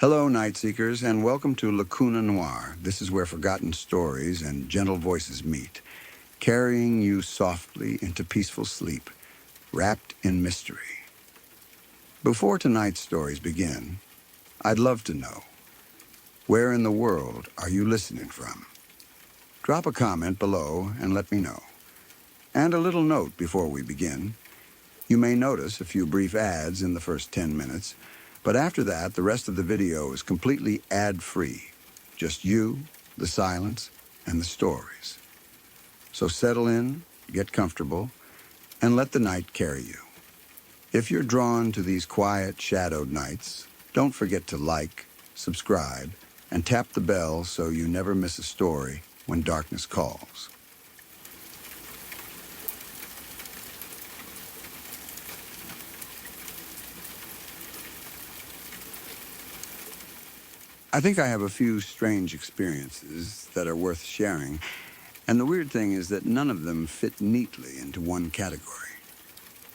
Hello, Night Seekers, and welcome to Lacuna Noir. This is where forgotten stories and gentle voices meet, carrying you softly into peaceful sleep, wrapped in mystery. Before tonight's stories begin, I'd love to know, where in the world are you listening from? Drop a comment below and let me know. And a little note before we begin. You may notice a few brief ads in the first 10 minutes, but after that, the rest of the video is completely ad-free. Just you, the silence, and the stories. So settle in, get comfortable, and let the night carry you. If you're drawn to these quiet, shadowed nights, don't forget to like, subscribe, and tap the bell so you never miss a story when darkness calls. I think I have a few strange experiences that are worth sharing, and the weird thing is that none of them fit neatly into one category.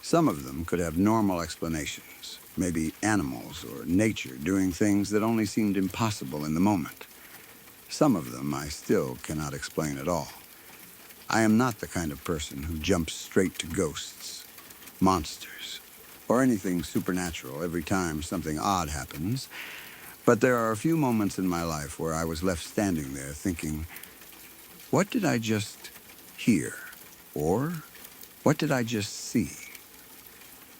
Some of them could have normal explanations, maybe animals or nature doing things that only seemed impossible in the moment. Some of them I still cannot explain at all. I am not the kind of person who jumps straight to ghosts, monsters, or anything supernatural every time something odd happens. But there are a few moments in my life where I was left standing there thinking, what did I just hear? Or what did I just see?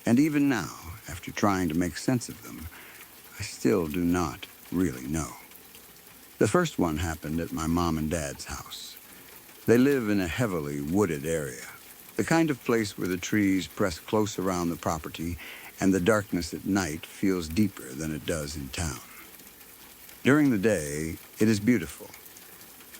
And even now, after trying to make sense of them, I still do not really know. The first one happened at my mom and dad's house. They live in a heavily wooded area, the kind of place where the trees press close around the property and the darkness at night feels deeper than it does in town. During the day, it is beautiful.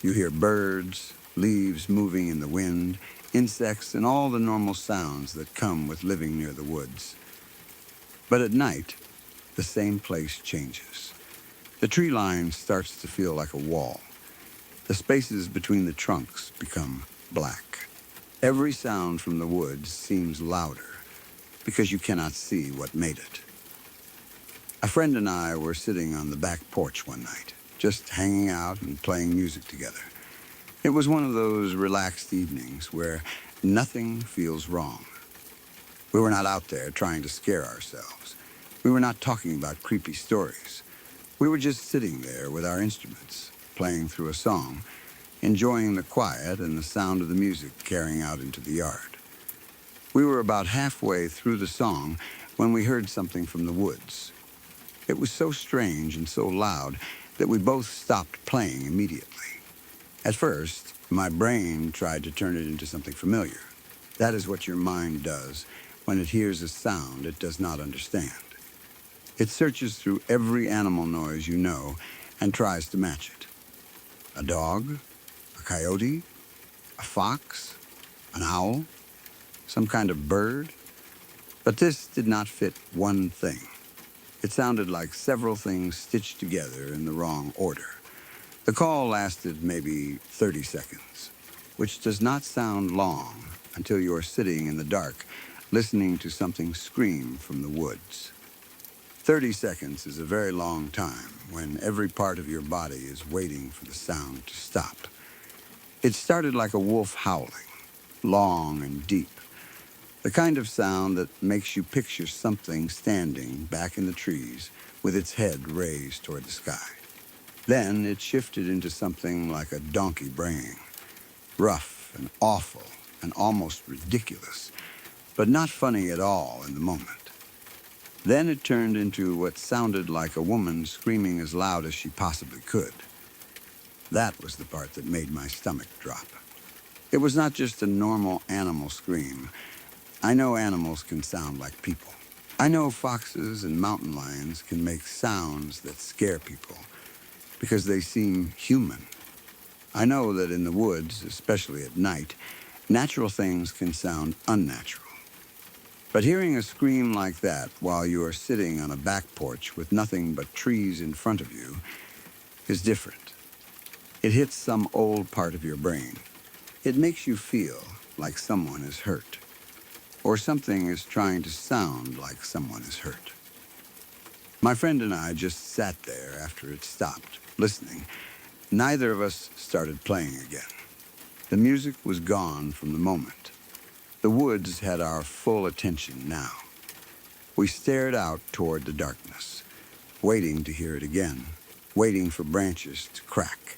You hear birds, leaves moving in the wind, insects, and all the normal sounds that come with living near the woods. But at night, the same place changes. The tree line starts to feel like a wall. The spaces between the trunks become black. Every sound from the woods seems louder because you cannot see what made it. A friend and I were sitting on the back porch one night, just hanging out and playing music together. It was one of those relaxed evenings where nothing feels wrong. We were not out there trying to scare ourselves. We were not talking about creepy stories. We were just sitting there with our instruments, playing through a song, enjoying the quiet and the sound of the music carrying out into the yard. We were about halfway through the song when we heard something from the woods. It was so strange and so loud that we both stopped playing immediately. At first, my brain tried to turn it into something familiar. That is what your mind does when it hears a sound it does not understand. It searches through every animal noise you know and tries to match it. A dog, a coyote, a fox, an owl, some kind of bird. But this did not fit one thing. It sounded like several things stitched together in the wrong order. The call lasted maybe 30 seconds, which does not sound long until you are sitting in the dark, listening to something scream from the woods. 30 seconds is a very long time when every part of your body is waiting for the sound to stop. It started like a wolf howling, long and deep. The kind of sound that makes you picture something standing back in the trees with its head raised toward the sky. Then it shifted into something like a donkey braying, rough and awful and almost ridiculous, but not funny at all in the moment. Then it turned into what sounded like a woman screaming as loud as she possibly could. That was the part that made my stomach drop. It was not just a normal animal scream. I know animals can sound like people. I know foxes and mountain lions can make sounds that scare people because they seem human. I know that in the woods, especially at night, natural things can sound unnatural. But hearing a scream like that while you are sitting on a back porch with nothing but trees in front of you is different. It hits some old part of your brain. It makes you feel like someone is hurt, or something is trying to sound like someone is hurt. My friend and I just sat there after it stopped, listening. Neither of us started playing again. The music was gone from the moment. The woods had our full attention now. We stared out toward the darkness, waiting to hear it again, waiting for branches to crack,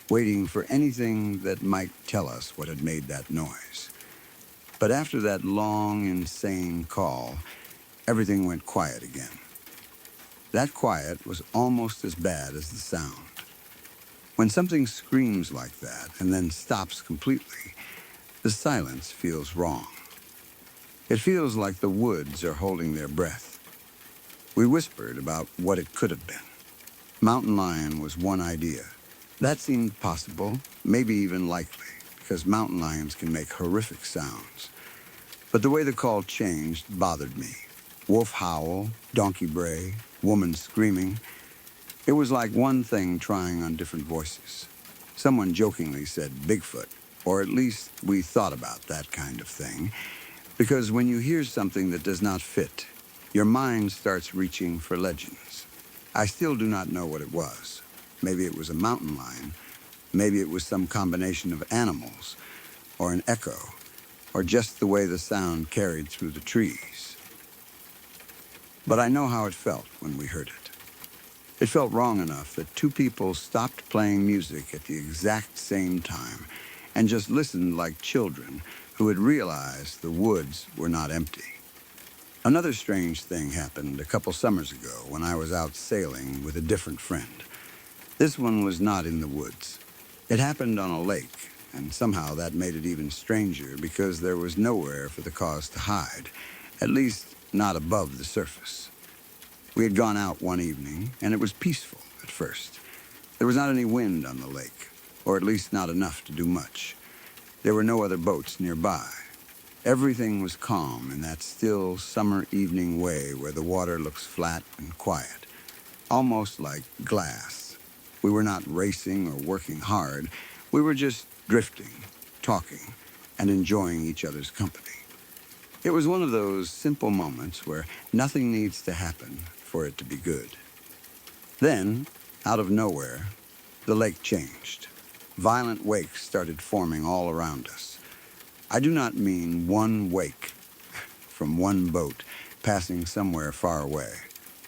waiting for anything that might tell us what had made that noise. But after that long, insane call, everything went quiet again. That quiet was almost as bad as the sound. When something screams like that and then stops completely, the silence feels wrong. It feels like the woods are holding their breath. We whispered about what it could have been. Mountain lion was one idea. That seemed possible, maybe even likely, because mountain lions can make horrific sounds. But the way the call changed bothered me. Wolf howl, donkey bray, woman screaming. It was like one thing trying on different voices. Someone jokingly said Bigfoot, or at least we thought about that kind of thing. Because when you hear something that does not fit, your mind starts reaching for legends. I still do not know what it was. Maybe it was a mountain lion. Maybe it was some combination of animals, or an echo, or just the way the sound carried through the trees. But I know how it felt when we heard it. It felt wrong enough that two people stopped playing music at the exact same time and just listened like children who had realized the woods were not empty. Another strange thing happened a couple summers ago when I was out sailing with a different friend. This one was not in the woods. It happened on a lake, and somehow that made it even stranger because there was nowhere for the cause to hide, at least not above the surface. We had gone out one evening, and it was peaceful at first. There was not any wind on the lake, or at least not enough to do much. There were no other boats nearby. Everything was calm in that still summer evening way where the water looks flat and quiet, almost like glass. We were not racing or working hard. We were just drifting, talking, and enjoying each other's company. It was one of those simple moments where nothing needs to happen for it to be good. Then, out of nowhere, the lake changed. Violent wakes started forming all around us. I do not mean one wake from one boat passing somewhere far away.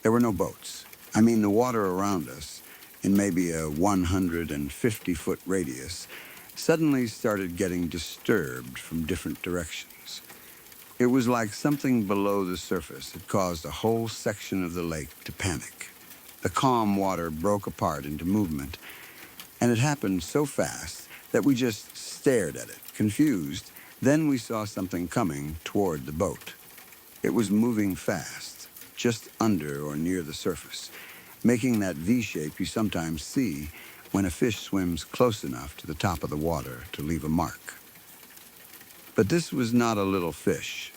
There were no boats. I mean the water around us, in maybe a 150-foot radius, suddenly started getting disturbed from different directions. It was like something below the surface had caused a whole section of the lake to panic. The calm water broke apart into movement, and it happened so fast that we just stared at it, confused. Then we saw something coming toward the boat. It was moving fast, just under or near the surface, making that V shape you sometimes see when a fish swims close enough to the top of the water to leave a mark. But this was not a little fish.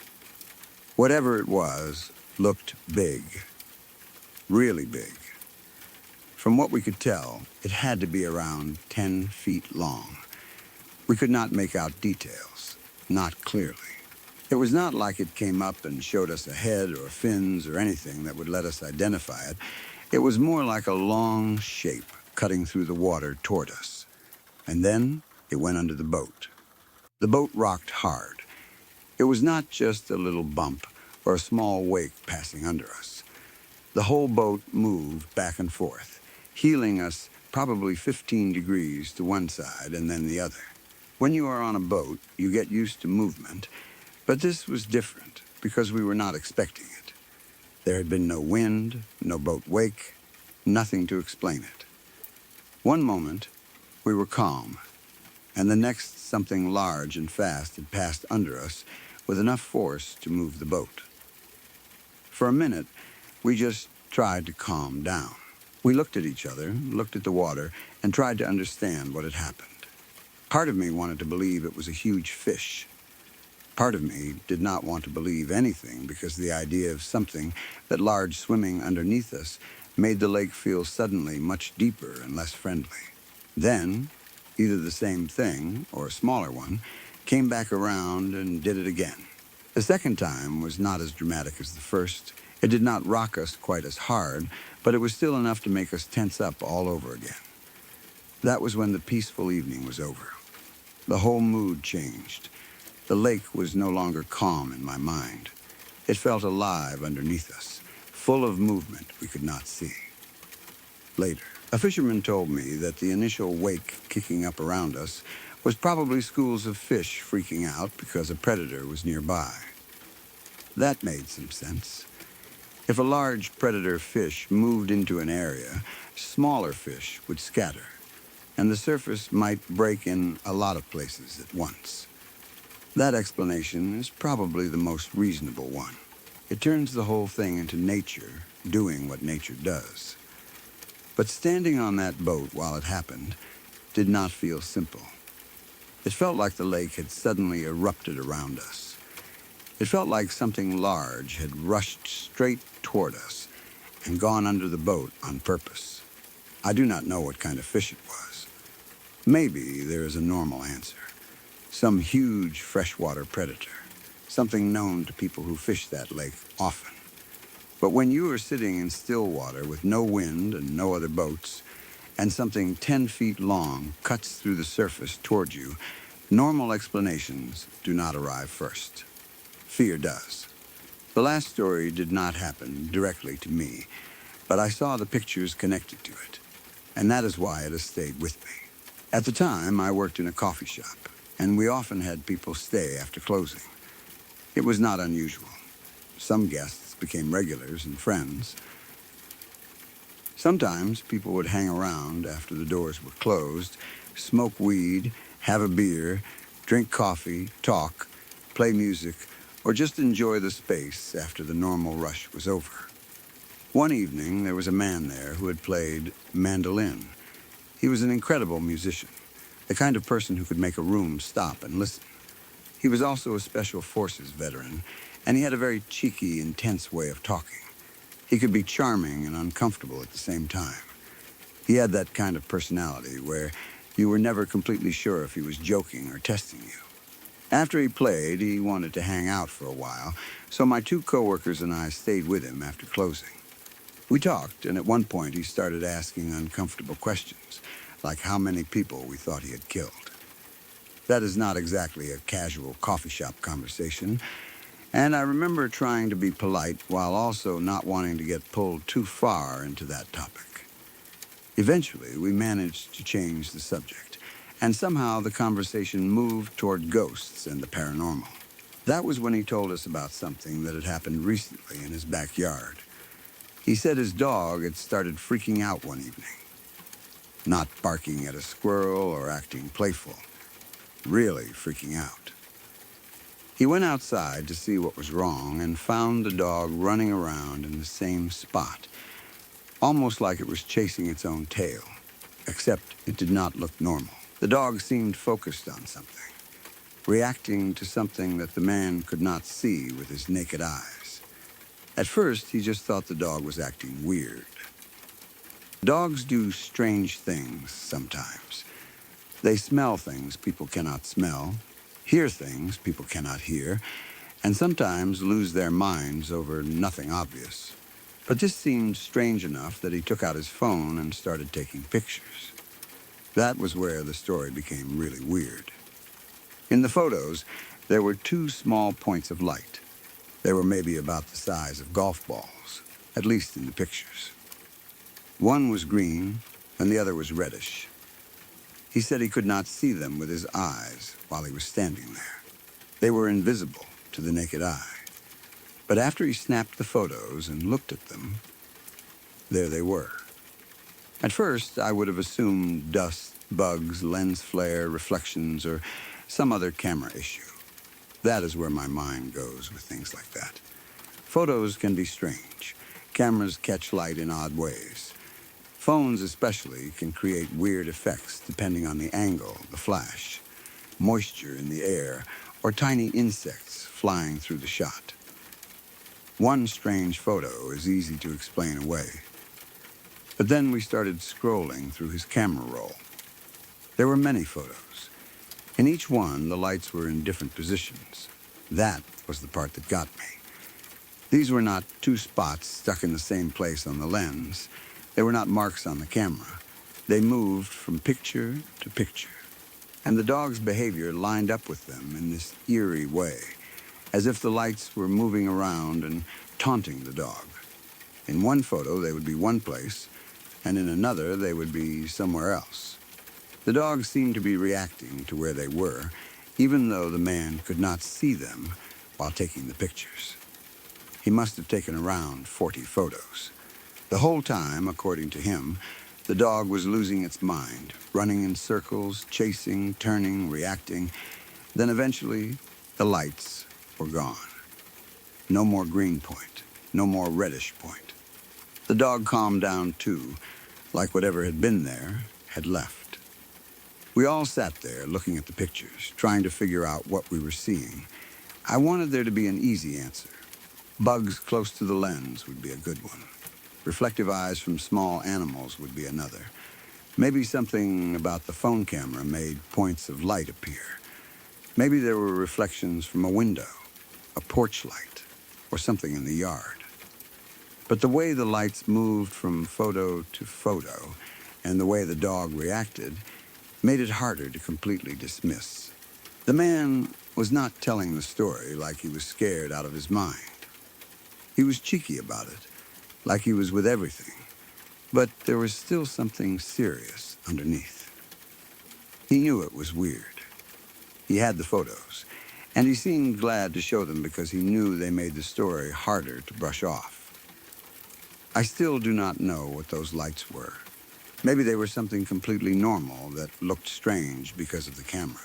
Whatever it was looked big, really big. From what we could tell, it had to be around 10 feet long. We could not make out details, not clearly. It was not like it came up and showed us a head or fins or anything that would let us identify it. It was more like a long shape cutting through the water toward us. And then it went under the boat. The boat rocked hard. It was not just a little bump or a small wake passing under us. The whole boat moved back and forth, heeling us probably 15 degrees to one side and then the other. When you are on a boat, you get used to movement, but this was different because we were not expecting it. There had been no wind, no boat wake, nothing to explain it. One moment, we were calm, and the next something large and fast had passed under us with enough force to move the boat. For a minute, we just tried to calm down. We looked at each other, looked at the water, and tried to understand what had happened. Part of me wanted to believe it was a huge fish. Part of me did not want to believe anything because the idea of something that large swimming underneath us made the lake feel suddenly much deeper and less friendly. Then, either the same thing, or a smaller one, came back around and did it again. The second time was not as dramatic as the first. It did not rock us quite as hard, but it was still enough to make us tense up all over again. That was when the peaceful evening was over. The whole mood changed. The lake was no longer calm in my mind. It felt alive underneath us, full of movement we could not see. Later, a fisherman told me that the initial wake kicking up around us was probably schools of fish freaking out because a predator was nearby. That made some sense. If a large predator fish moved into an area, smaller fish would scatter, and the surface might break in a lot of places at once. That explanation is probably the most reasonable one. It turns the whole thing into nature doing what nature does. But standing on that boat while it happened did not feel simple. It felt like the lake had suddenly erupted around us. It felt like something large had rushed straight toward us and gone under the boat on purpose. I do not know what kind of fish it was. Maybe there is a normal answer. Some huge freshwater predator, something known to people who fish that lake often. But when you are sitting in still water with no wind and no other boats, and something 10 feet long cuts through the surface toward you, normal explanations do not arrive first. Fear does. The last story did not happen directly to me, but I saw the pictures connected to it, and that is why it has stayed with me. At the time, I worked in a coffee shop, and we often had people stay after closing. It was not unusual. Some guests became regulars and friends. Sometimes people would hang around after the doors were closed, smoke weed, have a beer, drink coffee, talk, play music, or just enjoy the space after the normal rush was over. One evening, there was a man there who had played mandolin. He was an incredible musician, the kind of person who could make a room stop and listen. He was also a Special Forces veteran, and he had a very cheeky, intense way of talking. He could be charming and uncomfortable at the same time. He had that kind of personality where you were never completely sure if he was joking or testing you. After he played, he wanted to hang out for a while, so my 2 coworkers and I stayed with him after closing. We talked, and at one point he started asking uncomfortable questions, like how many people we thought he had killed. That is not exactly a casual coffee shop conversation, and I remember trying to be polite while also not wanting to get pulled too far into that topic. Eventually, we managed to change the subject, and somehow the conversation moved toward ghosts and the paranormal. That was when he told us about something that had happened recently in his backyard. He said his dog had started freaking out one evening, not barking at a squirrel or acting playful, really freaking out. He went outside to see what was wrong and found the dog running around in the same spot, almost like it was chasing its own tail, except it did not look normal. The dog seemed focused on something, reacting to something that the man could not see with his naked eyes. At first, he just thought the dog was acting weird. Dogs do strange things sometimes. They smell things people cannot smell, hear things people cannot hear, and sometimes lose their minds over nothing obvious. But this seemed strange enough that he took out his phone and started taking pictures. That was where the story became really weird. In the photos, there were 2 small points of light. They were maybe about the size of golf balls, at least in the pictures. One was green, and the other was reddish. He said he could not see them with his eyes while he was standing there. They were invisible to the naked eye. But after he snapped the photos and looked at them, there they were. At first, I would have assumed dust, bugs, lens flare, reflections, or some other camera issue. That is where my mind goes with things like that. Photos can be strange. Cameras catch light in odd ways. Phones especially can create weird effects depending on the angle, the flash, moisture in the air, or tiny insects flying through the shot. One strange photo is easy to explain away. But then we started scrolling through his camera roll. There were many photos. In each one, the lights were in different positions. That was the part that got me. These were not two spots stuck in the same place on the lens. They were not marks on the camera. They moved from picture to picture, and the dog's behavior lined up with them in this eerie way, as if the lights were moving around and taunting the dog. In one photo, they would be one place, and in another, they would be somewhere else. The dogs seemed to be reacting to where they were, even though the man could not see them while taking the pictures. He must have taken around 40 photos. The whole time, according to him, the dog was losing its mind, running in circles, chasing, turning, reacting. Then eventually, the lights were gone. No more green point, no more reddish point. The dog calmed down too, like whatever had been there had left. We all sat there looking at the pictures, trying to figure out what we were seeing. I wanted there to be an easy answer. Bugs close to the lens would be a good one. Reflective eyes from small animals would be another. Maybe something about the phone camera made points of light appear. Maybe there were reflections from a window, a porch light, or something in the yard. But the way the lights moved from photo to photo and the way the dog reacted made it harder to completely dismiss. The man was not telling the story like he was scared out of his mind. He was cheeky about it, like he was with everything, but there was still something serious underneath. He knew it was weird. He had the photos, and he seemed glad to show them because he knew they made the story harder to brush off. I still do not know what those lights were. Maybe they were something completely normal that looked strange because of the camera.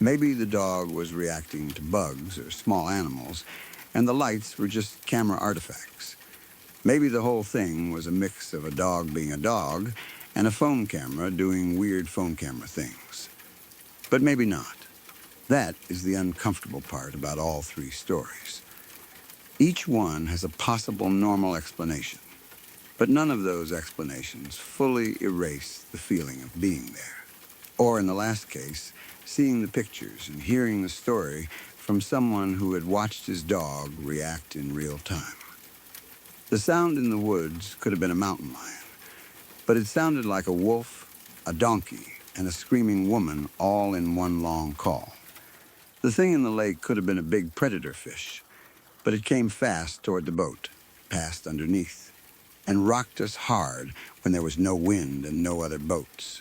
Maybe the dog was reacting to bugs or small animals, and the lights were just camera artifacts. Maybe the whole thing was a mix of a dog being a dog and a phone camera doing weird phone camera things. But maybe not. That is the uncomfortable part about all three stories. Each one has a possible normal explanation, but none of those explanations fully erase the feeling of being there. Or in the last case, seeing the pictures and hearing the story from someone who had watched his dog react in real time. The sound in the woods could have been a mountain lion, but it sounded like a wolf, a donkey, and a screaming woman all in one long call. The thing in the lake could have been a big predator fish, but it came fast toward the boat, passed underneath, and rocked us hard when there was no wind and no other boats.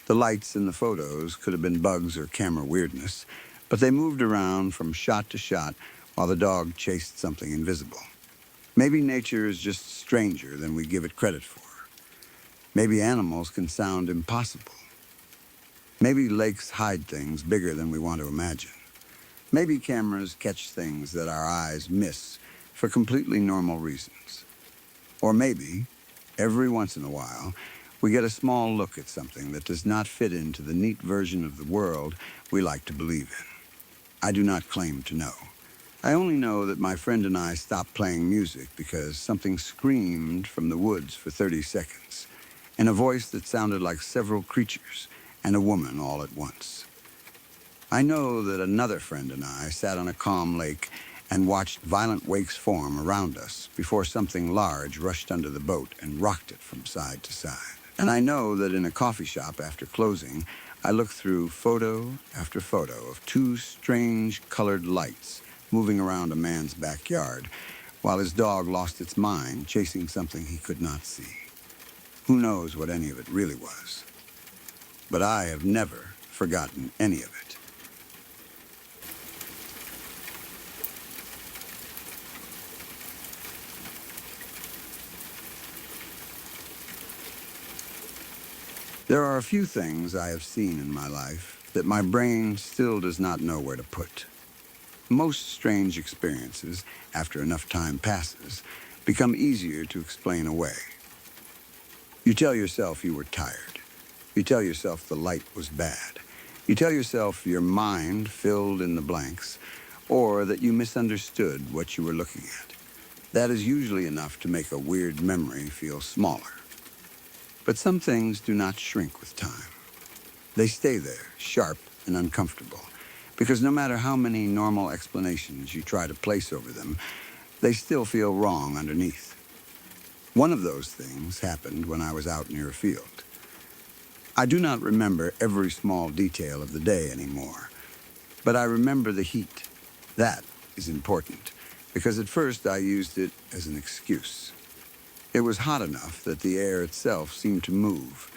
The lights in the photos could have been bugs or camera weirdness, but they moved around from shot to shot while the dog chased something invisible. Maybe nature is just stranger than we give it credit for. Maybe animals can sound impossible. Maybe lakes hide things bigger than we want to imagine. Maybe cameras catch things that our eyes miss for completely normal reasons. Or maybe, every once in a while, we get a small look at something that does not fit into the neat version of the world we like to believe in. I do not claim to know. I only know that my friend and I stopped playing music because something screamed from the woods for 30 seconds, in a voice that sounded like several creatures and a woman all at once. I know that another friend and I sat on a calm lake and watched violent wakes form around us before something large rushed under the boat and rocked it from side to side. And I know that in a coffee shop after closing, I looked through photo after photo of two strange colored lights moving around a man's backyard while his dog lost its mind chasing something he could not see. Who knows what any of it really was? But I have never forgotten any of it. There are a few things I have seen in my life that my brain still does not know where to put. Most strange experiences, after enough time passes, become easier to explain away. You tell yourself you were tired. You tell yourself the light was bad. You tell yourself your mind filled in the blanks, or that you misunderstood what you were looking at. That is usually enough to make a weird memory feel smaller. But some things do not shrink with time. They stay there, sharp and uncomfortable, because no matter how many normal explanations you try to place over them, they still feel wrong underneath. One of those things happened when I was out near a field. I do not remember every small detail of the day anymore, but I remember the heat. That is important, because at first I used it as an excuse. It was hot enough that the air itself seemed to move.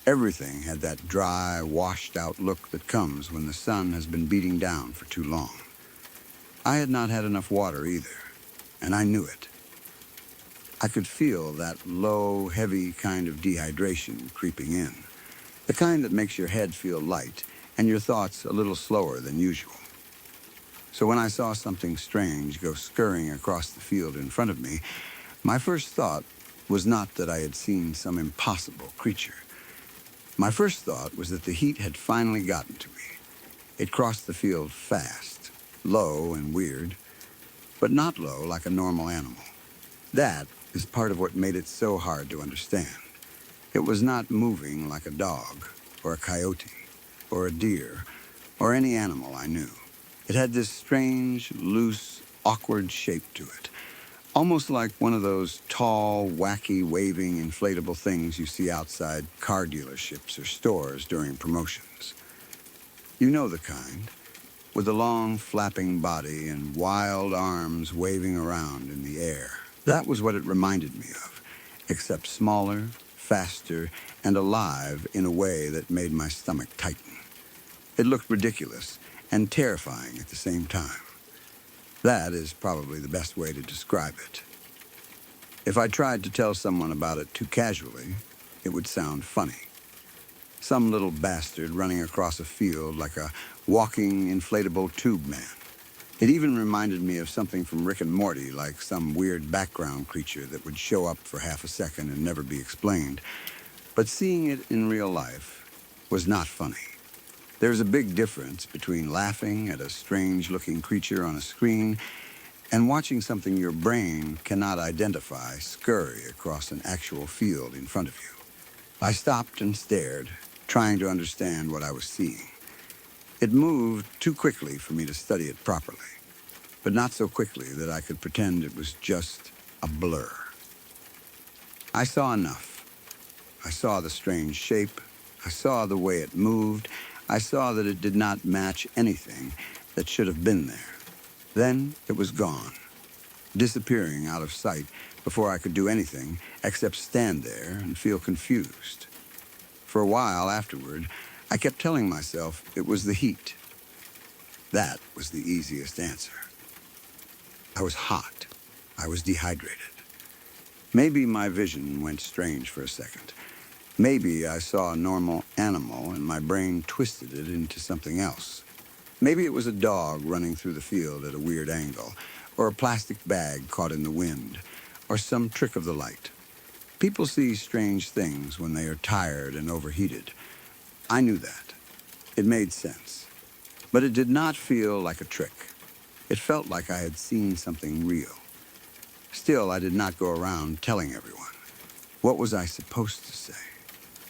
Everything had that dry, washed-out look that comes when the sun has been beating down for too long. I had not had enough water either, and I knew it. I could feel that low, heavy kind of dehydration creeping in, the kind that makes your head feel light and your thoughts a little slower than usual. So when I saw something strange go scurrying across the field in front of me, my first thought was not that I had seen some impossible creature. My first thought was that the heat had finally gotten to me. It crossed the field fast, low and weird, but not low like a normal animal. That is part of what made it so hard to understand. It was not moving like a dog, or a coyote, or a deer, or any animal I knew. It had this strange, loose, awkward shape to it, almost like one of those tall, wacky, waving, inflatable things you see outside car dealerships or stores during promotions. You know the kind, with a long, flapping body and wild arms waving around in the air. That was what it reminded me of, except smaller, faster, and alive in a way that made my stomach tighten. It looked ridiculous and terrifying at the same time. That is probably the best way to describe it. If I tried to tell someone about it too casually, it would sound funny. Some little bastard running across a field like a walking inflatable tube man. It even reminded me of something from Rick and Morty, like some weird background creature that would show up for half a second and never be explained. But seeing it in real life was not funny. There's a big difference between laughing at a strange-looking creature on a screen and watching something your brain cannot identify scurry across an actual field in front of you. I stopped and stared, trying to understand what I was seeing. It moved too quickly for me to study it properly, but not so quickly that I could pretend it was just a blur. I saw enough. I saw the strange shape. I saw the way it moved. I saw that it did not match anything that should have been there. Then it was gone, disappearing out of sight before I could do anything except stand there and feel confused. For a while afterward, I kept telling myself it was the heat. That was the easiest answer. I was hot. I was dehydrated. Maybe my vision went strange for a second. Maybe I saw a normal animal and my brain twisted it into something else. Maybe it was a dog running through the field at a weird angle, or a plastic bag caught in the wind, or some trick of the light. People see strange things when they are tired and overheated. I knew that. It made sense. But it did not feel like a trick. It felt like I had seen something real. Still, I did not go around telling everyone. What was I supposed to say?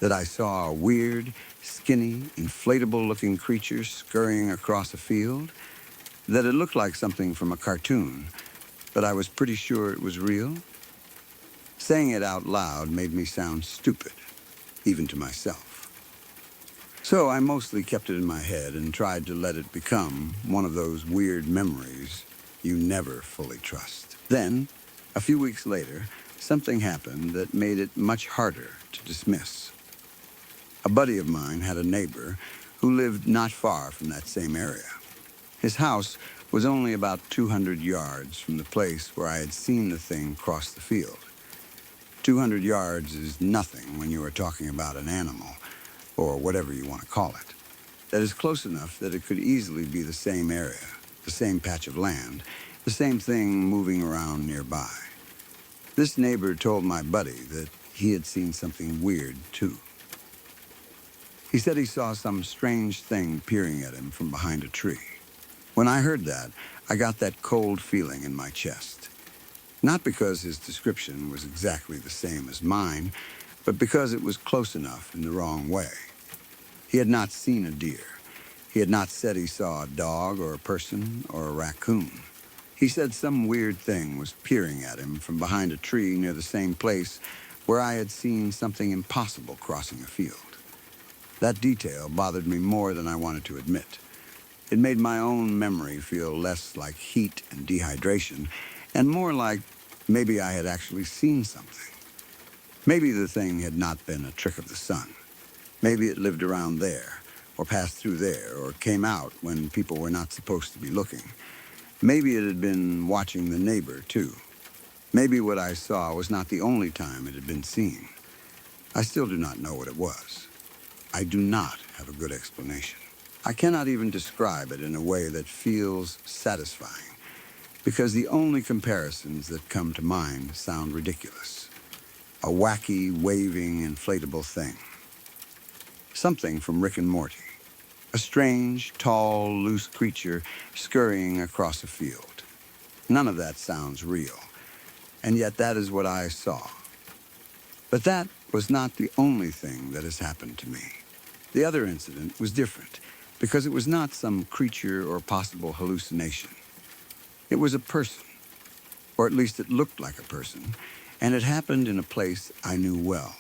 That I saw a weird, skinny, inflatable-looking creature scurrying across a field? That it looked like something from a cartoon, but I was pretty sure it was real? Saying it out loud made me sound stupid, even to myself. So I mostly kept it in my head and tried to let it become one of those weird memories you never fully trust. Then, a few weeks later, something happened that made it much harder to dismiss. A buddy of mine had a neighbor who lived not far from that same area. His house was only about 200 yards from the place where I had seen the thing cross the field. 200 yards is nothing when you are talking about an animal, or whatever you want to call it. That is close enough that it could easily be the same area, the same patch of land, the same thing moving around nearby. This neighbor told my buddy that he had seen something weird, too. He said he saw some strange thing peering at him from behind a tree. When I heard that, I got that cold feeling in my chest. Not because his description was exactly the same as mine, but because it was close enough in the wrong way. He had not seen a deer. He had not said he saw a dog or a person or a raccoon. He said some weird thing was peering at him from behind a tree near the same place where I had seen something impossible crossing a field. That detail bothered me more than I wanted to admit. It made my own memory feel less like heat and dehydration and more like maybe I had actually seen something. Maybe the thing had not been a trick of the sun. Maybe it lived around there, or passed through there, or came out when people were not supposed to be looking. Maybe it had been watching the neighbor, too. Maybe what I saw was not the only time it had been seen. I still do not know what it was. I do not have a good explanation. I cannot even describe it in a way that feels satisfying, because the only comparisons that come to mind sound ridiculous. A wacky, waving, inflatable thing. Something from Rick and Morty. A strange, tall, loose creature scurrying across a field. None of that sounds real, and yet that is what I saw. But that was not the only thing that has happened to me. The other incident was different, because it was not some creature or possible hallucination. It was a person, or at least it looked like a person, and it happened in a place I knew well.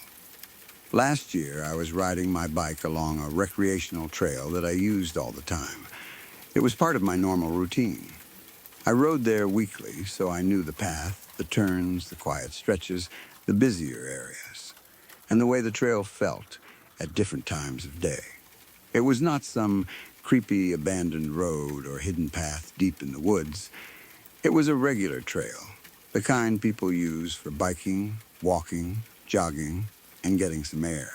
Last year, I was riding my bike along a recreational trail that I used all the time. It was part of my normal routine. I rode there weekly, so I knew the path, the turns, the quiet stretches, the busier areas, and the way the trail felt at different times of day. It was not some creepy abandoned road or hidden path deep in the woods. It was a regular trail, the kind people use for biking, walking, jogging, and getting some air.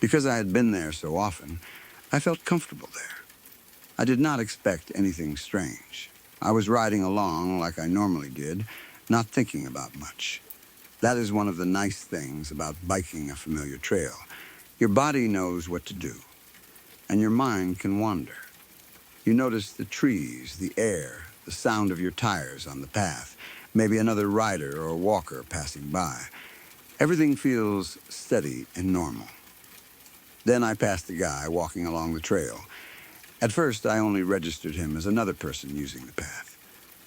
Because I had been there so often, I felt comfortable there. I did not expect anything strange. I was riding along like I normally did, not thinking about much. That is one of the nice things about biking a familiar trail. Your body knows what to do, and your mind can wander. You notice the trees, the air, the sound of your tires on the path, maybe another rider or walker passing by. Everything feels steady and normal. Then I passed a guy walking along the trail. At first, I only registered him as another person using the path.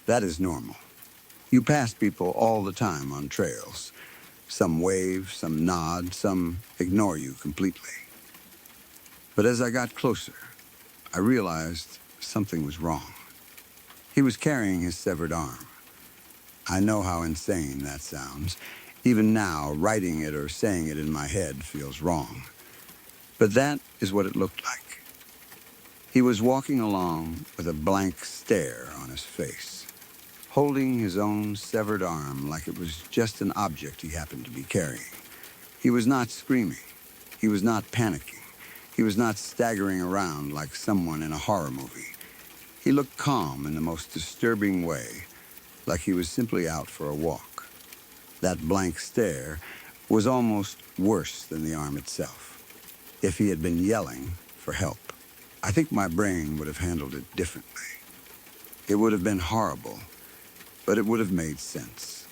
That is normal. You pass people all the time on trails. Some wave, some nod, some ignore you completely. But as I got closer, I realized something was wrong. He was carrying his severed arm. I know how insane that sounds. Even now, writing it or saying it in my head feels wrong. But that is what it looked like. He was walking along with a blank stare on his face, holding his own severed arm like it was just an object he happened to be carrying. He was not screaming. He was not panicking. He was not staggering around like someone in a horror movie. He looked calm in the most disturbing way, like he was simply out for a walk. That blank stare was almost worse than the arm itself. If he had been yelling for help, I think my brain would have handled it differently. It would have been horrible, but it would have made sense.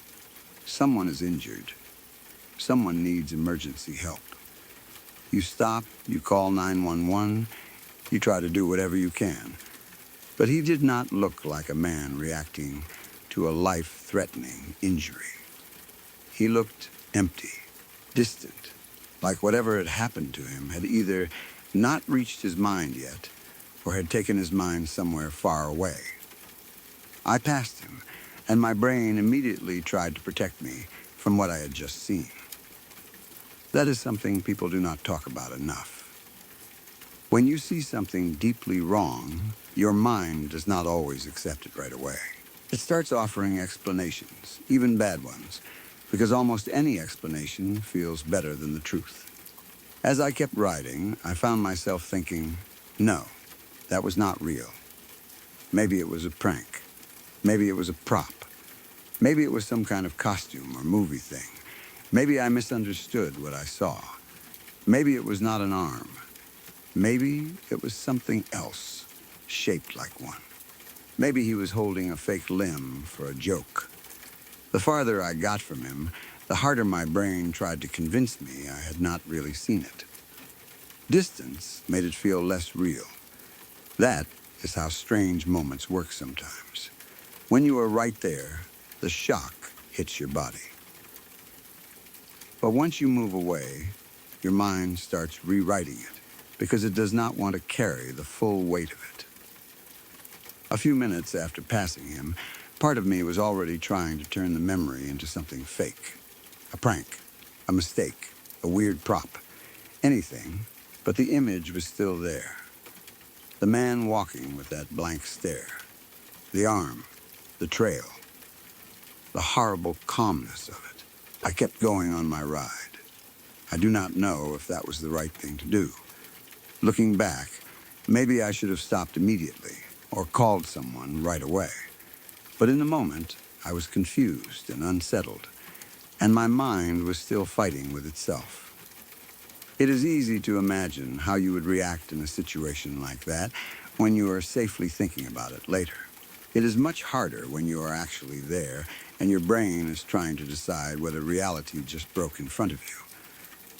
Someone is injured. Someone needs emergency help. You stop, you call 911, you try to do whatever you can. But he did not look like a man reacting to a life-threatening injury. He looked empty, distant, like whatever had happened to him had either not reached his mind yet or had taken his mind somewhere far away. I passed him, and my brain immediately tried to protect me from what I had just seen. That is something people do not talk about enough. When you see something deeply wrong, your mind does not always accept it right away. It starts offering explanations, even bad ones, because almost any explanation feels better than the truth. As I kept riding, I found myself thinking, no, that was not real. Maybe it was a prank. Maybe it was a prop. Maybe it was some kind of costume or movie thing. Maybe I misunderstood what I saw. Maybe it was not an arm. Maybe it was something else, shaped like one. Maybe he was holding a fake limb for a joke. The farther I got from him, the harder my brain tried to convince me I had not really seen it. Distance made it feel less real. That is how strange moments work sometimes. When you are right there, the shock hits your body. But once you move away, your mind starts rewriting it because it does not want to carry the full weight of it. A few minutes after passing him, part of me was already trying to turn the memory into something fake. A prank, a mistake, a weird prop, anything, but the image was still there. The man walking with that blank stare, the arm, the trail, the horrible calmness of it. I kept going on my ride. I do not know if that was the right thing to do. Looking back, maybe I should have stopped immediately or called someone right away. But in the moment, I was confused and unsettled, and my mind was still fighting with itself. It is easy to imagine how you would react in a situation like that when you are safely thinking about it later. It is much harder when you are actually there and your brain is trying to decide whether reality just broke in front of you.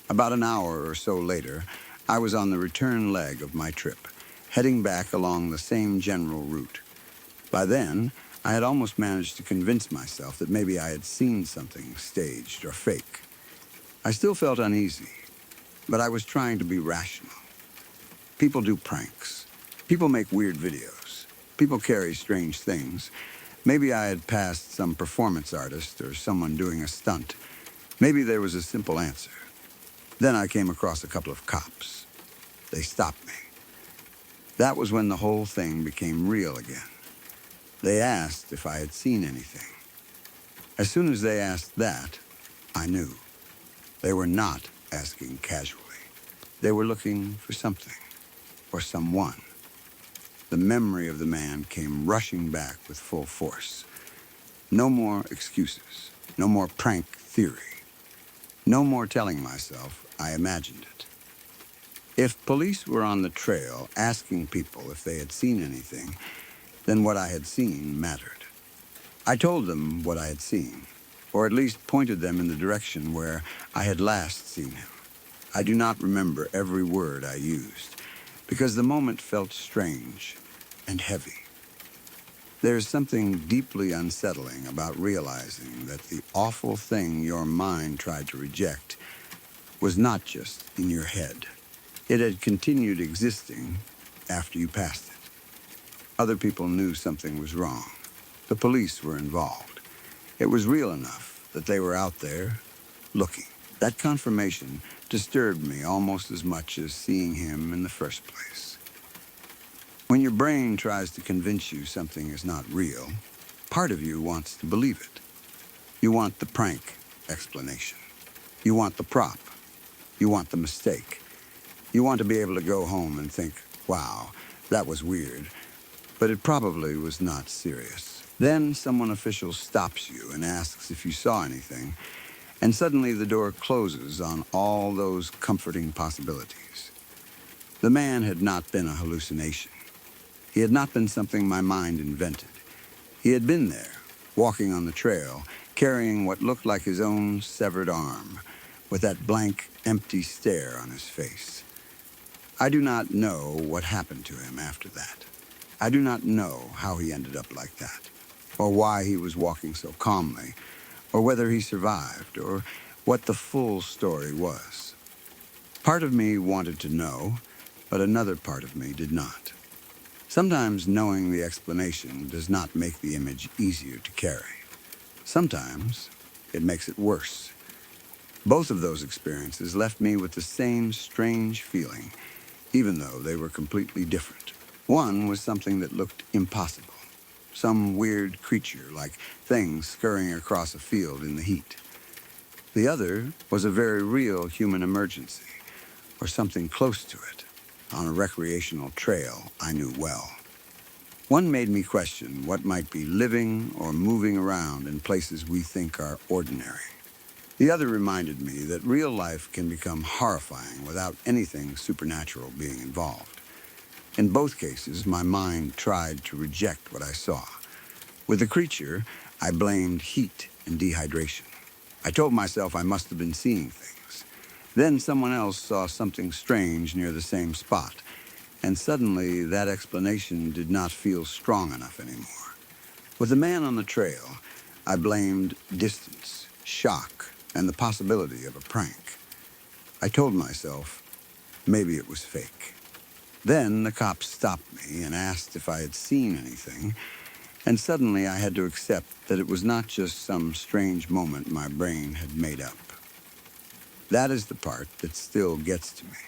About an hour or so later, I was on the return leg of my trip, heading back along the same general route. By then, I had almost managed to convince myself that maybe I had seen something staged or fake. I still felt uneasy, but I was trying to be rational. People do pranks. People make weird videos. People carry strange things. Maybe I had passed some performance artist or someone doing a stunt. Maybe there was a simple answer. Then I came across a couple of cops. They stopped me. That was when the whole thing became real again. They asked if I had seen anything. As soon as they asked that, I knew. They were not asking casually. They were looking for something, or someone. The memory of the man came rushing back with full force. No more excuses. No more prank theory. No more telling myself I imagined it. If police were on the trail asking people if they had seen anything, then what I had seen mattered. I told them what I had seen, or at least pointed them in the direction where I had last seen him. I do not remember every word I used, because the moment felt strange and heavy. There is something deeply unsettling about realizing that the awful thing your mind tried to reject was not just in your head. It had continued existing after you passed it. Other people knew something was wrong. The police were involved. It was real enough that they were out there looking. That confirmation disturbed me almost as much as seeing him in the first place. When your brain tries to convince you something is not real, part of you wants to believe it. You want the prank explanation. You want the prop. You want the mistake. You want to be able to go home and think, wow, that was weird, but it probably was not serious. Then someone official stops you and asks if you saw anything, and suddenly the door closes on all those comforting possibilities. The man had not been a hallucination. He had not been something my mind invented. He had been there, walking on the trail, carrying what looked like his own severed arm, with that blank, empty stare on his face. I do not know what happened to him after that. I do not know how he ended up like that, or why he was walking so calmly, or whether he survived, or what the full story was. Part of me wanted to know, but another part of me did not. Sometimes knowing the explanation does not make the image easier to carry. Sometimes it makes it worse. Both of those experiences left me with the same strange feeling, even though they were completely different. One was something that looked impossible. Some weird creature, like things scurrying across a field in the heat. The other was a very real human emergency, or something close to it, on a recreational trail I knew well. One made me question what might be living or moving around in places we think are ordinary. The other reminded me that real life can become horrifying without anything supernatural being involved. In both cases, my mind tried to reject what I saw. With the creature, I blamed heat and dehydration. I told myself I must have been seeing things. Then someone else saw something strange near the same spot, And suddenly, that explanation did not feel strong enough anymore. With the man on the trail, I blamed distance, shock, and the possibility of a prank. I told myself maybe it was fake. Then the cop stopped me and asked if I had seen anything, and suddenly I had to accept that it was not just some strange moment my brain had made up. That is the part that still gets to me.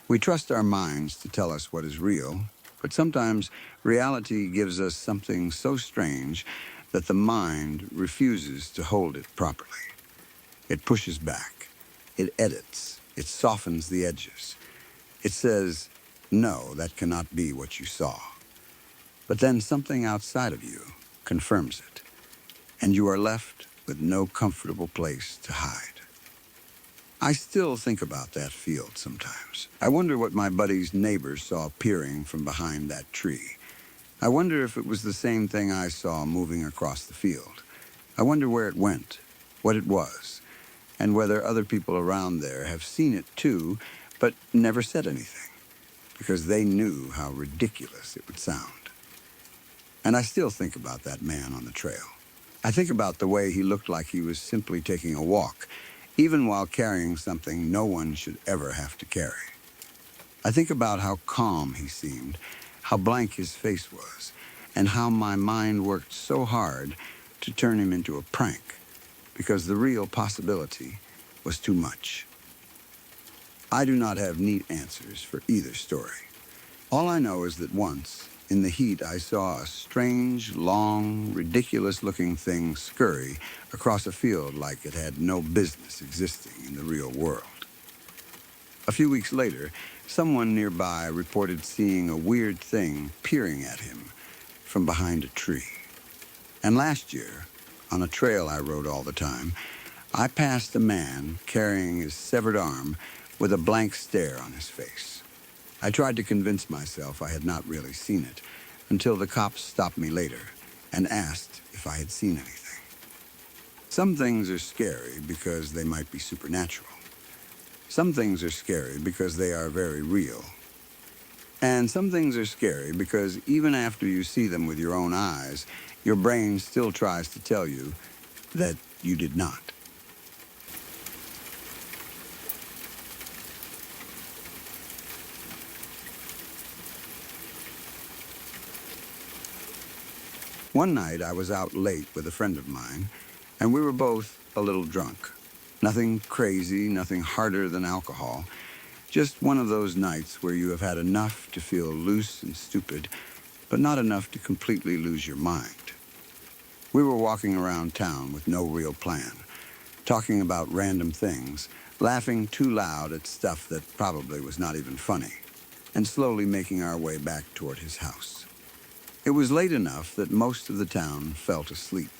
We trust our minds to tell us what is real, but sometimes reality gives us something so strange that the mind refuses to hold it properly. It pushes back, it edits, it softens the edges. It says, no, that cannot be what you saw. But then something outside of you confirms it, and you are left with no comfortable place to hide. I still think about that field sometimes. I wonder what my buddy's neighbors saw peering from behind that tree. I wonder if it was the same thing I saw moving across the field. I wonder where it went, what it was, and whether other people around there have seen it too, but never said anything, because they knew how ridiculous it would sound. And I still think about that man on the trail. I think about the way he looked like he was simply taking a walk, even while carrying something no one should ever have to carry. I think about how calm he seemed, how blank his face was, and how my mind worked so hard to turn him into a prank, because the real possibility was too much. I do not have neat answers for either story. All I know is that once, in the heat, I saw a strange, long, ridiculous-looking thing scurry across a field like it had no business existing in the real world. A few weeks later, someone nearby reported seeing a weird thing peering at him from behind a tree. And last year, on a trail I rode all the time, I passed a man carrying his severed arm with a blank stare on his face. I tried to convince myself I had not really seen it, until the cops stopped me later and asked if I had seen anything. Some things are scary because they might be supernatural. Some things are scary because they are very real. And some things are scary because even after you see them with your own eyes, your brain still tries to tell you that you did not. One night I was out late with a friend of mine, and we were both a little drunk. Nothing crazy, nothing harder than alcohol. Just one of those nights where you have had enough to feel loose and stupid, but not enough to completely lose your mind. We were walking around town with no real plan, talking about random things, laughing too loud at stuff that probably was not even funny, and slowly making our way back toward his house. It was late enough that most of the town fell asleep.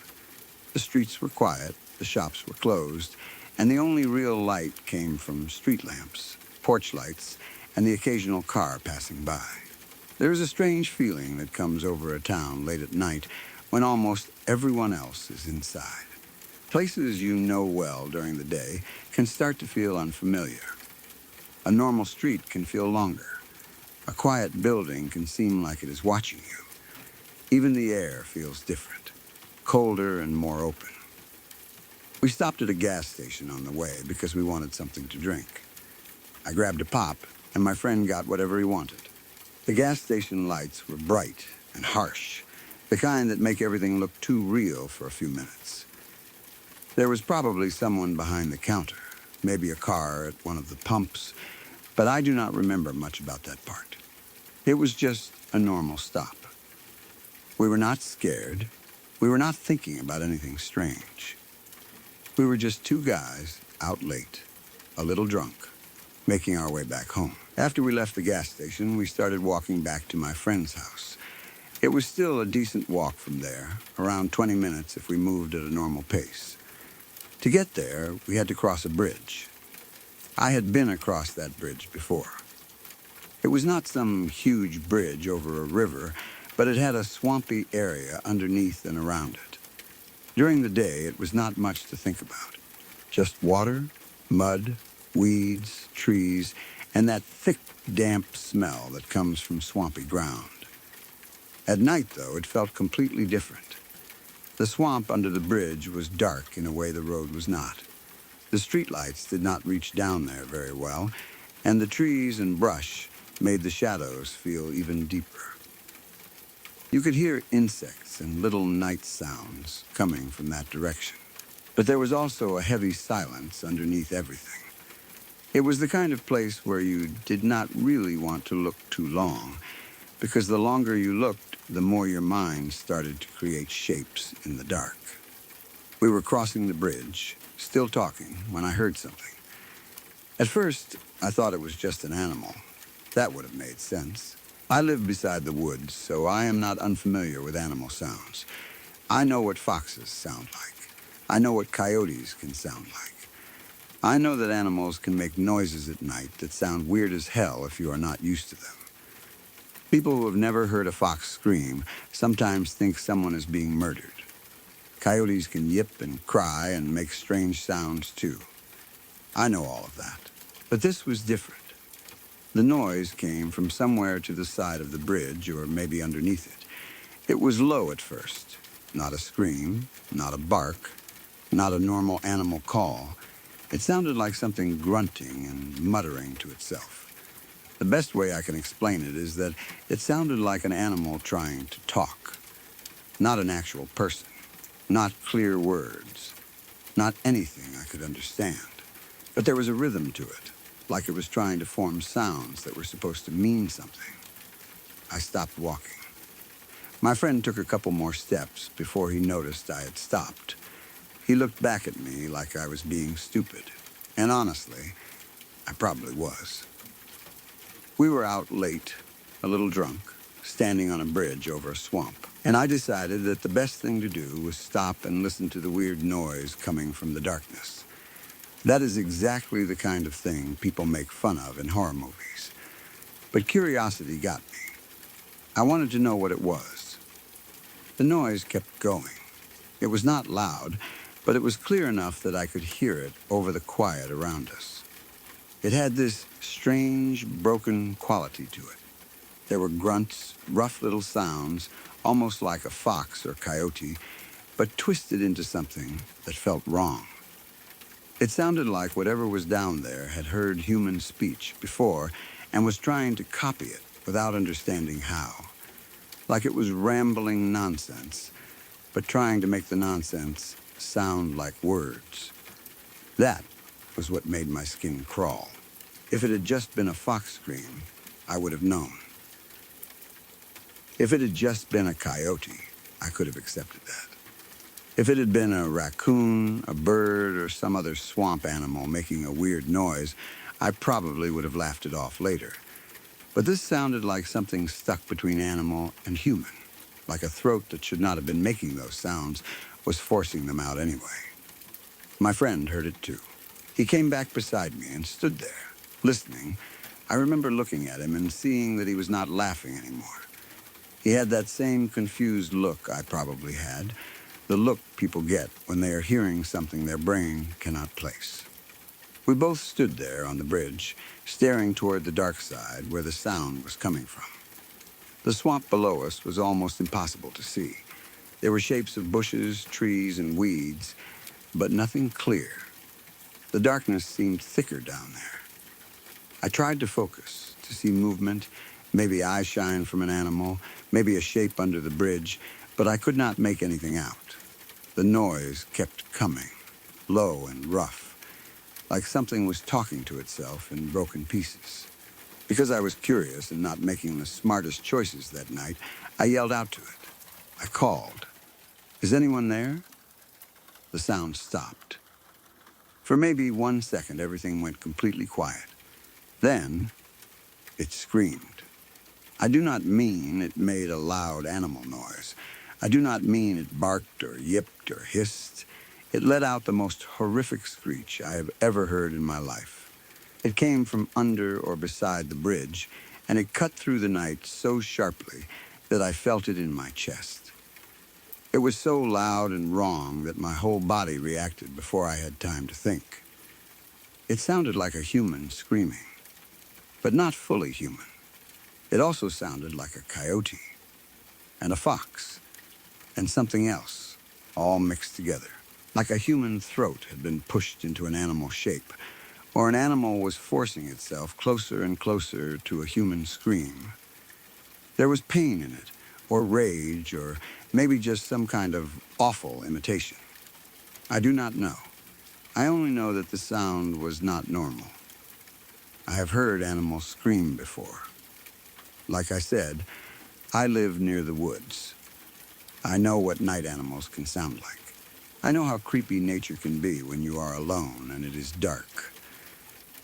The streets were quiet, the shops were closed, and the only real light came from street lamps, porch lights, and the occasional car passing by. There is a strange feeling that comes over a town late at night when almost everyone else is inside. Places you know well during the day can start to feel unfamiliar. A normal street can feel longer. A quiet building can seem like it is watching you. Even the air feels different, colder and more open. We stopped at a gas station on the way because we wanted something to drink. I grabbed a pop, and my friend got whatever he wanted. The gas station lights were bright and harsh, the kind that make everything look too real for a few minutes. There was probably someone behind the counter, maybe a car at one of the pumps, but I do not remember much about that part. It was just a normal stop. We were not scared. We were not thinking about anything strange. We were just two guys out late, a little drunk, making our way back home. After we left the gas station, we started walking back to my friend's house. It was still a decent walk from there, around 20 minutes if we moved at a normal pace. To get there, we had to cross a bridge. I had been across that bridge before. It was not some huge bridge over a river, but it had a swampy area underneath and around it. During the day, it was not much to think about. Just water, mud, weeds, trees, and that thick, damp smell that comes from swampy ground. At night, though, it felt completely different. The swamp under the bridge was dark in a way the road was not. The streetlights did not reach down there very well, and the trees and brush made the shadows feel even deeper. You could hear insects and little night sounds coming from that direction. But there was also a heavy silence underneath everything. It was the kind of place where you did not really want to look too long, because the longer you looked, the more your mind started to create shapes in the dark. We were crossing the bridge, still talking, when I heard something. At first, I thought it was just an animal. That would have made sense. I live beside the woods, so I am not unfamiliar with animal sounds. I know what foxes sound like. I know what coyotes can sound like. I know that animals can make noises at night that sound weird as hell if you are not used to them. People who have never heard a fox scream sometimes think someone is being murdered. Coyotes can yip and cry and make strange sounds too. I know all of that. But this was different. The noise came from somewhere to the side of the bridge, or maybe underneath it. It was low at first. Not a scream, not a bark, not a normal animal call. It sounded like something grunting and muttering to itself. The best way I can explain it is that it sounded like an animal trying to talk. Not an actual person. Not clear words. Not anything I could understand. But there was a rhythm to it, like it was trying to form sounds that were supposed to mean something. I stopped walking. My friend took a couple more steps before he noticed I had stopped. He looked back at me like I was being stupid. And honestly, I probably was. We were out late, a little drunk, standing on a bridge over a swamp. And I decided that the best thing to do was stop and listen to the weird noise coming from the darkness. That is exactly the kind of thing people make fun of in horror movies. But curiosity got me. I wanted to know what it was. The noise kept going. It was not loud, but it was clear enough that I could hear it over the quiet around us. It had this strange, broken quality to it. There were grunts, rough little sounds, almost like a fox or coyote, but twisted into something that felt wrong. It sounded like whatever was down there had heard human speech before and was trying to copy it without understanding how. Like it was rambling nonsense, but trying to make the nonsense sound like words. That was what made my skin crawl. If it had just been a fox scream, I would have known. If it had just been a coyote, I could have accepted that. If it had been a raccoon, a bird, or some other swamp animal making a weird noise, I probably would have laughed it off later. But this sounded like something stuck between animal and human, like a throat that should not have been making those sounds was forcing them out anyway. My friend heard it too. He came back beside me and stood there, listening. I remember looking at him and seeing that he was not laughing anymore. He had that same confused look I probably had, the look people get when they are hearing something their brain cannot place. We both stood there on the bridge, staring toward the dark side where the sound was coming from. The swamp below us was almost impossible to see. There were shapes of bushes, trees, and weeds, but nothing clear. The darkness seemed thicker down there. I tried to focus, to see movement, maybe eye shine from an animal, maybe a shape under the bridge, but I could not make anything out. The noise kept coming, low and rough, like something was talking to itself in broken pieces. Because I was curious and not making the smartest choices that night, I yelled out to it. I called, "Is anyone there?" The sound stopped. For maybe 1 second, everything went completely quiet. Then, it screamed. I do not mean it made a loud animal noise. I do not mean it barked or yipped or hissed. It let out the most horrific screech I have ever heard in my life. It came from under or beside the bridge, and it cut through the night so sharply that I felt it in my chest. It was so loud and wrong that my whole body reacted before I had time to think. It sounded like a human screaming. but not fully human. It also sounded like a coyote and a fox and something else, all mixed together, like a human throat had been pushed into an animal shape, or an animal was forcing itself closer and closer to a human scream. There was pain in it, or rage, or maybe just some kind of awful imitation. I do not know. I only know that the sound was not normal. I have heard animals scream before. Like I said, I live near the woods. I know what night animals can sound like. I know how creepy nature can be when you are alone and it is dark.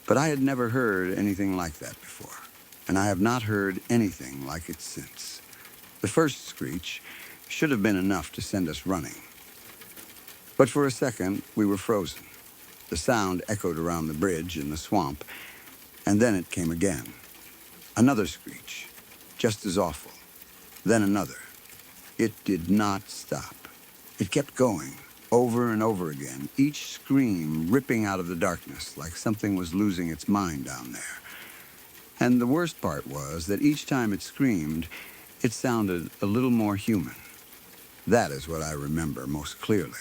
But I had never heard anything like that before, and I have not heard anything like it since. The first screech should have been enough to send us running. But for a second, we were frozen. The sound echoed around the bridge in the swamp, and then it came again. Another screech, just as awful. Then another. It did not stop. It kept going, over and over again, each scream ripping out of the darkness like something was losing its mind down there. And the worst part was that each time it screamed, it sounded a little more human. That is what I remember most clearly.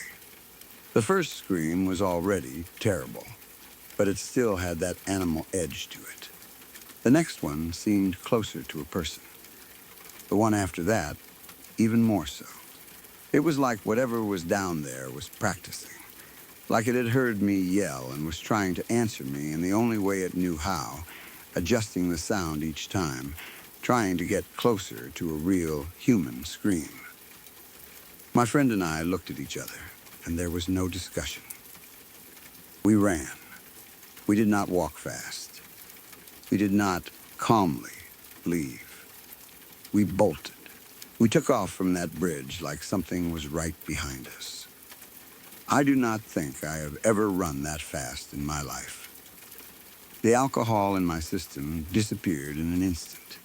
The first scream was already terrible, but it still had that animal edge to it. The next one seemed closer to a person. The one after that, even more so. It was like whatever was down there was practicing, like it had heard me yell and was trying to answer me in the only way it knew how, adjusting the sound each time, trying to get closer to a real human scream. My friend and I looked at each other, and there was no discussion. We ran. We did not walk fast. We did not calmly leave. We bolted. We took off from that bridge like something was right behind us. I do not think I have ever run that fast in my life. The alcohol in my system disappeared in an instant.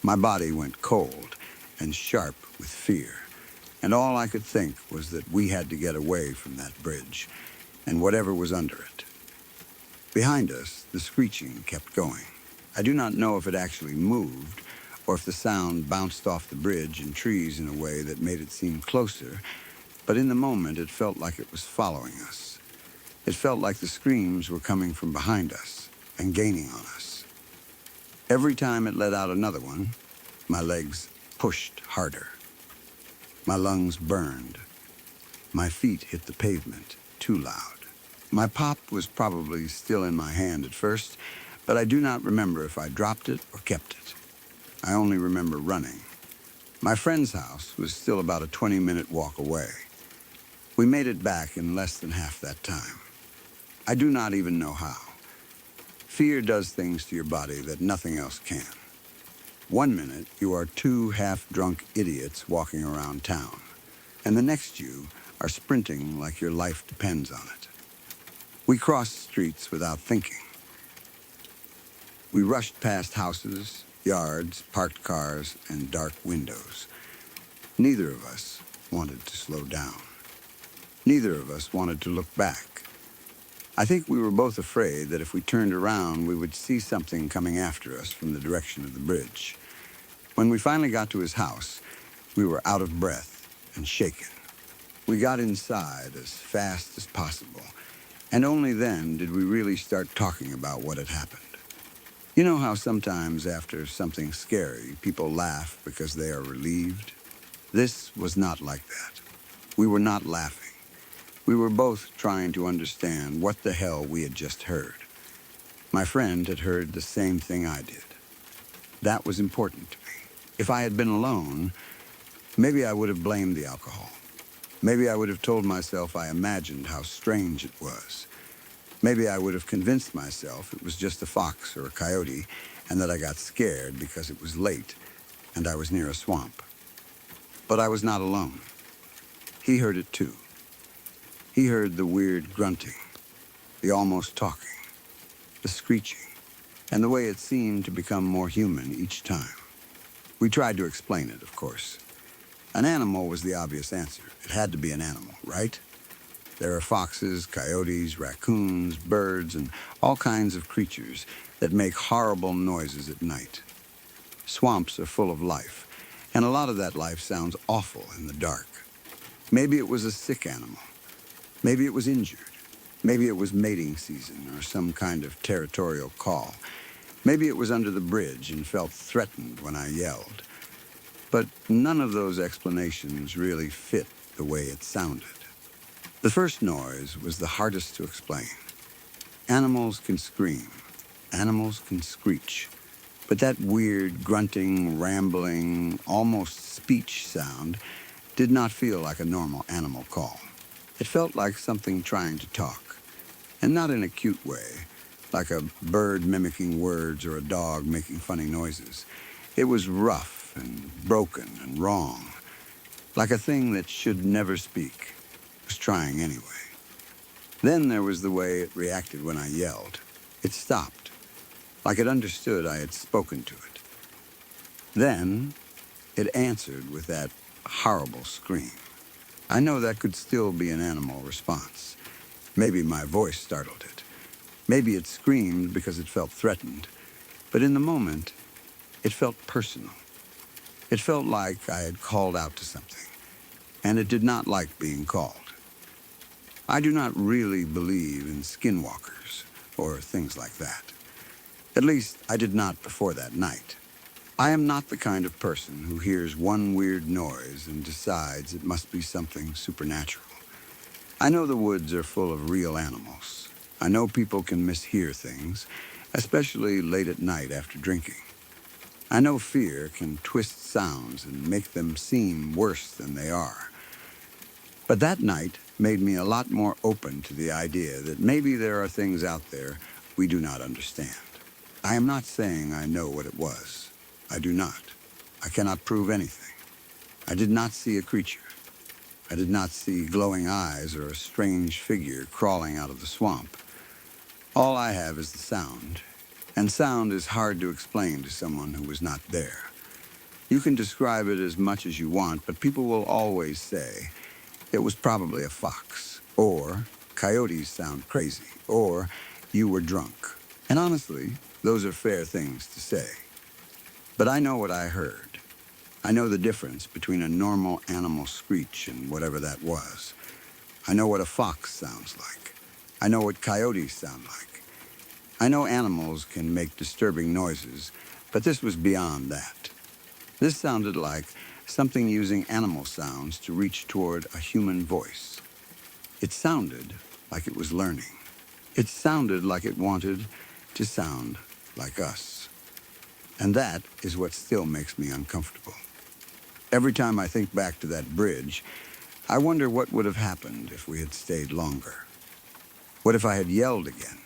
My body went cold and sharp with fear, and all I could think was that we had to get away from that bridge and whatever was under it. Behind us, the screeching kept going. I do not know if it actually moved, or if the sound bounced off the bridge and trees in a way that made it seem closer, but in the moment it felt like it was following us. It felt like the screams were coming from behind us and gaining on us. Every time it let out another one, my legs pushed harder. My lungs burned. My feet hit the pavement too loud. My pop was probably still in my hand at first, but I do not remember if I dropped it or kept it. I only remember running. My friend's house was still about a 20-minute walk away. We made it back in less than half that time. I do not even know how. Fear does things to your body that nothing else can. One minute, you are two half-drunk idiots walking around town, and the next you are sprinting like your life depends on it. We crossed streets without thinking. We rushed past houses, yards, parked cars, and dark windows. Neither of us wanted to slow down. Neither of us wanted to look back. I think we were both afraid that if we turned around, we would see something coming after us from the direction of the bridge. When we finally got to his house, we were out of breath and shaken. We got inside as fast as possible, and only then did we really start talking about what had happened. You know how sometimes after something scary, people laugh because they are relieved? This was not like that. We were not laughing. We were both trying to understand what the hell we had just heard. My friend had heard the same thing I did. That was important to me. If I had been alone, maybe I would have blamed the alcohol. Maybe I would have told myself I imagined how strange it was. Maybe I would have convinced myself it was just a fox or a coyote and that I got scared because it was late and I was near a swamp. But I was not alone. He heard it too. He heard the weird grunting, the almost talking, the screeching, and the way it seemed to become more human each time. We tried to explain it, of course. An animal was the obvious answer. It had to be an animal, right? There are foxes, coyotes, raccoons, birds, and all kinds of creatures, that make horrible noises at night. Swamps are full of life, and a lot of that life sounds awful in the dark. Maybe it was a sick animal. Maybe it was injured. Maybe it was mating season or some kind of territorial call. Maybe it was under the bridge and felt threatened when I yelled. But none of those explanations really fit the way it sounded. The first noise was the hardest to explain. Animals can scream. Animals can screech. But that weird, grunting, rambling, almost speech sound did not feel like a normal animal call. It felt like something trying to talk, and not in a cute way, like a bird mimicking words or a dog making funny noises. It was rough and broken and wrong, like a thing that should never speak, was trying anyway. Then there was the way it reacted when I yelled. It stopped, like it understood I had spoken to it. Then it answered with that horrible scream. I know that could still be an animal response. Maybe my voice startled it. Maybe it screamed because it felt threatened. But in the moment, it felt personal. It felt like I had called out to something, and it did not like being called. I do not really believe in skinwalkers or things like that. At least, I did not before that night. I am not the kind of person who hears one weird noise and decides it must be something supernatural. I know the woods are full of real animals. I know people can mishear things, especially late at night after drinking. I know fear can twist sounds and make them seem worse than they are. But that night made me a lot more open to the idea that maybe there are things out there we do not understand. I am not saying I know what it was. I do not. I cannot prove anything. I did not see a creature. I did not see glowing eyes or a strange figure crawling out of the swamp. All I have is the sound, and sound is hard to explain to someone who was not there. You can describe it as much as you want, but people will always say, it was probably a fox, or coyotes sound crazy, or you were drunk. And honestly, those are fair things to say. But I know what I heard. I know the difference between a normal animal screech and whatever that was. I know what a fox sounds like. I know what coyotes sound like. I know animals can make disturbing noises, but this was beyond that. This sounded like something using animal sounds to reach toward a human voice. It sounded like it was learning. It sounded like it wanted to sound like us. And that is what still makes me uncomfortable. Every time I think back to that bridge, I wonder what would have happened if we had stayed longer. What if I had yelled again?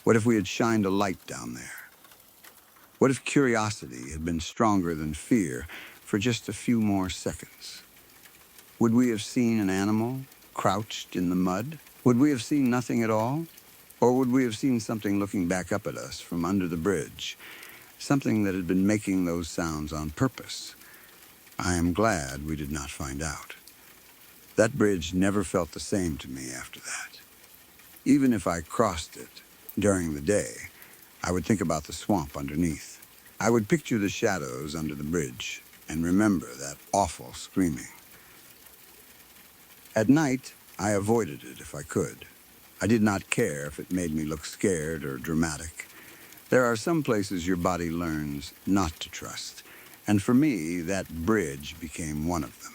What if we had shined a light down there? What if curiosity had been stronger than fear for just a few more seconds? Would we have seen an animal crouched in the mud? Would we have seen nothing at all? Or would we have seen something looking back up at us from under the bridge? Something that had been making those sounds on purpose. I am glad we did not find out. That bridge never felt the same to me after that. Even if I crossed it during the day, I would think about the swamp underneath. I would picture the shadows under the bridge and remember that awful screaming. At night, I avoided it if I could. I did not care if it made me look scared or dramatic. There are some places your body learns not to trust, and for me, that bridge became one of them.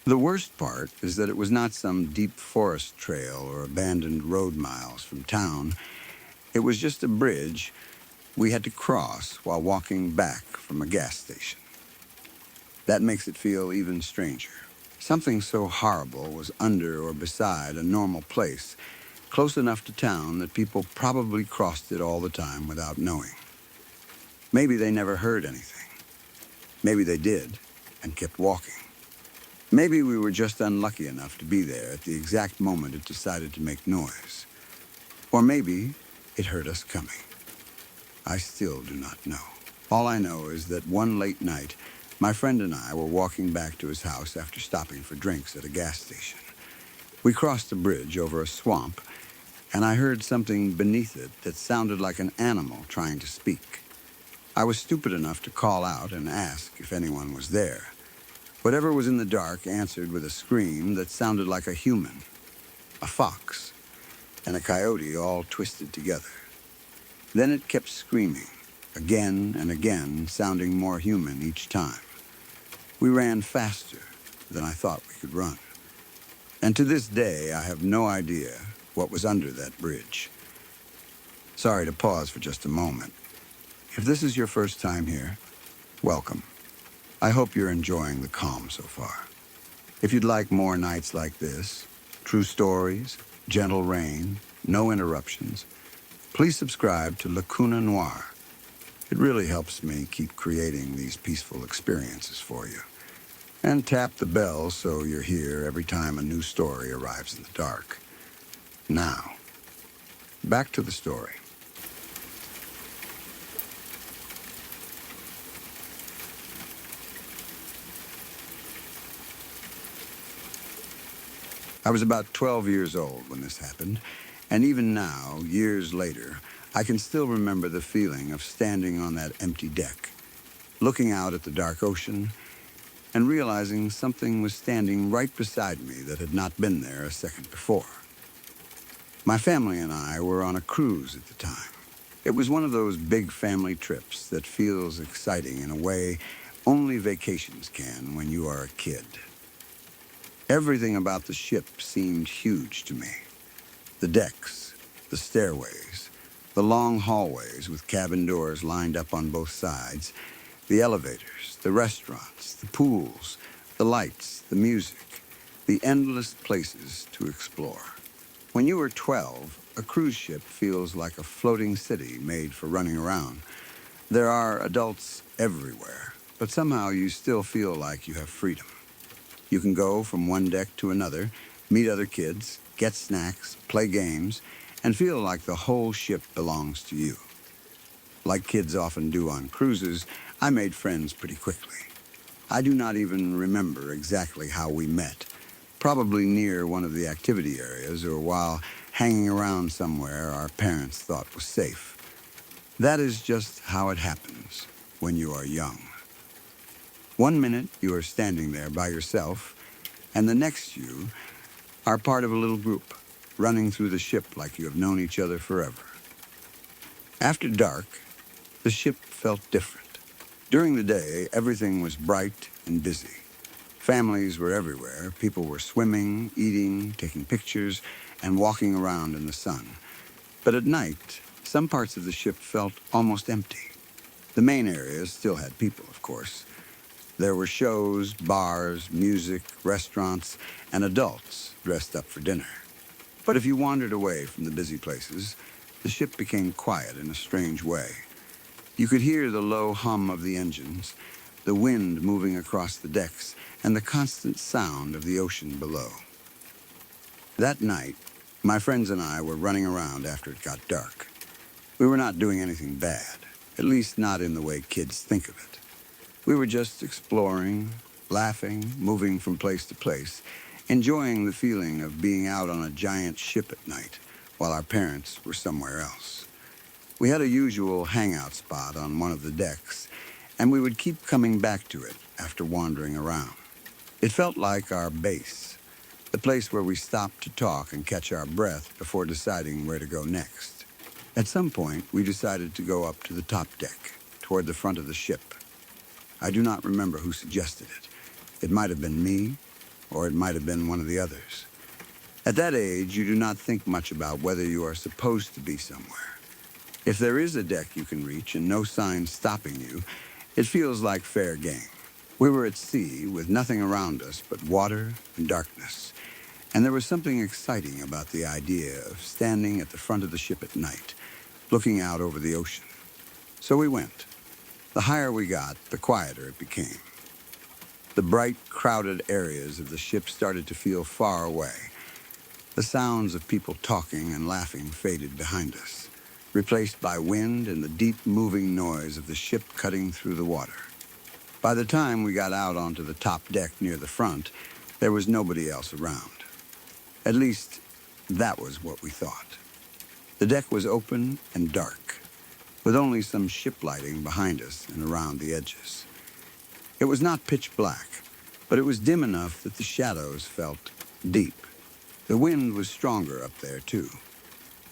The worst part is that it was not some deep forest trail or abandoned road miles from town. It was just a bridge we had to cross while walking back from a gas station. That makes it feel even stranger. Something so horrible was under or beside a normal place, close enough to town that people probably crossed it all the time without knowing. Maybe they never heard anything. Maybe they did and kept walking. Maybe we were just unlucky enough to be there at the exact moment it decided to make noise. Or maybe it heard us coming. I still do not know. All I know is that one late night, my friend and I were walking back to his house after stopping for drinks at a gas station. We crossed the bridge over a swamp, and I heard something beneath it that sounded like an animal trying to speak. I was stupid enough to call out and ask if anyone was there. Whatever was in the dark answered with a scream that sounded like a human, a fox, and a coyote all twisted together. Then it kept screaming, again and again, sounding more human each time. We ran faster than I thought we could run. And to this day, I have no idea what was under that bridge. Sorry to pause for just a moment. If this is your first time here, welcome. I hope you're enjoying the calm so far. If you'd like more nights like this, true stories, gentle rain, no interruptions, please subscribe to Lacuna Noir. It really helps me keep creating these peaceful experiences for you. And tap the bell so you're here every time a new story arrives in the dark. Now, back to the story. I was about 12 years old when this happened, and even now, years later, I can still remember the feeling of standing on that empty deck, looking out at the dark ocean, and realizing something was standing right beside me that had not been there a second before. My family and I were on a cruise at the time. It was one of those big family trips that feels exciting in a way only vacations can when you are a kid. Everything about the ship seemed huge to me. The decks, the stairways, the long hallways with cabin doors lined up on both sides, the elevators, the restaurants, the pools, the lights, the music, the endless places to explore. When you are 12, a cruise ship feels like a floating city made for running around. There are adults everywhere, but somehow you still feel like you have freedom. You can go from one deck to another, meet other kids, get snacks, play games, and feel like the whole ship belongs to you. Like kids often do on cruises, I made friends pretty quickly. I do not even remember exactly how we met, probably near one of the activity areas or while hanging around somewhere our parents thought was safe. That is just how it happens when you are young. One minute you are standing there by yourself, and the next you are part of a little group, running through the ship like you have known each other forever. After dark, the ship felt different. During the day, everything was bright and busy. Families were everywhere. People were swimming, eating, taking pictures, and walking around in the sun. But at night, some parts of the ship felt almost empty. The main areas still had people, of course. There were shows, bars, music, restaurants, and adults dressed up for dinner. But if you wandered away from the busy places, the ship became quiet in a strange way. You could hear the low hum of the engines, the wind moving across the decks, and the constant sound of the ocean below. That night, my friends and I were running around after it got dark. We were not doing anything bad, at least not in the way kids think of it. We were just exploring, laughing, moving from place to place, enjoying the feeling of being out on a giant ship at night while our parents were somewhere else. We had a usual hangout spot on one of the decks, and we would keep coming back to it after wandering around. It felt like our base, the place where we stopped to talk and catch our breath before deciding where to go next. At some point, we decided to go up to the top deck, toward the front of the ship. I do not remember who suggested it. It might have been me, or it might have been one of the others. At that age, you do not think much about whether you are supposed to be somewhere. If there is a deck you can reach and no sign stopping you, it feels like fair game. We were at sea with nothing around us but water and darkness, and there was something exciting about the idea of standing at the front of the ship at night, looking out over the ocean. So we went. The higher we got, the quieter it became. The bright, crowded areas of the ship started to feel far away. The sounds of people talking and laughing faded behind us, replaced by wind and the deep moving noise of the ship cutting through the water. By the time we got out onto the top deck near the front, there was nobody else around. At least, that was what we thought. The deck was open and dark, with only some ship lighting behind us and around the edges. It was not pitch black, but it was dim enough that the shadows felt deep. The wind was stronger up there, too.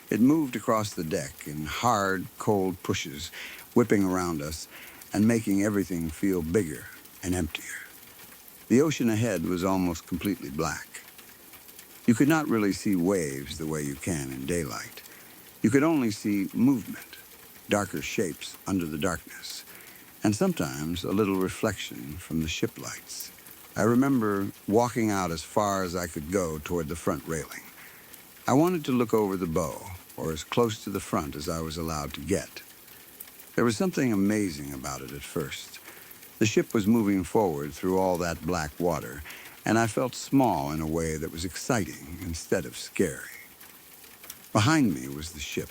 It moved across the deck in hard, cold pushes, whipping around us and making everything feel bigger and emptier. The ocean ahead was almost completely black. You could not really see waves the way you can in daylight. You could only see movement, darker shapes under the darkness, and sometimes a little reflection from the ship lights. I remember walking out as far as I could go toward the front railing. I wanted to look over the bow, or as close to the front as I was allowed to get. There was something amazing about it at first. The ship was moving forward through all that black water, and I felt small in a way that was exciting instead of scary. Behind me was the ship,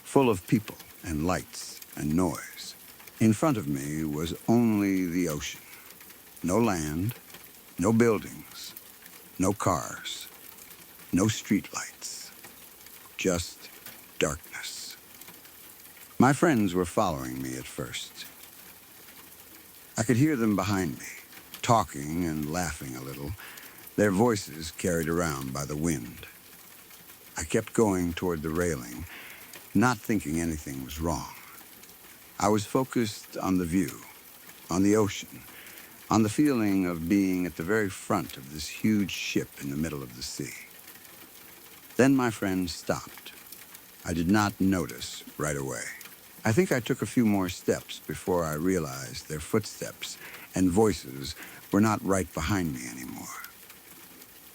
full of people and lights and noise. In front of me was only the ocean. No land, no buildings, no cars, no streetlights, just darkness. My friends were following me at first. I could hear them behind me, talking and laughing a little, their voices carried around by the wind. I kept going toward the railing, not thinking anything was wrong. I was focused on the view, on the ocean, on the feeling of being at the very front of this huge ship in the middle of the sea. Then my friends stopped. I did not notice right away. I think I took a few more steps before I realized their footsteps and voices were not right behind me anymore.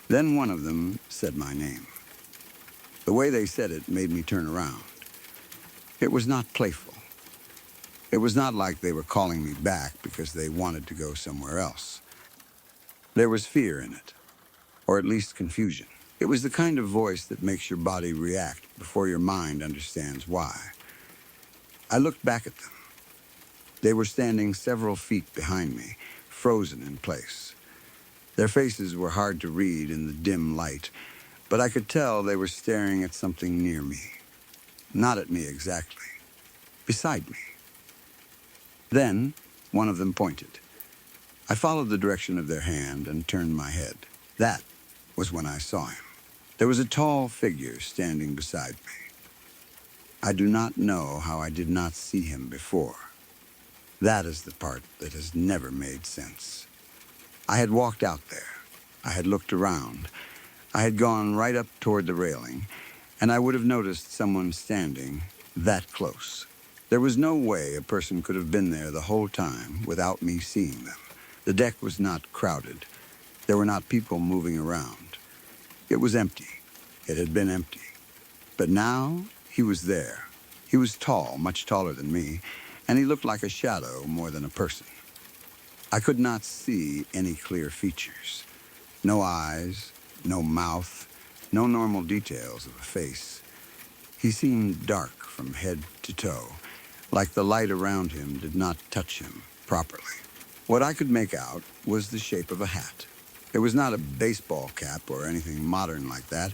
Then one of them said my name. The way they said it made me turn around. It was not playful. It was not like they were calling me back because they wanted to go somewhere else. There was fear in it, or at least confusion. It was the kind of voice that makes your body react before your mind understands why. I looked back at them. They were standing several feet behind me, frozen in place. Their faces were hard to read in the dim light, but I could tell they were staring at something near me. Not at me exactly. Beside me. Then, one of them pointed. I followed the direction of their hand and turned my head. That was when I saw him. There was a tall figure standing beside me. I do not know how I did not see him before. That is the part that has never made sense. I had walked out there. I had looked around. I had gone right up toward the railing, and I would have noticed someone standing that close. There was no way a person could have been there the whole time without me seeing them. The deck was not crowded. There were not people moving around. It was empty. It had been empty. But now, he was there. He was tall, much taller than me, and he looked like a shadow more than a person. I could not see any clear features. No eyes, no mouth, no normal details of a face. He seemed dark from head to toe, like the light around him did not touch him properly. What I could make out was the shape of a hat. It was not a baseball cap or anything modern like that.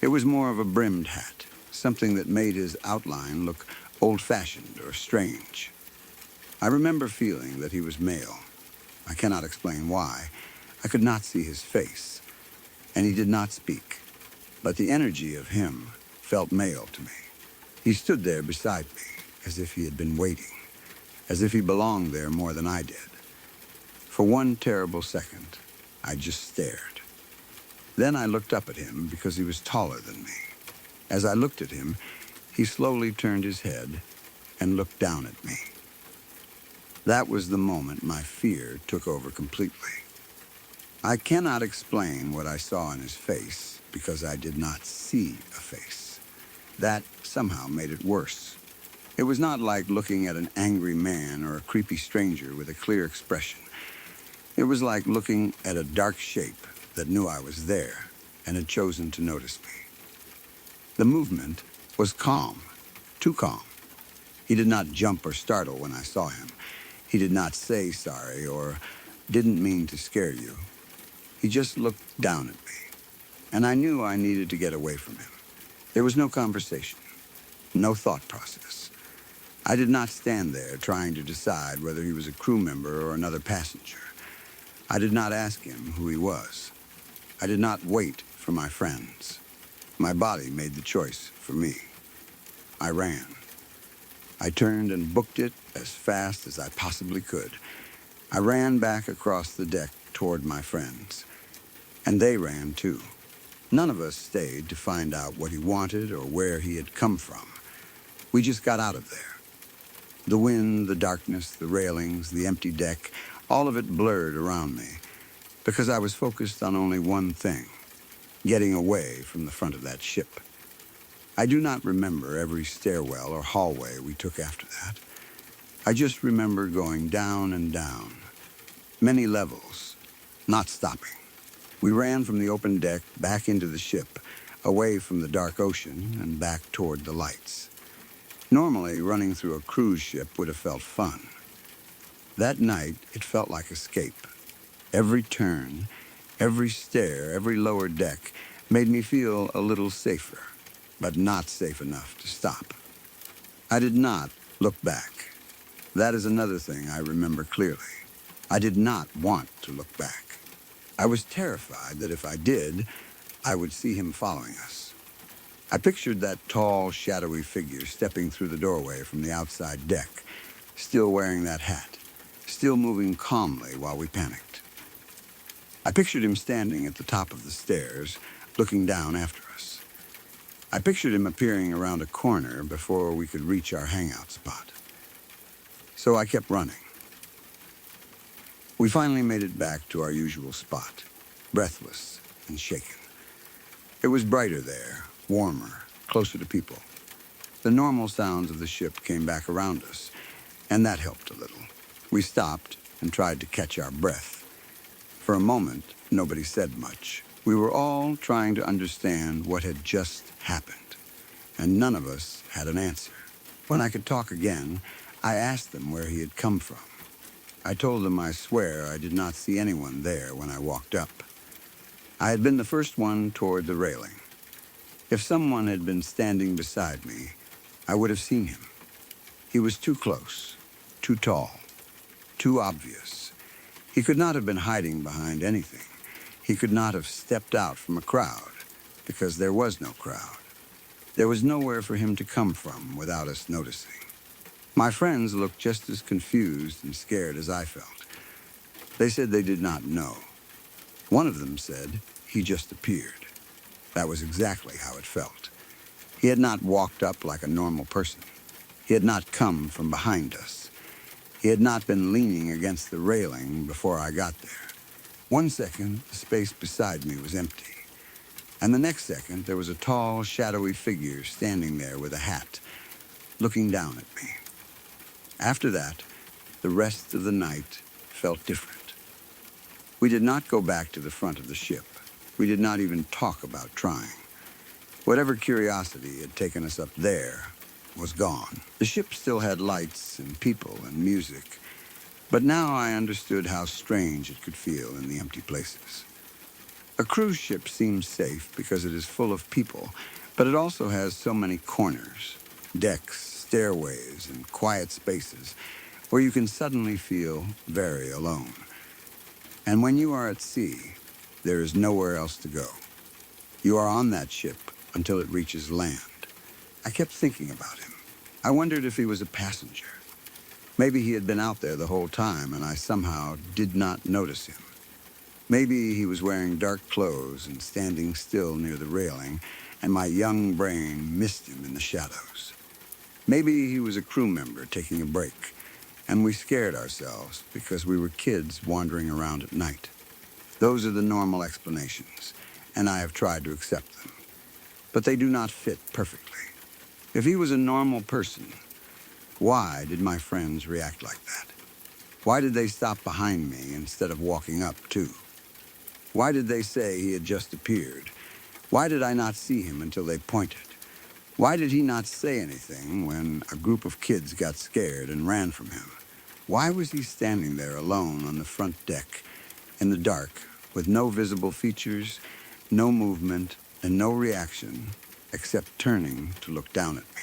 It was more of a brimmed hat, something that made his outline look old-fashioned or strange. I remember feeling that he was male. I cannot explain why. I could not see his face, and he did not speak, but the energy of him felt male to me. He stood there beside me, as if he had been waiting, as if he belonged there more than I did. For one terrible second, I just stared. Then I looked up at him because he was taller than me. As I looked at him, he slowly turned his head and looked down at me. That was the moment my fear took over completely. I cannot explain what I saw in his face because I did not see a face. That somehow made it worse. It was not like looking at an angry man or a creepy stranger with a clear expression. It was like looking at a dark shape that knew I was there and had chosen to notice me. The movement was calm, too calm. He did not jump or startle when I saw him. He did not say sorry or didn't mean to scare you. He just looked down at me, and I knew I needed to get away from him. There was no conversation. no thought process. I did not stand there trying to decide whether he was a crew member or another passenger. I did not ask him who he was. I did not wait for my friends. My body made the choice for me. I ran. I turned and booked it as fast as I possibly could. I ran back across the deck toward my friends. And they ran too. None of us stayed to find out what he wanted or where he had come from. We just got out of there. The wind, the darkness, the railings, the empty deck, all of it blurred around me because I was focused on only one thing, getting away from the front of that ship. I do not remember every stairwell or hallway we took after that. I just remember going down and down, many levels, not stopping. We ran from the open deck back into the ship, away from the dark ocean and back toward the lights. Normally, running through a cruise ship would have felt fun. That night, it felt like escape. Every turn, every stair, every lower deck made me feel a little safer, but not safe enough to stop. I did not look back. That is another thing I remember clearly. I did not want to look back. I was terrified that if I did, I would see him following us. I pictured that tall, shadowy figure stepping through the doorway from the outside deck, still wearing that hat, still moving calmly while we panicked. I pictured him standing at the top of the stairs, looking down after us. I pictured him appearing around a corner before we could reach our hangout spot. So I kept running. We finally made it back to our usual spot, breathless and shaken. It was brighter there, warmer, closer to people. The normal sounds of the ship came back around us, and that helped a little. We stopped and tried to catch our breath. For a moment, nobody said much. We were all trying to understand what had just happened, and none of us had an answer. When I could talk again, I asked them where he had come from. I told them I swear I did not see anyone there when I walked up. I had been the first one toward the railing. If someone had been standing beside me, I would have seen him. He was too close, too tall, too obvious. He could not have been hiding behind anything. He could not have stepped out from a crowd, because there was no crowd. There was nowhere for him to come from without us noticing. My friends looked just as confused and scared as I felt. They said they did not know. One of them said he just appeared. That was exactly how it felt. He had not walked up like a normal person. He had not come from behind us. He had not been leaning against the railing before I got there. 1 second, the space beside me was empty. And the next second, there was a tall, shadowy figure standing there with a hat, looking down at me. After that, the rest of the night felt different. We did not go back to the front of the ship. We did not even talk about trying. Whatever curiosity had taken us up there was gone. The ship still had lights and people and music, but now I understood how strange it could feel in the empty places. A cruise ship seems safe because it is full of people, but it also has so many corners, decks, stairways, and quiet spaces where you can suddenly feel very alone. And when you are at sea, there is nowhere else to go. You are on that ship until it reaches land. I kept thinking about him. I wondered if he was a passenger. Maybe he had been out there the whole time and I somehow did not notice him. Maybe he was wearing dark clothes and standing still near the railing, and my young brain missed him in the shadows. Maybe he was a crew member taking a break, and we scared ourselves because we were kids wandering around at night. Those are the normal explanations, and I have tried to accept them. But they do not fit perfectly. If he was a normal person, why did my friends react like that? Why did they stop behind me instead of walking up, too? Why did they say he had just appeared? Why did I not see him until they pointed? Why did he not say anything when a group of kids got scared and ran from him? Why was he standing there alone on the front deck, in the dark, with no visible features, no movement, and no reaction, except turning to look down at me?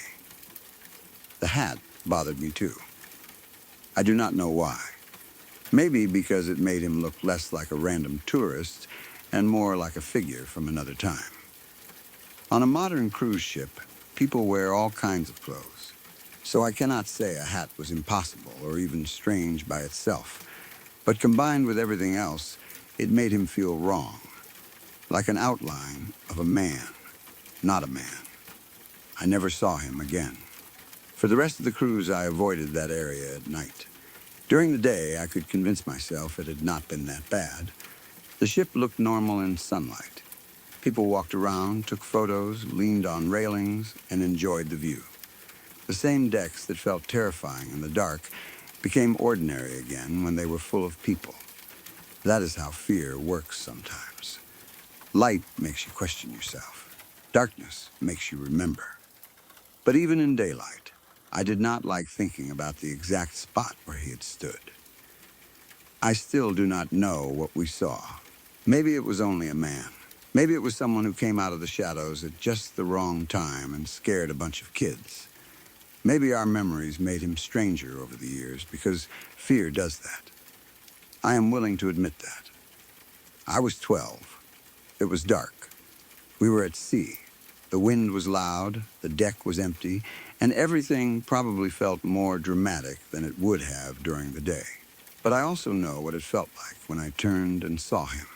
The hat bothered me too. I do not know why. Maybe because it made him look less like a random tourist and more like a figure from another time. On a modern cruise ship, people wear all kinds of clothes, so I cannot say a hat was impossible or even strange by itself. But combined with everything else, it made him feel wrong, like an outline of a man, not a man. I never saw him again. For the rest of the cruise, I avoided that area at night. During the day, I could convince myself it had not been that bad. The ship looked normal in sunlight. People walked around, took photos, leaned on railings, and enjoyed the view. The same decks that felt terrifying in the dark became ordinary again when they were full of people. That is how fear works sometimes. Light makes you question yourself. Darkness makes you remember. But even in daylight, I did not like thinking about the exact spot where he had stood. I still do not know what we saw. Maybe it was only a man. Maybe it was someone who came out of the shadows at just the wrong time and scared a bunch of kids. Maybe our memories made him stranger over the years because fear does that. I am willing to admit that. I was 12. It was dark. We were at sea. The wind was loud, the deck was empty, and everything probably felt more dramatic than it would have during the day. But I also know what it felt like when I turned and saw him.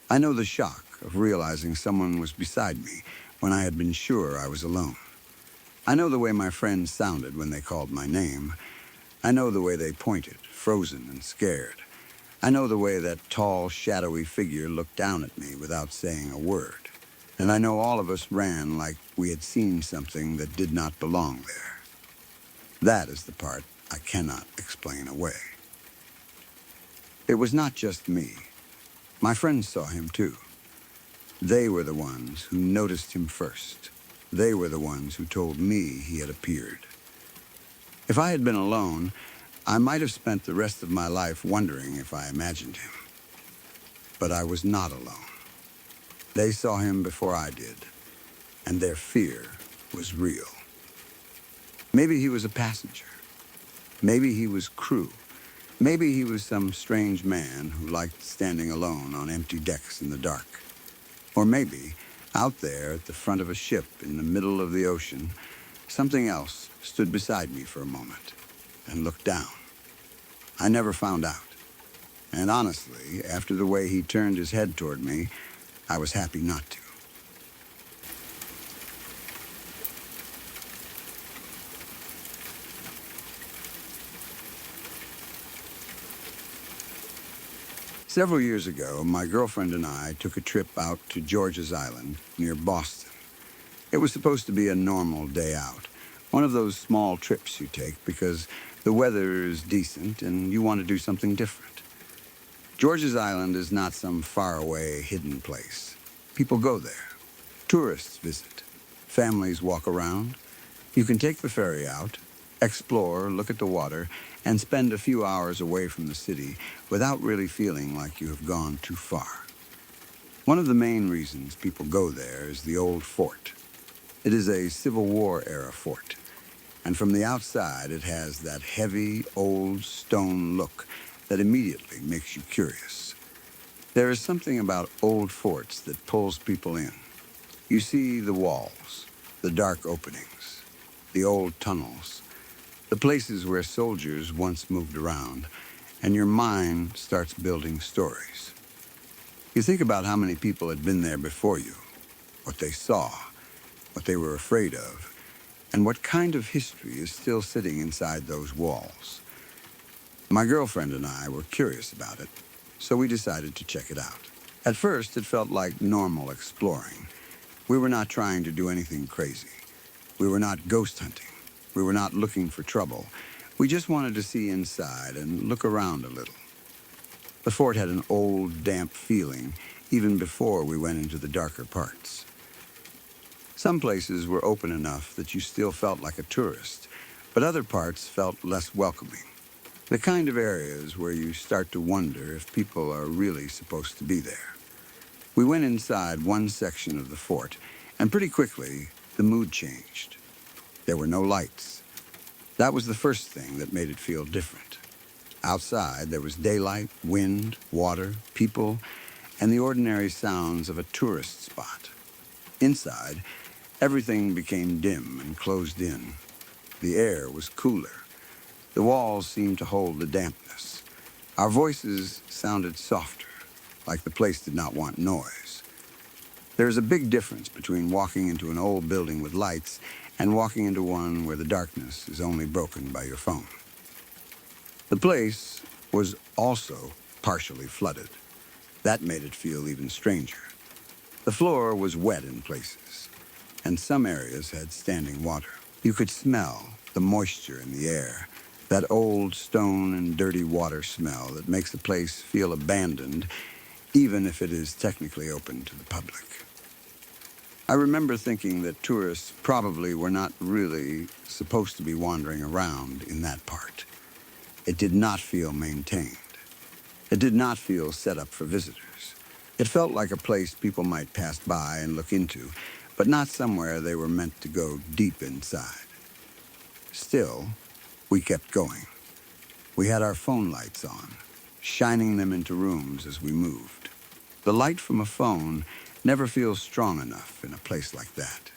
I know the shock of realizing someone was beside me when I had been sure I was alone. I know the way my friends sounded when they called my name. I know the way they pointed, frozen and scared. I know the way that tall, shadowy figure looked down at me without saying a word. And I know all of us ran like we had seen something that did not belong there. That is the part I cannot explain away. It was not just me. My friends saw him too. They were the ones who noticed him first. They were the ones who told me he had appeared. If I had been alone, I might have spent the rest of my life wondering if I imagined him. But I was not alone. They saw him before I did, and their fear was real. Maybe he was a passenger. Maybe he was crew. Maybe he was some strange man who liked standing alone on empty decks in the dark. Or maybe, out there at the front of a ship in the middle of the ocean, something else stood beside me for a moment and looked down. I never found out. And honestly, after the way he turned his head toward me, I was happy not to. Several years ago, my girlfriend and I took a trip out to George's Island near Boston. It was supposed to be a normal day out, one of those small trips you take because the weather is decent and you want to do something different. George's Island is not some faraway, hidden place. People go there. Tourists visit. Families walk around. You can take the ferry out, explore, look at the water, and spend a few hours away from the city without really feeling like you have gone too far. One of the main reasons people go there is the old fort. It is a Civil War-era fort, and from the outside it has that heavy, old stone look that immediately makes you curious. There is something about old forts that pulls people in. You see the walls, the dark openings, the old tunnels, the places where soldiers once moved around, and your mind starts building stories. You think about how many people had been there before you, what they saw, what they were afraid of, and what kind of history is still sitting inside those walls. My girlfriend and I were curious about it, so we decided to check it out. At first, it felt like normal exploring. We were not trying to do anything crazy. We were not ghost hunting. We were not looking for trouble. We just wanted to see inside and look around a little. The fort had an old, damp feeling even before we went into the darker parts. Some places were open enough that you still felt like a tourist, but other parts felt less welcoming. The kind of areas where you start to wonder if people are really supposed to be there. We went inside one section of the fort, and pretty quickly, the mood changed. There were no lights. That was the first thing that made it feel different. Outside, there was daylight, wind, water, people, and the ordinary sounds of a tourist spot. Inside, everything became dim and closed in. The air was cooler. The walls seemed to hold the dampness. Our voices sounded softer, like the place did not want noise. There is a big difference between walking into an old building with lights and walking into one where the darkness is only broken by your phone. The place was also partially flooded. That made it feel even stranger. The floor was wet in places, and some areas had standing water. You could smell the moisture in the air, that old stone and dirty water smell that makes a place feel abandoned, even if it is technically open to the public. I remember thinking that tourists probably were not really supposed to be wandering around in that part. It did not feel maintained. It did not feel set up for visitors. It felt like a place people might pass by and look into, but not somewhere they were meant to go deep inside. Still, we kept going. We had our phone lights on, shining them into rooms as we moved. The light from a phone never feels strong enough in a place like that.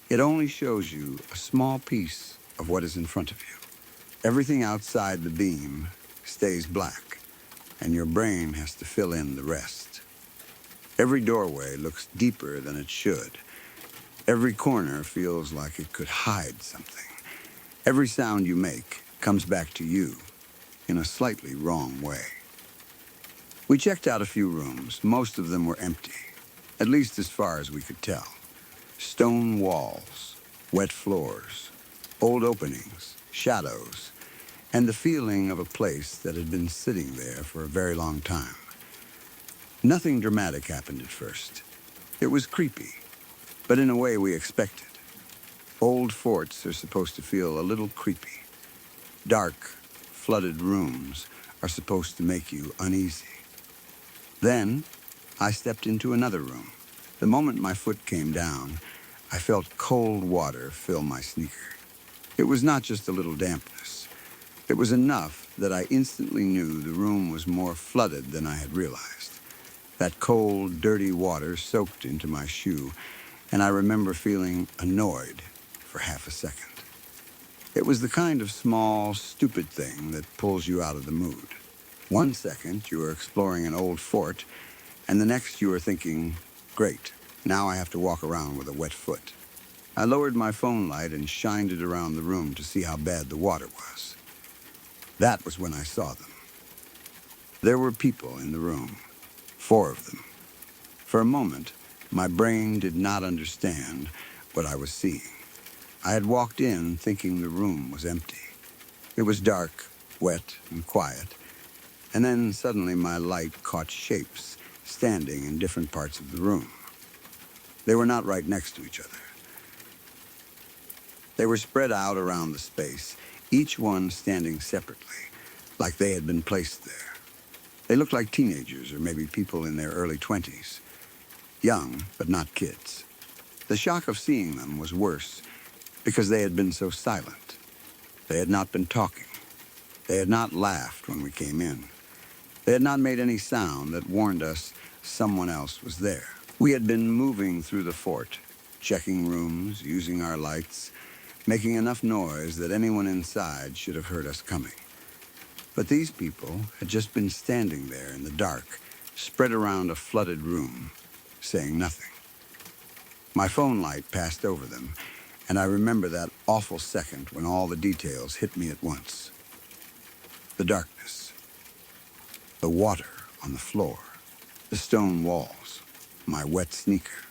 It only shows you a small piece of what is in front of you. Everything outside the beam stays black, and your brain has to fill in the rest. Every doorway looks deeper than it should. Every corner feels like it could hide something. Every sound you make comes back to you in a slightly wrong way. We checked out a few rooms. Most of them were empty, at least as far as we could tell. Stone walls, wet floors, old openings, shadows, and the feeling of a place that had been sitting there for a very long time. Nothing dramatic happened at first. It was creepy, but in a way we expected. Old forts are supposed to feel a little creepy. Dark, flooded rooms are supposed to make you uneasy. Then, I stepped into another room. The moment my foot came down, I felt cold water fill my sneaker. It was not just a little dampness. It was enough that I instantly knew the room was more flooded than I had realized. That cold, dirty water soaked into my shoe, and I remember feeling annoyed for half a second. It was the kind of small, stupid thing that pulls you out of the mood. One second, you are exploring an old fort, and the next you are thinking, great, now I have to walk around with a wet foot. I lowered my phone light and shined it around the room to see how bad the water was. That was when I saw them. There were people in the room, 4 of them. For a moment, my brain did not understand what I was seeing. I had walked in thinking the room was empty. It was dark, wet, and quiet, and then suddenly my light caught shapes standing in different parts of the room. They were not right next to each other. They were spread out around the space, each one standing separately, like they had been placed there. They looked like teenagers or maybe people in their early 20s, young but not kids. The shock of seeing them was worse because they had been so silent. They had not been talking. They had not laughed when we came in. They had not made any sound that warned us someone else was there. We had been moving through the fort, checking rooms, using our lights, making enough noise that anyone inside should have heard us coming. But these people had just been standing there in the dark, spread around a flooded room, saying nothing. My phone light passed over them, and I remember that awful second when all the details hit me at once. The darkness, the water on the floor, the stone walls, my wet sneaker.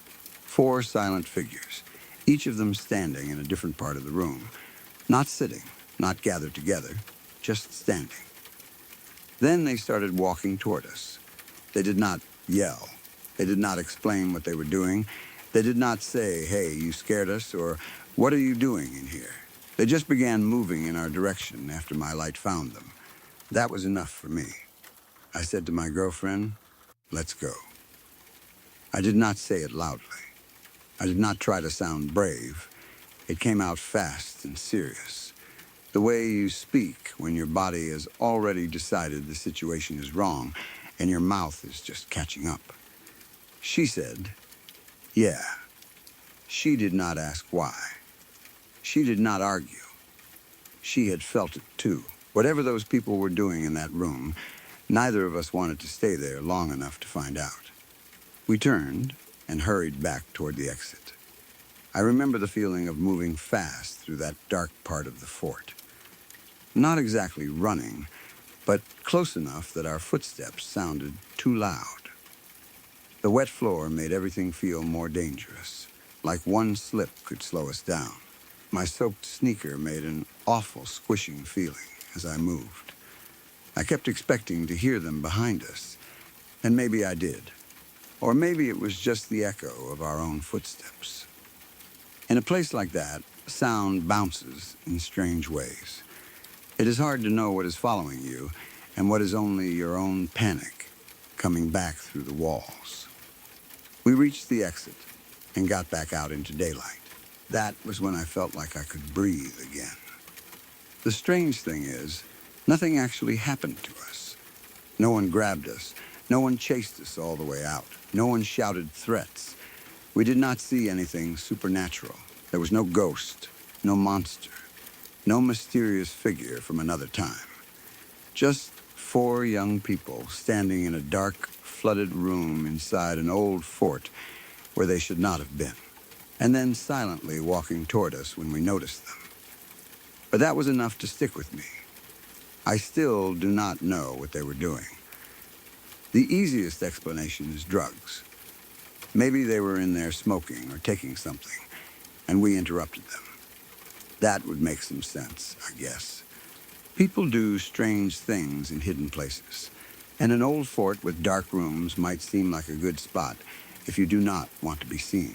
4 silent figures, each of them standing in a different part of the room, not sitting, not gathered together, just standing. Then they started walking toward us. They did not yell. They did not explain what they were doing. They did not say, "Hey, you scared us," or "What are you doing in here?" They just began moving in our direction after my light found them. That was enough for me. I said to my girlfriend, "Let's go." I did not say it loudly. I did not try to sound brave. It came out fast and serious. The way you speak when your body has already decided the situation is wrong and your mouth is just catching up. She said, yeah. She did not ask why. She did not argue. She had felt it too. Whatever those people were doing in that room, neither of us wanted to stay there long enough to find out. We turned and hurried back toward the exit. I remember the feeling of moving fast through that dark part of the fort. Not exactly running, but close enough that our footsteps sounded too loud. The wet floor made everything feel more dangerous, like one slip could slow us down. My soaked sneaker made an awful squishing feeling as I moved. I kept expecting to hear them behind us, and maybe I did. Or maybe it was just the echo of our own footsteps. In a place like that, sound bounces in strange ways. It is hard to know what is following you and what is only your own panic coming back through the walls. We reached the exit and got back out into daylight. That was when I felt like I could breathe again. The strange thing is, nothing actually happened to us. No one grabbed us. No one chased us all the way out. No one shouted threats. We did not see anything supernatural. There was no ghost, no monster, no mysterious figure from another time. Just 4 young people standing in a dark, flooded room inside an old fort where they should not have been, and then silently walking toward us when we noticed them. But that was enough to stick with me. I still do not know what they were doing. The easiest explanation is drugs. Maybe they were in there smoking or taking something, and we interrupted them. That would make some sense, I guess. People do strange things in hidden places, and an old fort with dark rooms might seem like a good spot if you do not want to be seen.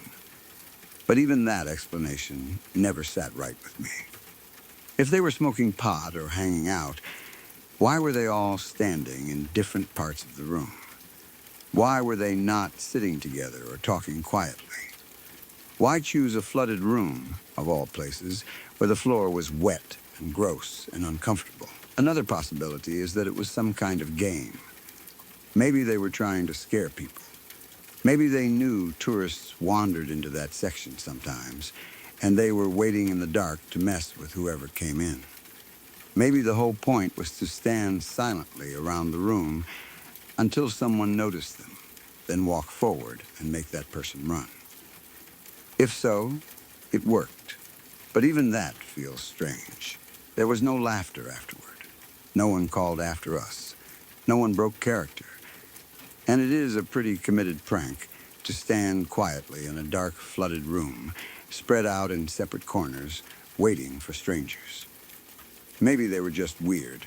But even that explanation never sat right with me. If they were smoking pot or hanging out, why were they all standing in different parts of the room? Why were they not sitting together or talking quietly? Why choose a flooded room, of all places, where the floor was wet and gross and uncomfortable? Another possibility is that it was some kind of game. Maybe they were trying to scare people. Maybe they knew tourists wandered into that section sometimes, and they were waiting in the dark to mess with whoever came in. Maybe the whole point was to stand silently around the room until someone noticed them, then walk forward and make that person run. If so, it worked. But even that feels strange. There was no laughter afterward. No one called after us. No one broke character. And it is a pretty committed prank to stand quietly in a dark, flooded room, spread out in separate corners, waiting for strangers. Maybe they were just weird.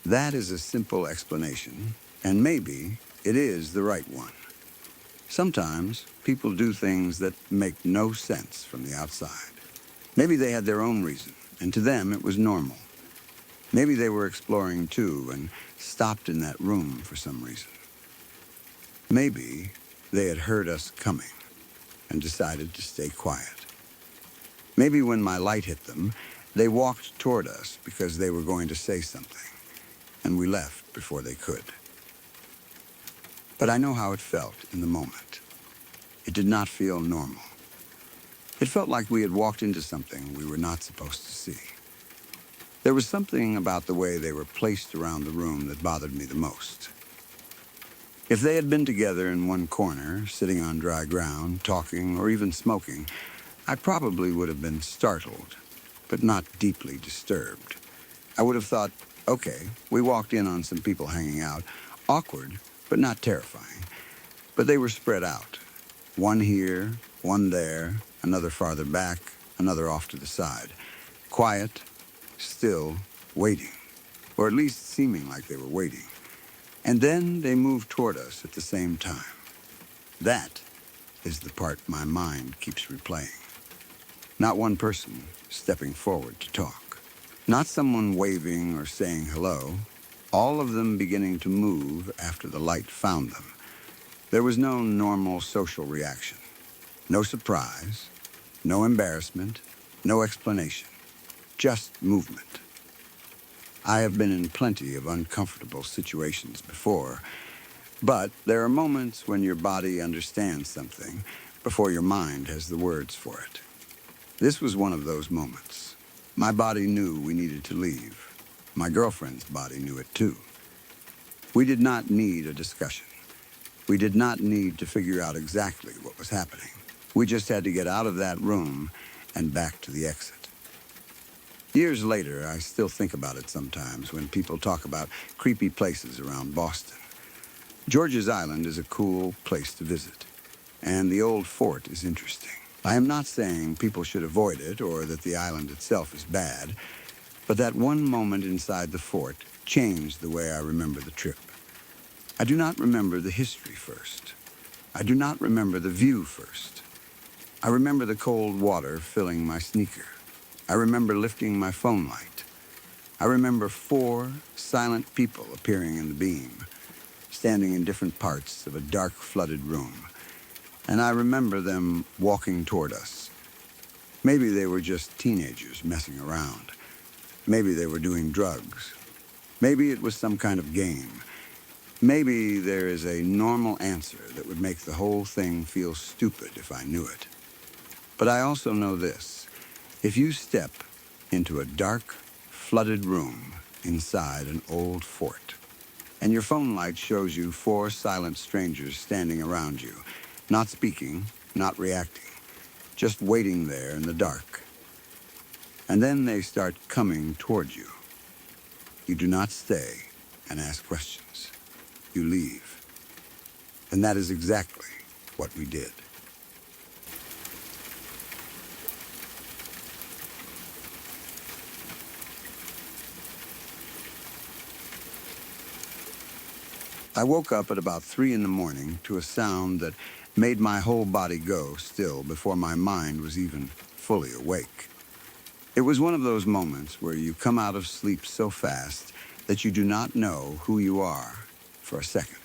That is a simple explanation, and maybe it is the right one. Sometimes people do things that make no sense from the outside. Maybe they had their own reason, and to them it was normal. Maybe they were exploring too and stopped in that room for some reason. Maybe they had heard us coming and decided to stay quiet. Maybe when my light hit them, they walked toward us because they were going to say something, and we left before they could. But I know how it felt in the moment. It did not feel normal. It felt like we had walked into something we were not supposed to see. There was something about the way they were placed around the room that bothered me the most. If they had been together in one corner, sitting on dry ground, talking, or even smoking, I probably would have been startled, but not deeply disturbed. I would have thought, okay, we walked in on some people hanging out. Awkward, but not terrifying. But they were spread out. One here, one there, another farther back, another off to the side. Quiet, still, waiting. Or at least seeming like they were waiting. And then they moved toward us at the same time. That is the part my mind keeps replaying. Not one person stepping forward to talk. Not someone waving or saying hello. All of them beginning to move after the light found them. There was no normal social reaction. No surprise. No embarrassment. No explanation. Just movement. I have been in plenty of uncomfortable situations before, but there are moments when your body understands something before your mind has the words for it. This was one of those moments. My body knew we needed to leave. My girlfriend's body knew it too. We did not need a discussion. We did not need to figure out exactly what was happening. We just had to get out of that room and back to the exit. Years later, I still think about it sometimes when people talk about creepy places around Boston. George's Island is a cool place to visit, and the old fort is interesting. I am not saying people should avoid it or that the island itself is bad, but that one moment inside the fort changed the way I remember the trip. I do not remember the history first. I do not remember the view first. I remember the cold water filling my sneaker. I remember lifting my phone light. I remember 4 silent people appearing in the beam, standing in different parts of a dark, flooded room. And I remember them walking toward us. Maybe they were just teenagers messing around. Maybe they were doing drugs. Maybe it was some kind of game. Maybe there is a normal answer that would make the whole thing feel stupid if I knew it. But I also know this. If you step into a dark, flooded room inside an old fort, and your phone light shows you 4 silent strangers standing around you, not speaking, not reacting, just waiting there in the dark. And then they start coming toward you. You do not stay and ask questions. You leave. And that is exactly what we did. I woke up at about 3 in the morning to a sound that made my whole body go still before my mind was even fully awake. It was one of those moments where you come out of sleep so fast that you do not know who you are for a second.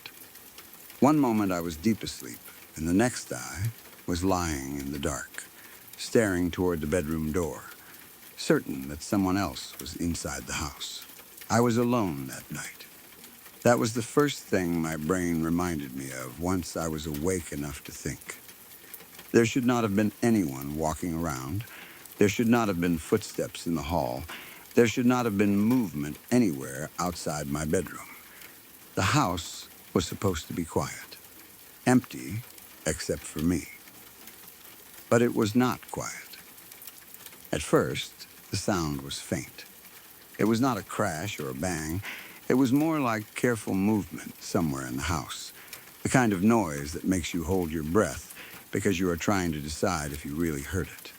One moment I was deep asleep, and the next I was lying in the dark, staring toward the bedroom door, certain that someone else was inside the house. I was alone that night. That was the first thing my brain reminded me of once I was awake enough to think. There should not have been anyone walking around. There should not have been footsteps in the hall. There should not have been movement anywhere outside my bedroom. The house was supposed to be quiet, empty except for me. But it was not quiet. At first, the sound was faint. It was not a crash or a bang. It was more like careful movement somewhere in the house, the kind of noise that makes you hold your breath because you are trying to decide if you really heard it.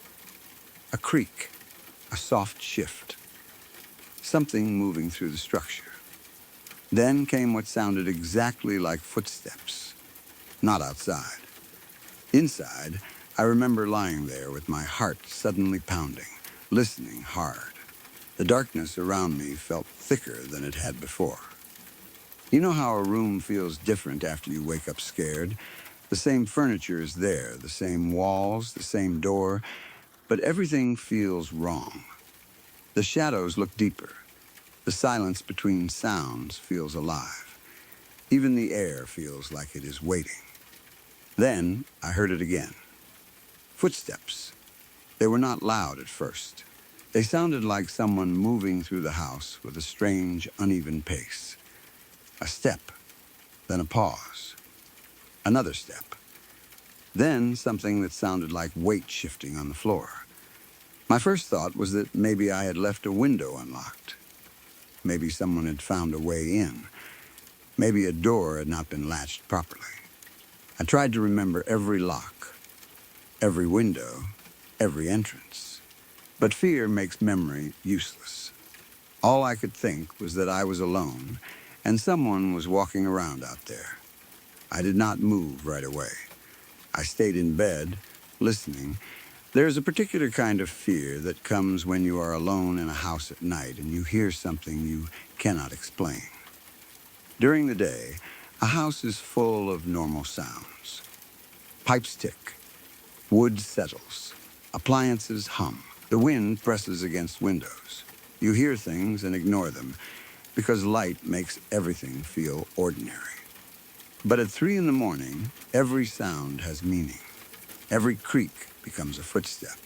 A creak, a soft shift, something moving through the structure. Then came what sounded exactly like footsteps, not outside. Inside, I remember lying there with my heart suddenly pounding, listening hard. The darkness around me felt thicker than it had before. You know how a room feels different after you wake up scared? The same furniture is there, the same walls, the same door, but everything feels wrong. The shadows look deeper. The silence between sounds feels alive. Even the air feels like it is waiting. Then I heard it again. Footsteps. They were not loud at first. They sounded like someone moving through the house with a strange, uneven pace. A step, then a pause. Another step. Then something that sounded like weight shifting on the floor. My first thought was that maybe I had left a window unlocked. Maybe someone had found a way in. Maybe a door had not been latched properly. I tried to remember every lock, every window, every entrance. But fear makes memory useless. All I could think was that I was alone, and someone was walking around out there. I did not move right away. I stayed in bed, listening. There's a particular kind of fear that comes when you are alone in a house at night and you hear something you cannot explain. During the day, a house is full of normal sounds. Pipes tick. Wood settles. Appliances hum. The wind presses against windows. You hear things and ignore them because light makes everything feel ordinary. But at 3 in the morning, every sound has meaning. Every creak becomes a footstep.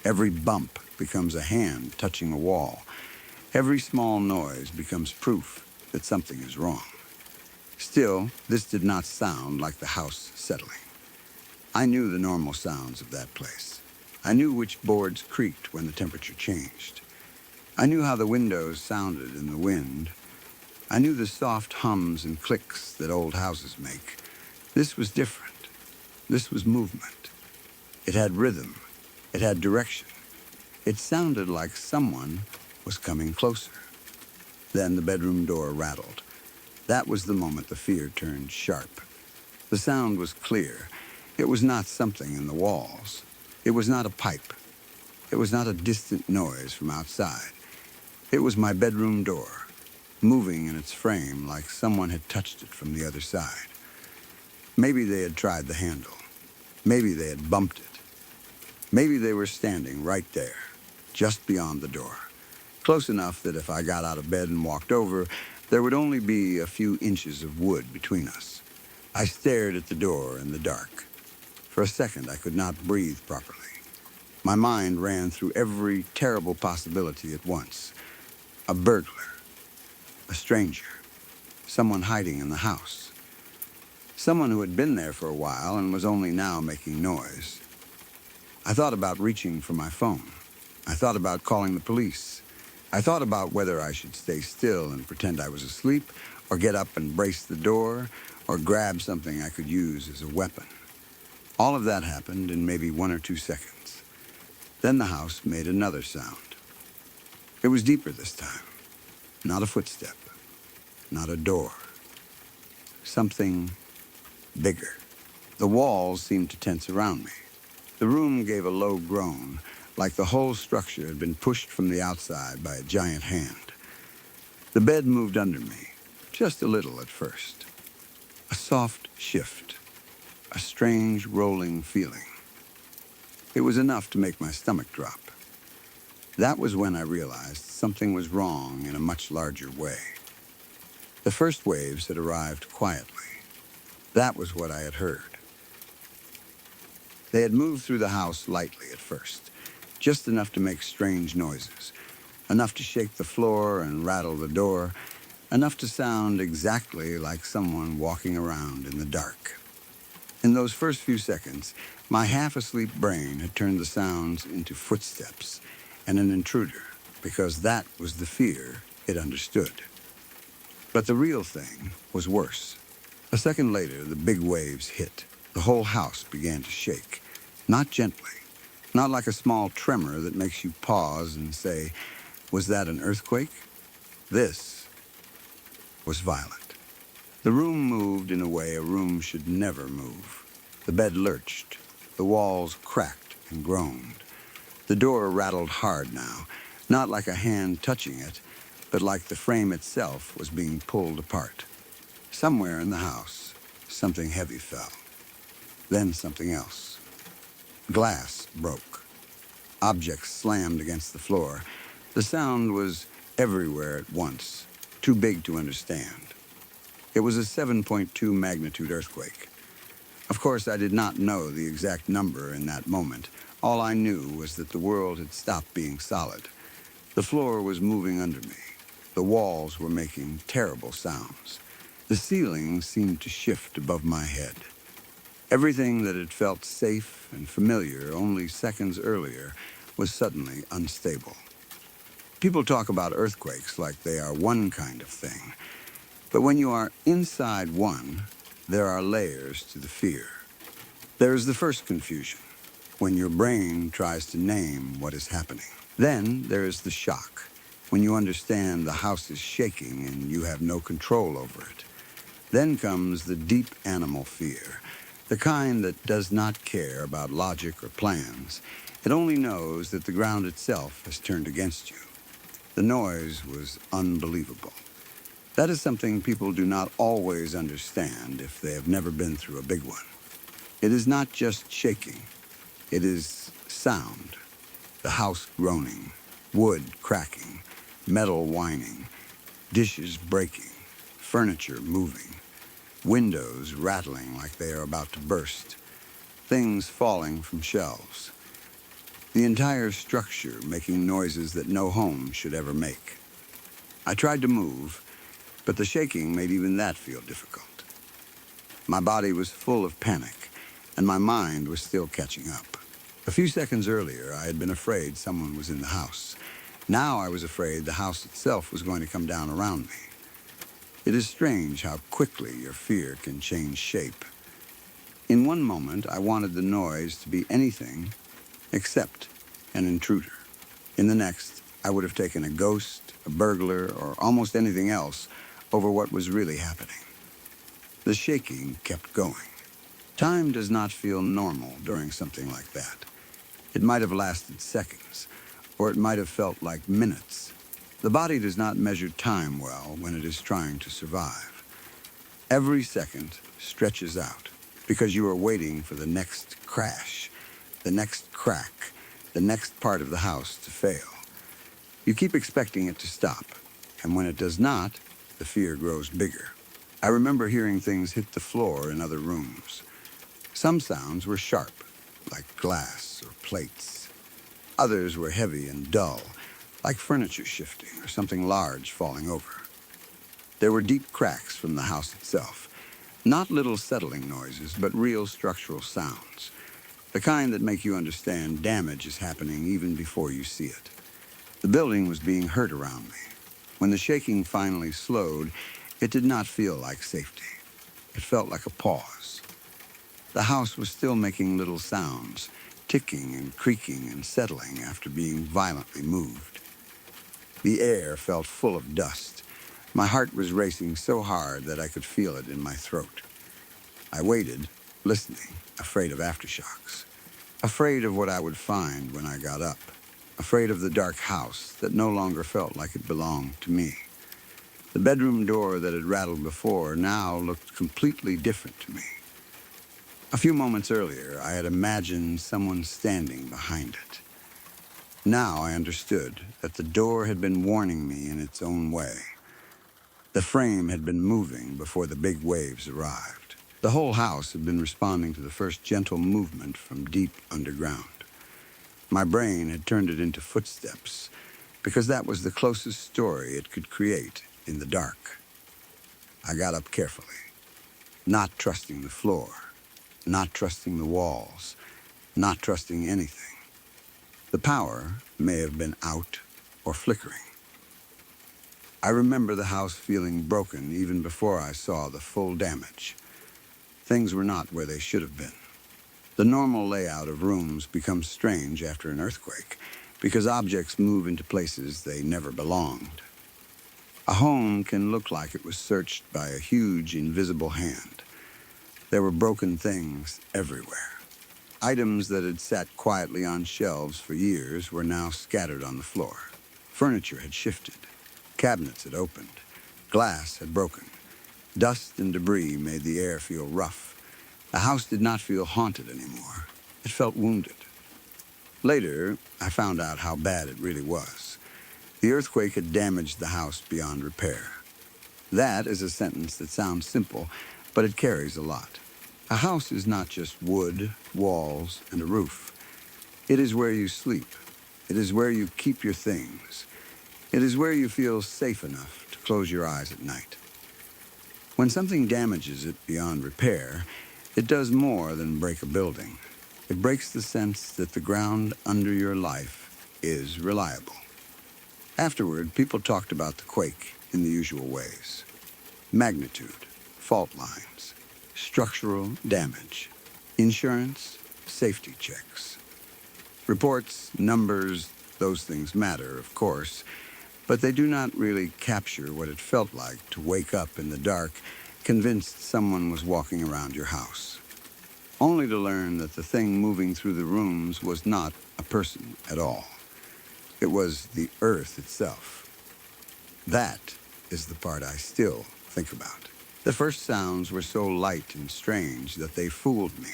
Every bump becomes a hand touching a wall. Every small noise becomes proof that something is wrong. Still, this did not sound like the house settling. I knew the normal sounds of that place. I knew which boards creaked when the temperature changed. I knew how the windows sounded in the wind. I knew the soft hums and clicks that old houses make. This was different. This was movement. It had rhythm. It had direction. It sounded like someone was coming closer. Then the bedroom door rattled. That was the moment the fear turned sharp. The sound was clear. It was not something in the walls. It was not a pipe. It was not a distant noise from outside. It was my bedroom door, moving in its frame like someone had touched it from the other side. Maybe they had tried the handle. Maybe they had bumped it. Maybe they were standing right there, just beyond the door, close enough that if I got out of bed and walked over, there would only be a few inches of wood between us. I stared at the door in the dark. For a second, I could not breathe properly. My mind ran through every terrible possibility at once. A burglar, a stranger, someone hiding in the house, someone who had been there for a while and was only now making noise. I thought about reaching for my phone. I thought about calling the police. I thought about whether I should stay still and pretend I was asleep, or get up and brace the door, or grab something I could use as a weapon. All of that happened in maybe 1 or 2 seconds. Then the house made another sound. It was deeper this time. Not a footstep. Not a door. Something bigger. The walls seemed to tense around me. The room gave a low groan, like the whole structure had been pushed from the outside by a giant hand. The bed moved under me, just a little at first. A soft shift. A strange rolling feeling. It was enough to make my stomach drop. That was when I realized something was wrong in a much larger way. The first waves had arrived quietly. That was what I had heard. They had moved through the house lightly at first, just enough to make strange noises, enough to shake the floor and rattle the door, enough to sound exactly like someone walking around in the dark. In those first few seconds, my half-asleep brain had turned the sounds into footsteps and an intruder, because that was the fear it understood. But the real thing was worse. A second later, the big waves hit. The whole house began to shake, not gently, not like a small tremor that makes you pause and say, was that an earthquake? This was violent. The room moved in a way a room should never move. The bed lurched. The walls cracked and groaned. The door rattled hard now, not like a hand touching it, but like the frame itself was being pulled apart. Somewhere in the house, something heavy fell. Then something else. Glass broke. Objects slammed against the floor. The sound was everywhere at once, too big to understand. It was a 7.2 magnitude earthquake. Of course, I did not know the exact number in that moment. All I knew was that the world had stopped being solid. The floor was moving under me. The walls were making terrible sounds. The ceiling seemed to shift above my head. Everything that had felt safe and familiar only seconds earlier was suddenly unstable. People talk about earthquakes like they are one kind of thing. But when you are inside one, there are layers to the fear. There is the first confusion, when your brain tries to name what is happening. Then there is the shock, when you understand the house is shaking and you have no control over it. Then comes the deep animal fear, the kind that does not care about logic or plans. It only knows that the ground itself has turned against you. The noise was unbelievable. That is something people do not always understand if they have never been through a big one. It is not just shaking. It is sound. The house groaning, wood cracking, metal whining, dishes breaking, furniture moving, windows rattling like they are about to burst, things falling from shelves. The entire structure making noises that no home should ever make. I tried to move, but the shaking made even that feel difficult. My body was full of panic, and my mind was still catching up. A few seconds earlier, I had been afraid someone was in the house. Now I was afraid the house itself was going to come down around me. It is strange how quickly your fear can change shape. In one moment, I wanted the noise to be anything except an intruder. In the next, I would have taken a ghost, a burglar, or almost anything else over what was really happening. The shaking kept going. Time does not feel normal during something like that. It might have lasted seconds, or it might have felt like minutes. The body does not measure time well when it is trying to survive. Every second stretches out because you are waiting for the next crash, the next crack, the next part of the house to fail. You keep expecting it to stop, and when it does not, the fear grows bigger. I remember hearing things hit the floor in other rooms. Some sounds were sharp, like glass or plates. Others were heavy and dull, like furniture shifting or something large falling over. There were deep cracks from the house itself, not little settling noises, but real structural sounds, the kind that make you understand damage is happening even before you see it. The building was being hurt around me. When the shaking finally slowed, it did not feel like safety. It felt like a pause. The house was still making little sounds, ticking and creaking and settling after being violently moved. The air felt full of dust. My heart was racing so hard that I could feel it in my throat. I waited, listening, afraid of aftershocks, afraid of what I would find when I got up, afraid of the dark house that no longer felt like it belonged to me. The bedroom door that had rattled before now looked completely different to me. A few moments earlier, I had imagined someone standing behind it. Now I understood that the door had been warning me in its own way. The frame had been moving before the big waves arrived. The whole house had been responding to the first gentle movement from deep underground. My brain had turned it into footsteps because that was the closest story it could create in the dark. I got up carefully, not trusting the floor, not trusting the walls, not trusting anything. The power may have been out or flickering. I remember the house feeling broken even before I saw the full damage. Things were not where they should have been. The normal layout of rooms becomes strange after an earthquake because objects move into places they never belonged. A home can look like it was searched by a huge, invisible hand. There were broken things everywhere. Items that had sat quietly on shelves for years were now scattered on the floor. Furniture had shifted. Cabinets had opened. Glass had broken. Dust and debris made the air feel rough. The house did not feel haunted anymore. It felt wounded. Later, I found out how bad it really was. The earthquake had damaged the house beyond repair. That is a sentence that sounds simple, but it carries a lot. A house is not just wood, walls, and a roof. It is where you sleep. It is where you keep your things. It is where you feel safe enough to close your eyes at night. When something damages it beyond repair, it does more than break a building. It breaks the sense that the ground under your life is reliable. Afterward, people talked about the quake in the usual ways. Magnitude, fault lines, structural damage, insurance, safety checks. Reports, numbers, those things matter, of course, but they do not really capture what it felt like to wake up in the dark, convinced someone was walking around your house. Only to learn that the thing moving through the rooms was not a person at all. It was the earth itself. That is the part I still think about. The first sounds were so light and strange that they fooled me.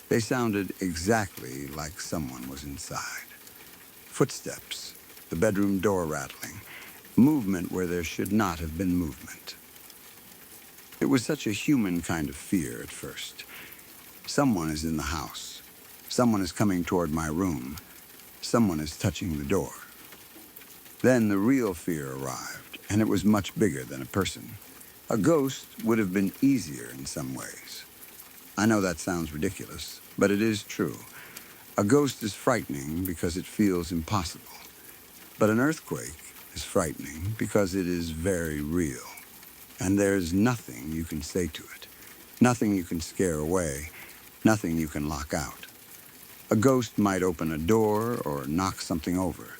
They sounded exactly like someone was inside. Footsteps, the bedroom door rattling, movement where there should not have been movement. It was such a human kind of fear at first. Someone is in the house. Someone is coming toward my room. Someone is touching the door. Then the real fear arrived, and it was much bigger than a person. A ghost would have been easier in some ways. I know that sounds ridiculous, but it is true. A ghost is frightening because it feels impossible. But an earthquake is frightening because it is very real. And there's nothing you can say to it. Nothing you can scare away. Nothing you can lock out. A ghost might open a door or knock something over.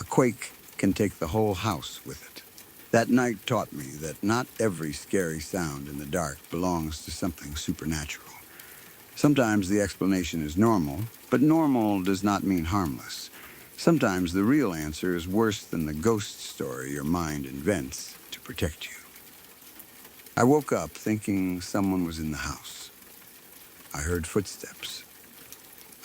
A quake can take the whole house with it. That night taught me that not every scary sound in the dark belongs to something supernatural. Sometimes the explanation is normal, but normal does not mean harmless. Sometimes the real answer is worse than the ghost story your mind invents to protect you. I woke up thinking someone was in the house. I heard footsteps.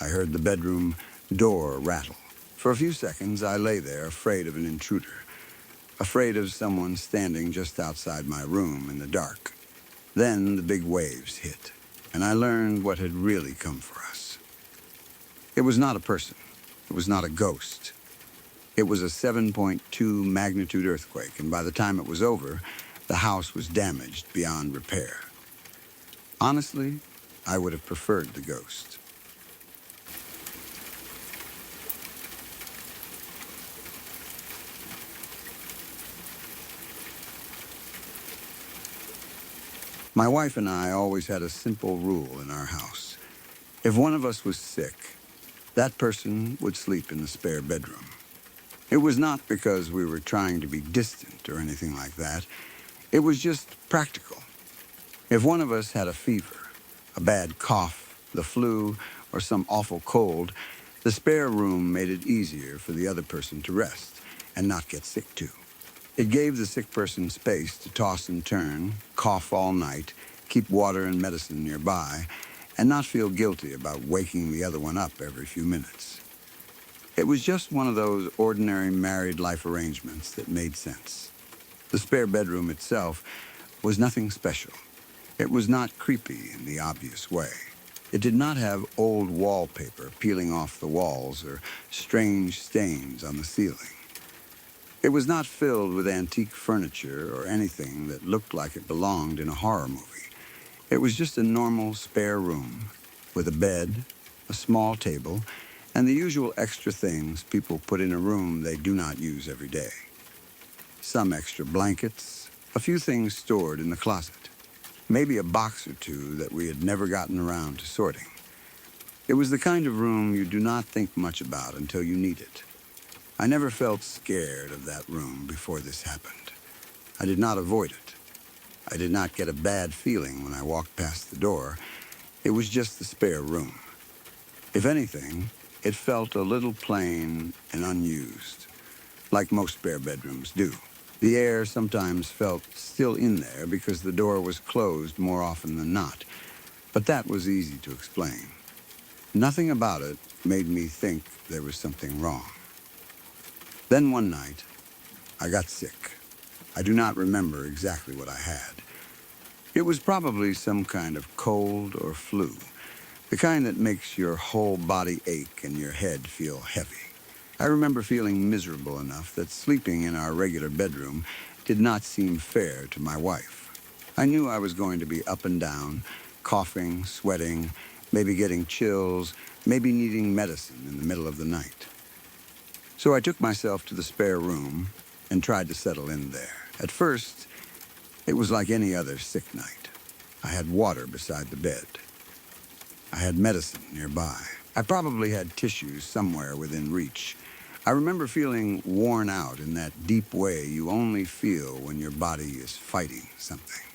I heard the bedroom door rattle. For a few seconds, I lay there afraid of an intruder, afraid of someone standing just outside my room in the dark. Then the big waves hit, and I learned what had really come for us. It was not a person. It was not a ghost. It was a 7.2 magnitude earthquake, and by the time it was over, the house was damaged beyond repair. Honestly, I would have preferred the ghost. My wife and I always had a simple rule in our house. If one of us was sick, that person would sleep in the spare bedroom. It was not because we were trying to be distant or anything like that. It was just practical. If one of us had a fever, a bad cough, the flu, or some awful cold, the spare room made it easier for the other person to rest and not get sick too. It gave the sick person space to toss and turn, cough all night, keep water and medicine nearby, and not feel guilty about waking the other one up every few minutes. It was just one of those ordinary married life arrangements that made sense. The spare bedroom itself was nothing special. It was not creepy in the obvious way. It did not have old wallpaper peeling off the walls or strange stains on the ceiling. It was not filled with antique furniture or anything that looked like it belonged in a horror movie. It was just a normal spare room with a bed, a small table, and the usual extra things people put in a room they do not use every day. Some extra blankets, a few things stored in the closet, maybe a box or two that we had never gotten around to sorting. It was the kind of room you do not think much about until you need it. I never felt scared of that room before this happened. I did not avoid it. I did not get a bad feeling when I walked past the door. It was just the spare room. If anything, it felt a little plain and unused, like most spare bedrooms do. The air sometimes felt still in there because the door was closed more often than not, but that was easy to explain. Nothing about it made me think there was something wrong. Then one night, I got sick. I do not remember exactly what I had. It was probably some kind of cold or flu, the kind that makes your whole body ache and your head feel heavy. I remember feeling miserable enough that sleeping in our regular bedroom did not seem fair to my wife. I knew I was going to be up and down, coughing, sweating, maybe getting chills, maybe needing medicine in the middle of the night. So I took myself to the spare room and tried to settle in there. At first, it was like any other sick night. I had water beside the bed. I had medicine nearby. I probably had tissues somewhere within reach. I remember feeling worn out in that deep way you only feel when your body is fighting something.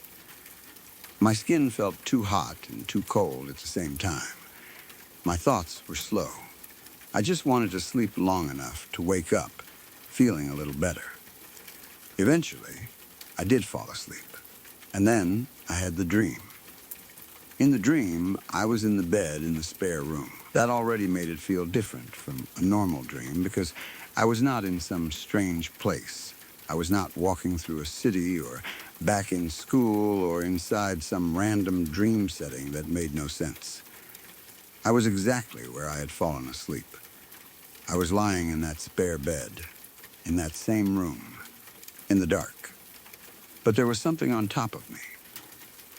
My skin felt too hot and too cold at the same time. My thoughts were slow. I just wanted to sleep long enough to wake up, feeling a little better. Eventually, I did fall asleep. And then I had the dream. In the dream, I was in the bed in the spare room. That already made it feel different from a normal dream because I was not in some strange place. I was not walking through a city or back in school or inside some random dream setting that made no sense. I was exactly where I had fallen asleep. I was lying in that spare bed, in that same room, in the dark. But there was something on top of me.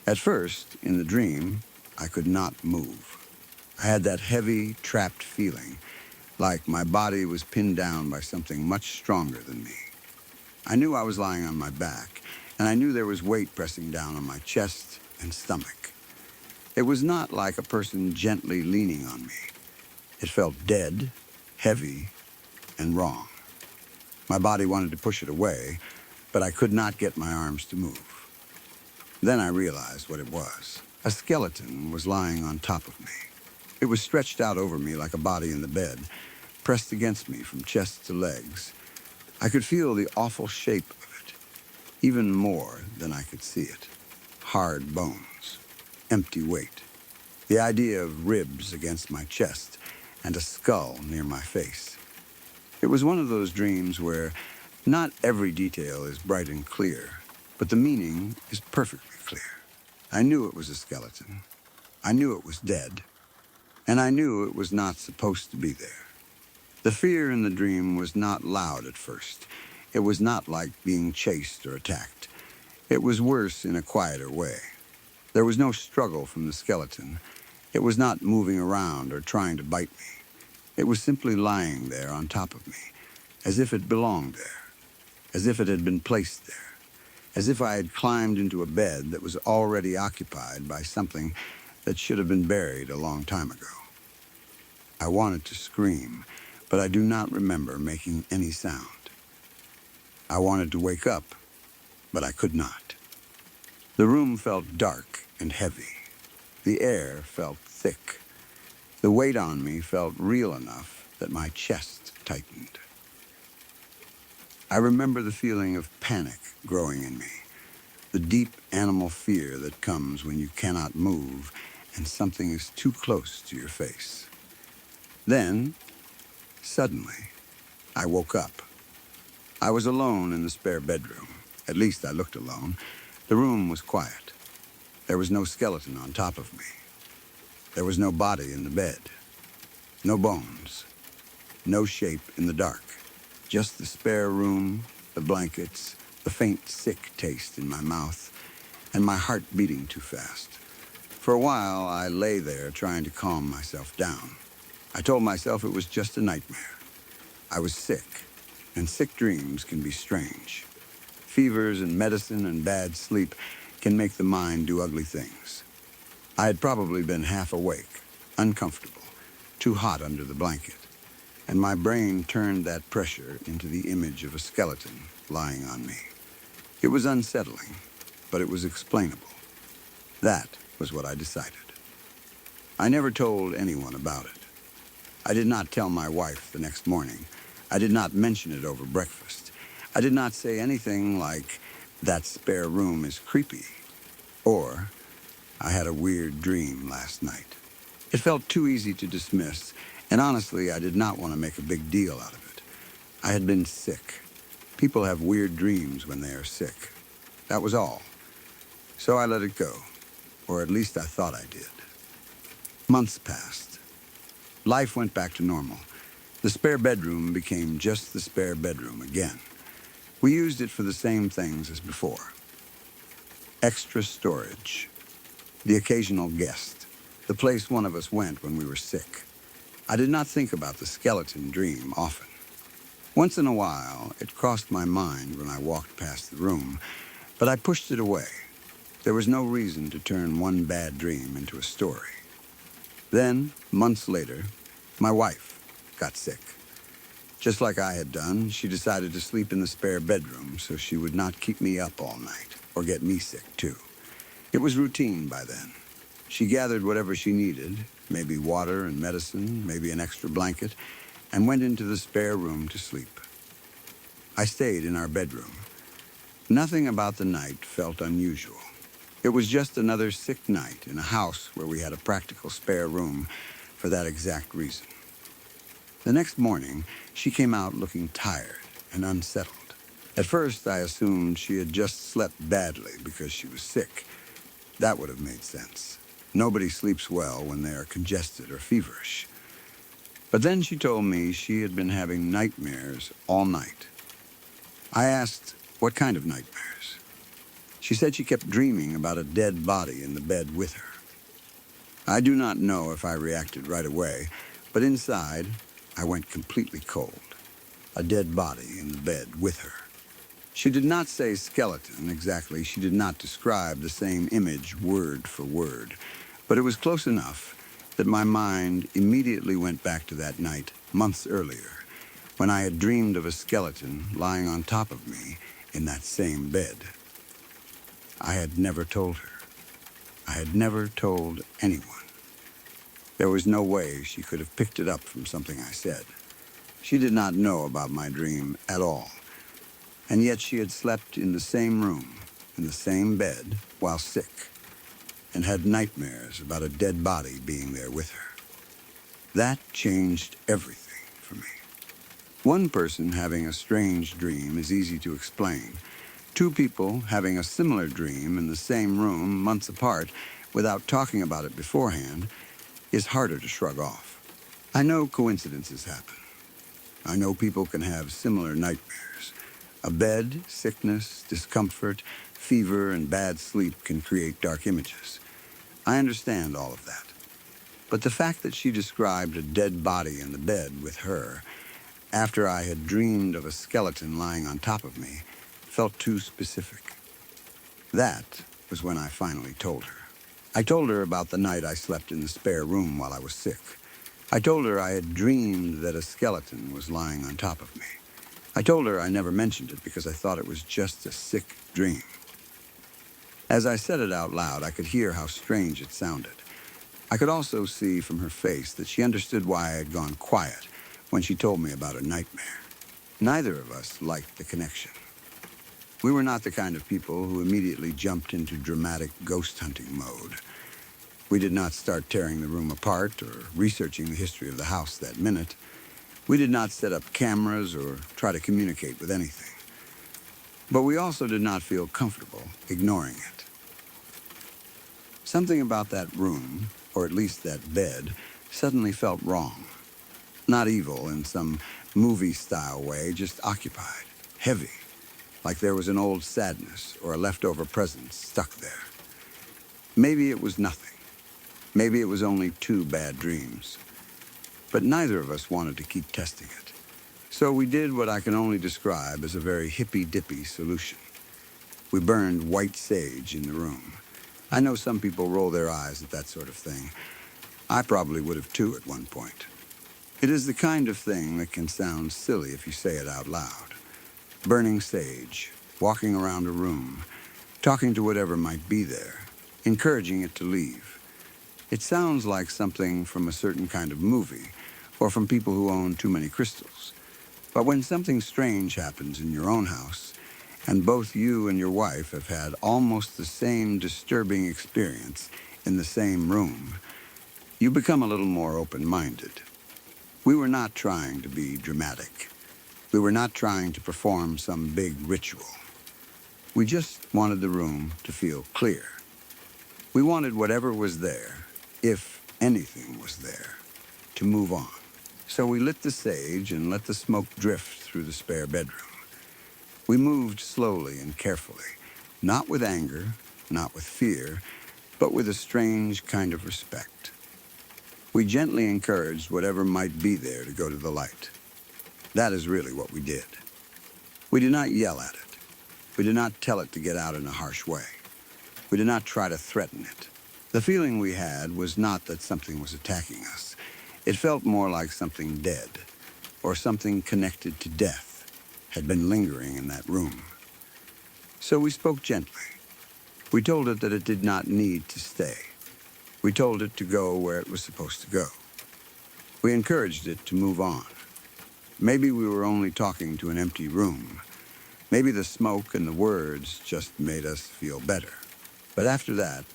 At first, in the dream, I could not move. I had that heavy, trapped feeling, like my body was pinned down by something much stronger than me. I knew I was lying on my back, and I knew there was weight pressing down on my chest and stomach. It was not like a person gently leaning on me. It felt dead, heavy, and wrong. My body wanted to push it away, but I could not get my arms to move. Then I realized what it was. A skeleton was lying on top of me. It was stretched out over me like a body in the bed, pressed against me from chest to legs. I could feel the awful shape of it, even more than I could see it. Hard bones, empty weight. The idea of ribs against my chest and a skull near my face. It was one of those dreams where not every detail is bright and clear, but the meaning is perfectly clear. I knew it was a skeleton. I knew it was dead. And I knew it was not supposed to be there. The fear in the dream was not loud at first. It was not like being chased or attacked. It was worse in a quieter way. There was no struggle from the skeleton. It was not moving around or trying to bite me. It was simply lying there on top of me, as if it belonged there, as if it had been placed there, as if I had climbed into a bed that was already occupied by something that should have been buried a long time ago. I wanted to scream, but I do not remember making any sound. I wanted to wake up, but I could not. The room felt dark and heavy. The air felt thick. The weight on me felt real enough that my chest tightened. I remember the feeling of panic growing in me, the deep animal fear that comes when you cannot move and something is too close to your face. Then, suddenly, I woke up. I was alone in the spare bedroom. At least I looked alone. The room was quiet. There was no skeleton on top of me. There was no body in the bed. No bones. No shape in the dark. Just the spare room, the blankets, the faint sick taste in my mouth, and my heart beating too fast. For a while, I lay there trying to calm myself down. I told myself it was just a nightmare. I was sick, and sick dreams can be strange. Fevers and medicine and bad sleep can make the mind do ugly things. I had probably been half awake, uncomfortable, too hot under the blanket, and my brain turned that pressure into the image of a skeleton lying on me. It was unsettling, but it was explainable. That was what I decided. I never told anyone about it. I did not tell my wife the next morning. I did not mention it over breakfast. I did not say anything like, "That spare room is creepy," or, "I had a weird dream last night." It felt too easy to dismiss, and honestly, I did not want to make a big deal out of it. I had been sick. People have weird dreams when they are sick. That was all. So I let it go, or at least I thought I did. Months passed. Life went back to normal. The spare bedroom became just the spare bedroom again. We used it for the same things as before. Extra storage. The occasional guest. The place one of us went when we were sick. I did not think about the skeleton dream often. Once in a while, it crossed my mind when I walked past the room, but I pushed it away. There was no reason to turn one bad dream into a story. Then, months later, my wife got sick. Just like I had done, she decided to sleep in the spare bedroom so she would not keep me up all night or get me sick too. It was routine by then. She gathered whatever she needed, maybe water and medicine, maybe an extra blanket, and went into the spare room to sleep. I stayed in our bedroom. Nothing about the night felt unusual. It was just another sick night in a house where we had a practical spare room for that exact reason. The next morning, she came out looking tired and unsettled. At first, I assumed she had just slept badly because she was sick. That would have made sense. Nobody sleeps well when they are congested or feverish. But then she told me she had been having nightmares all night. I asked, what kind of nightmares? She said she kept dreaming about a dead body in the bed with her. I do not know if I reacted right away, but inside, I went completely cold. A dead body in the bed with her. She did not say skeleton exactly. She did not describe the same image word for word, but it was close enough that my mind immediately went back to that night, months earlier, when I had dreamed of a skeleton lying on top of me in that same bed. I had never told her. I had never told anyone. There was no way she could have picked it up from something I said. She did not know about my dream at all. And yet she had slept in the same room, in the same bed, while sick, and had nightmares about a dead body being there with her. That changed everything for me. One person having a strange dream is easy to explain. Two people having a similar dream in the same room, months apart, without talking about it beforehand, is harder to shrug off. I know coincidences happen. I know people can have similar nightmares. A bed, sickness, discomfort, fever, and bad sleep can create dark images. I understand all of that. But the fact that she described a dead body in the bed with her, after I had dreamed of a skeleton lying on top of me, felt too specific. That was when I finally told her. I told her about the night I slept in the spare room while I was sick. I told her I had dreamed that a skeleton was lying on top of me. I told her I never mentioned it because I thought it was just a sick dream. As I said it out loud, I could hear how strange it sounded. I could also see from her face that she understood why I had gone quiet when she told me about a nightmare. Neither of us liked the connection. We were not the kind of people who immediately jumped into dramatic ghost hunting mode. We did not start tearing the room apart or researching the history of the house that minute. We did not set up cameras or try to communicate with anything. But we also did not feel comfortable ignoring it. Something about that room, or at least that bed, suddenly felt wrong. Not evil in some movie-style way, just occupied, heavy, like there was an old sadness or a leftover presence stuck there. Maybe it was nothing. Maybe it was only two bad dreams. But neither of us wanted to keep testing it. So we did what I can only describe as a very hippy-dippy solution. We burned white sage in the room. I know some people roll their eyes at that sort of thing. I probably would have too at one point. It is the kind of thing that can sound silly if you say it out loud. Burning sage, walking around a room, talking to whatever might be there, encouraging it to leave. It sounds like something from a certain kind of movie, or from people who own too many crystals. But when something strange happens in your own house, and both you and your wife have had almost the same disturbing experience in the same room, you become a little more open-minded. We were not trying to be dramatic. We were not trying to perform some big ritual. We just wanted the room to feel clear. We wanted whatever was there, if anything was there, to move on. So we lit the sage and let the smoke drift through the spare bedroom. We moved slowly and carefully, not with anger, not with fear, but with a strange kind of respect. We gently encouraged whatever might be there to go to the light. That is really what we did. We did not yell at it. We did not tell it to get out in a harsh way. We did not try to threaten it. The feeling we had was not that something was attacking us. It felt more like something dead, or something connected to death, had been lingering in that room. So we spoke gently. We told it that it did not need to stay. We told it to go where it was supposed to go. We encouraged it to move on. Maybe we were only talking to an empty room. Maybe the smoke and the words just made us feel better. But after that,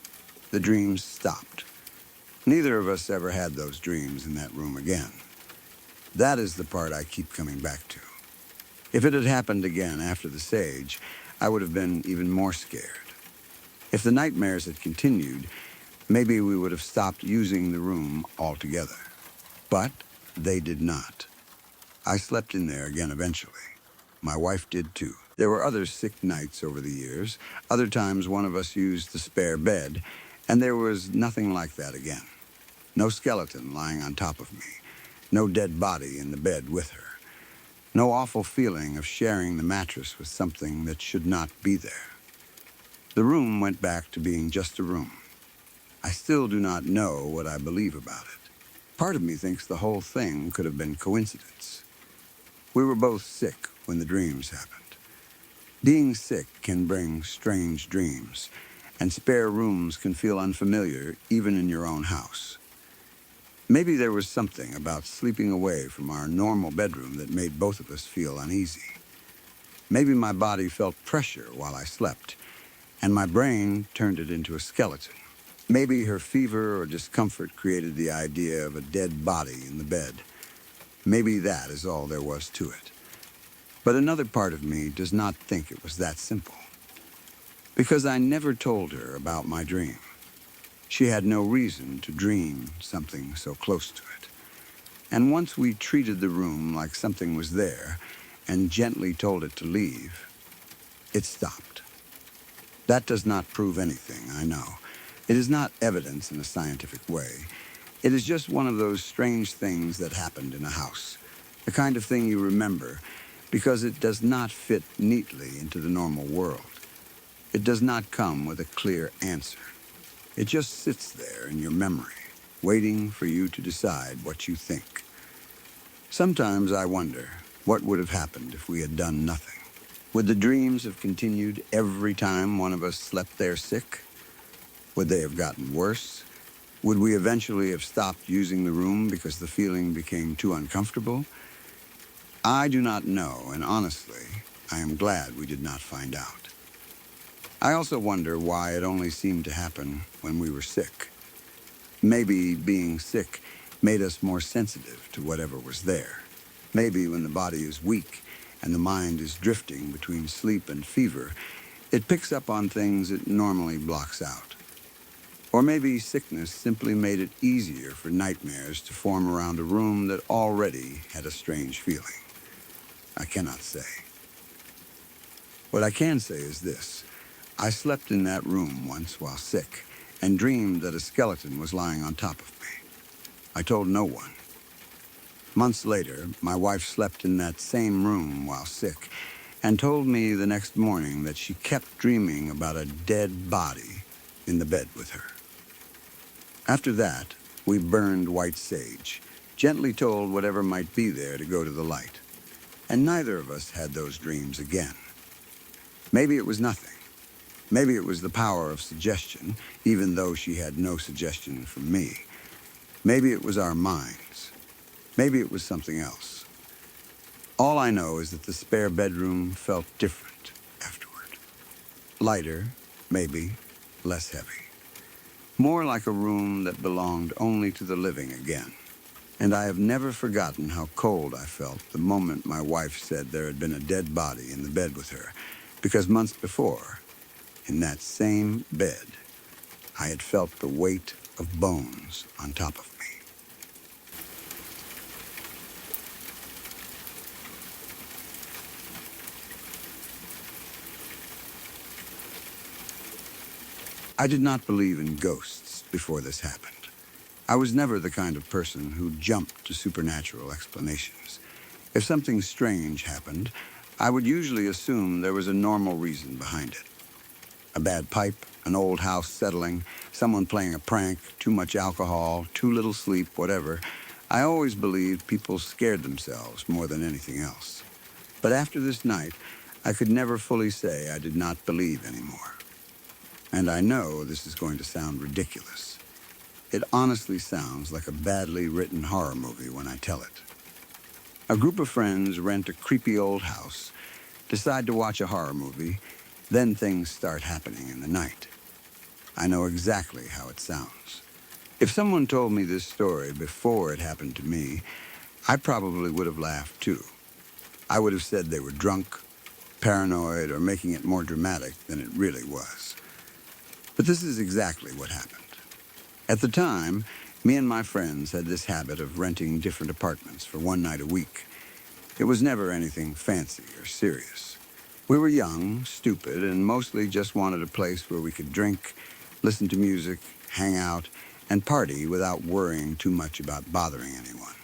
the dreams stopped. Neither of us ever had those dreams in that room again. That is the part I keep coming back to. If it had happened again after the sage, I would have been even more scared. If the nightmares had continued, maybe we would have stopped using the room altogether. But they did not. I slept in there again eventually. My wife did too. There were other sick nights over the years. Other times one of us used the spare bed, and there was nothing like that again. No skeleton lying on top of me. No dead body in the bed with her. No awful feeling of sharing the mattress with something that should not be there. The room went back to being just a room. I still do not know what I believe about it. Part of me thinks the whole thing could have been coincidence. We were both sick when the dreams happened. Being sick can bring strange dreams, and spare rooms can feel unfamiliar even in your own house. Maybe there was something about sleeping away from our normal bedroom that made both of us feel uneasy. Maybe my body felt pressure while I slept, and my brain turned it into a skeleton. Maybe her fever or discomfort created the idea of a dead body in the bed. Maybe that is all there was to it. But another part of me does not think it was that simple. Because I never told her about my dream. She had no reason to dream something so close to it. And once we treated the room like something was there and gently told it to leave, it stopped. That does not prove anything, I know. It is not evidence in a scientific way. It is just one of those strange things that happened in a house. The kind of thing you remember because it does not fit neatly into the normal world. It does not come with a clear answer. It just sits there in your memory, waiting for you to decide what you think. Sometimes I wonder what would have happened if we had done nothing. Would the dreams have continued every time one of us slept there sick? Would they have gotten worse? Would we eventually have stopped using the room because the feeling became too uncomfortable? I do not know, and honestly, I am glad we did not find out. I also wonder why it only seemed to happen when we were sick. Maybe being sick made us more sensitive to whatever was there. Maybe when the body is weak and the mind is drifting between sleep and fever, it picks up on things it normally blocks out. Or maybe sickness simply made it easier for nightmares to form around a room that already had a strange feeling. I cannot say. What I can say is this. I slept in that room once while sick and dreamed that a skeleton was lying on top of me. I told no one. Months later, my wife slept in that same room while sick and told me the next morning that she kept dreaming about a dead body in the bed with her. After that, we burned white sage, gently told whatever might be there to go to the light. And neither of us had those dreams again. Maybe it was nothing. Maybe it was the power of suggestion, even though she had no suggestion from me. Maybe it was our minds. Maybe it was something else. All I know is that the spare bedroom felt different afterward. Lighter, maybe, less heavy. More like a room that belonged only to the living again. And I have never forgotten how cold I felt the moment my wife said there had been a dead body in the bed with her, because months before, in that same bed, I had felt the weight of bones on top of me. I did not believe in ghosts before this happened. I was never the kind of person who jumped to supernatural explanations. If something strange happened, I would usually assume there was a normal reason behind it. A bad pipe, an old house settling, someone playing a prank, too much alcohol, too little sleep, whatever. I always believed people scared themselves more than anything else. But after this night, I could never fully say I did not believe anymore. And I know this is going to sound ridiculous. It honestly sounds like a badly written horror movie when I tell it. A group of friends rent a creepy old house, decide to watch a horror movie, then things start happening in the night. I know exactly how it sounds. If someone told me this story before it happened to me, I probably would have laughed too. I would have said they were drunk, paranoid, or making it more dramatic than it really was. But this is exactly what happened. At the time, me and my friends had this habit of renting different apartments for one night a week. It was never anything fancy or serious. We were young, stupid, and mostly just wanted a place where we could drink, listen to music, hang out, and party without worrying too much about bothering anyone.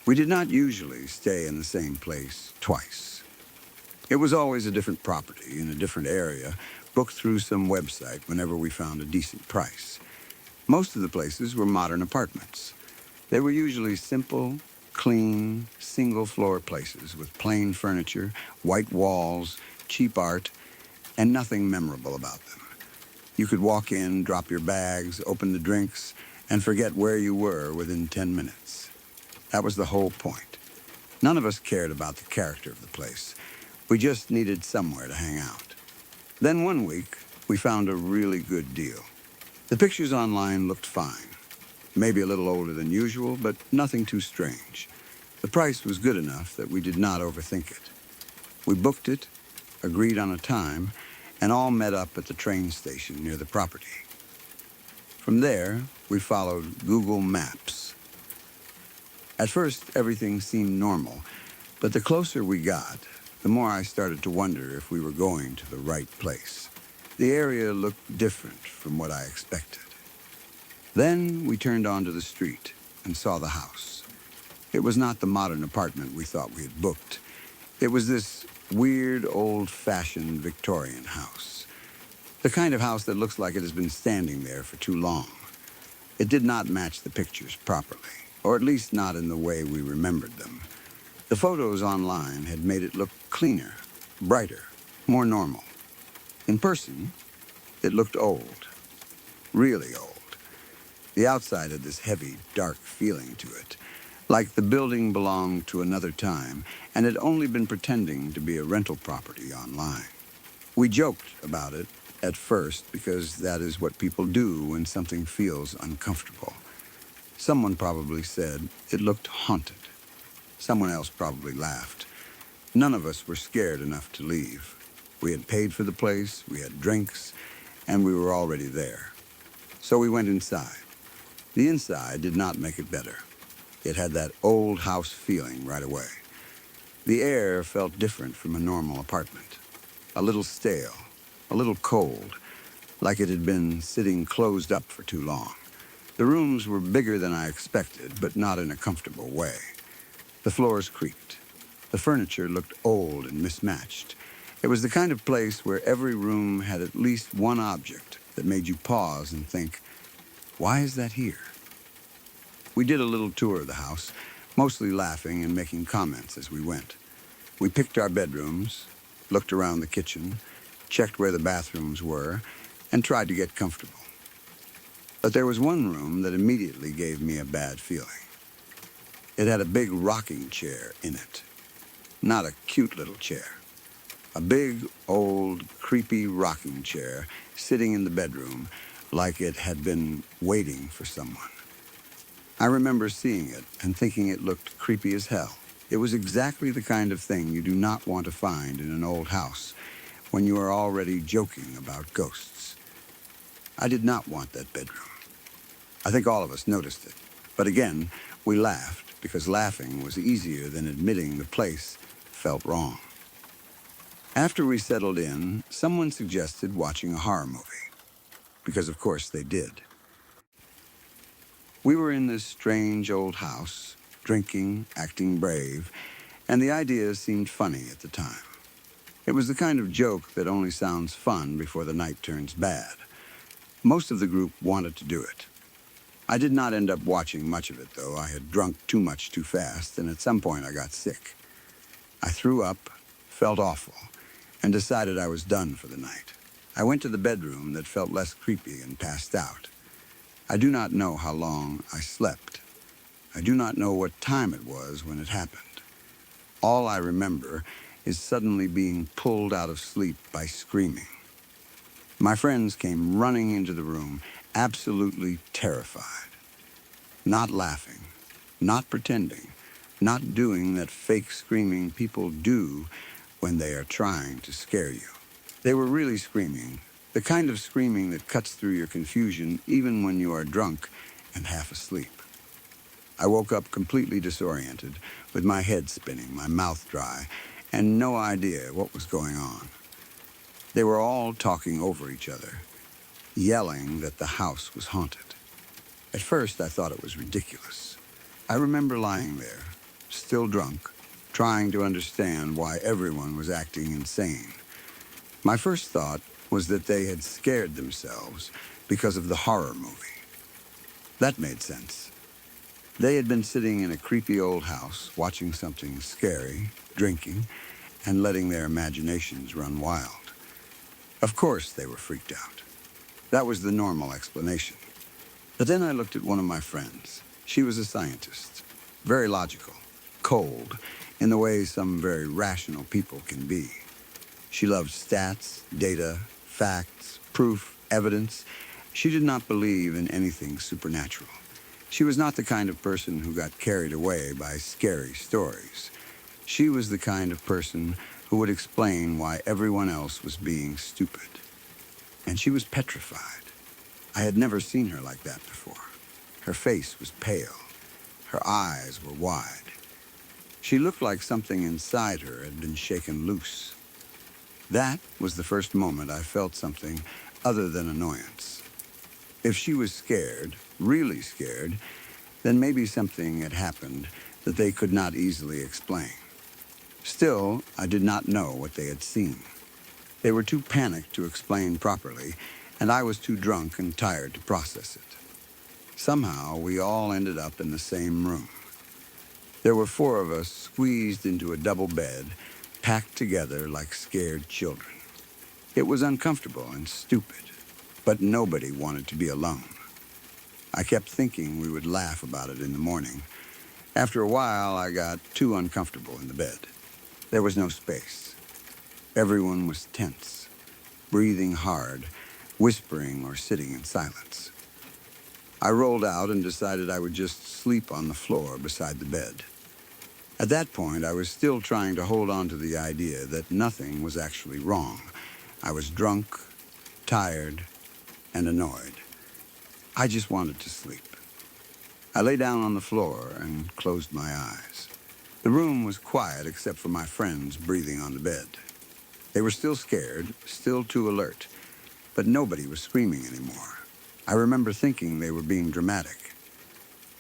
We did not usually stay in the same place twice. It was always a different property in a different area, booked through some website whenever we found a decent price. Most of the places were modern apartments. They were usually simple, clean, single-floor places with plain furniture, white walls, cheap art, and nothing memorable about them. You could walk in, drop your bags, open the drinks, and forget where you were within 10 minutes. That was the whole point. None of us cared about the character of the place. We just needed somewhere to hang out. Then one week, we found a really good deal. The pictures online looked fine. Maybe a little older than usual, but nothing too strange. The price was good enough that we did not overthink it. We booked it, agreed on a time, and all met up at the train station near the property. From there, we followed Google Maps. At first, everything seemed normal, but the closer we got, the more I started to wonder if we were going to the right place. The area looked different from what I expected. Then we turned onto the street and saw the house. It was not the modern apartment we thought we had booked. It was this weird, old-fashioned Victorian house. The kind of house that looks like it has been standing there for too long. It did not match the pictures properly, or at least not in the way we remembered them. The photos online had made it look cleaner, brighter, more normal. In person, it looked old, really old. The outside had this heavy, dark feeling to it, like the building belonged to another time and had only been pretending to be a rental property online. We joked about it at first because that is what people do when something feels uncomfortable. Someone probably said it looked haunted. Someone else probably laughed. None of us were scared enough to leave. We had paid for the place, we had drinks, and we were already there. So we went inside. The inside did not make it better. It had that old house feeling right away. The air felt different from a normal apartment. A little stale, a little cold, like it had been sitting closed up for too long. The rooms were bigger than I expected, but not in a comfortable way. The floors creaked. The furniture looked old and mismatched. It was the kind of place where every room had at least one object that made you pause and think, why is that here? We did a little tour of the house, mostly laughing and making comments as we went. We picked our bedrooms, looked around the kitchen, checked where the bathrooms were, and tried to get comfortable. But there was one room that immediately gave me a bad feeling. It had a big rocking chair in it. Not a cute little chair. A big, old, creepy rocking chair sitting in the bedroom like it had been waiting for someone. I remember seeing it and thinking it looked creepy as hell. It was exactly the kind of thing you do not want to find in an old house when you are already joking about ghosts. I did not want that bedroom. I think all of us noticed it. But again, we laughed because laughing was easier than admitting the place felt wrong. After we settled in, someone suggested watching a horror movie, because of course they did. We were in this strange old house, drinking, acting brave, and the idea seemed funny at the time. It was the kind of joke that only sounds fun before the night turns bad. Most of the group wanted to do it. I did not end up watching much of it, though. I had drunk too much too fast, and at some point I got sick. I threw up, felt awful, and decided I was done for the night. I went to the bedroom that felt less creepy and passed out. I do not know how long I slept. I do not know what time it was when it happened. All I remember is suddenly being pulled out of sleep by screaming. My friends came running into the room, absolutely terrified. Not laughing, not pretending, not doing that fake screaming people do when they are trying to scare you. They were really screaming, the kind of screaming that cuts through your confusion even when you are drunk and half asleep. I woke up completely disoriented, with my head spinning, my mouth dry, and no idea what was going on. They were all talking over each other, yelling that the house was haunted. At first, I thought it was ridiculous. I remember lying there, still drunk, trying to understand why everyone was acting insane. My first thought was that they had scared themselves because of the horror movie. That made sense. They had been sitting in a creepy old house, watching something scary, drinking, and letting their imaginations run wild. Of course they were freaked out. That was the normal explanation. But then I looked at one of my friends. She was a scientist, very logical, cold, in the way some very rational people can be. She loved stats, data, facts, proof, evidence. She did not believe in anything supernatural. She was not the kind of person who got carried away by scary stories. She was the kind of person who would explain why everyone else was being stupid. And she was petrified. I had never seen her like that before. Her face was pale. Her eyes were wide. She looked like something inside her had been shaken loose. That was the first moment I felt something other than annoyance. If she was scared, really scared, then maybe something had happened that they could not easily explain. Still, I did not know what they had seen. They were too panicked to explain properly, and I was too drunk and tired to process it. Somehow, we all ended up in the same room. There were 4 of us squeezed into a double bed, packed together like scared children. It was uncomfortable and stupid, but nobody wanted to be alone. I kept thinking we would laugh about it in the morning. After a while, I got too uncomfortable in the bed. There was no space. Everyone was tense, breathing hard, whispering or sitting in silence. I rolled out and decided I would just sleep on the floor beside the bed. At that point, I was still trying to hold on to the idea that nothing was actually wrong. I was drunk, tired, and annoyed. I just wanted to sleep. I lay down on the floor and closed my eyes. The room was quiet except for my friends breathing on the bed. They were still scared, still too alert, but nobody was screaming anymore. I remember thinking they were being dramatic.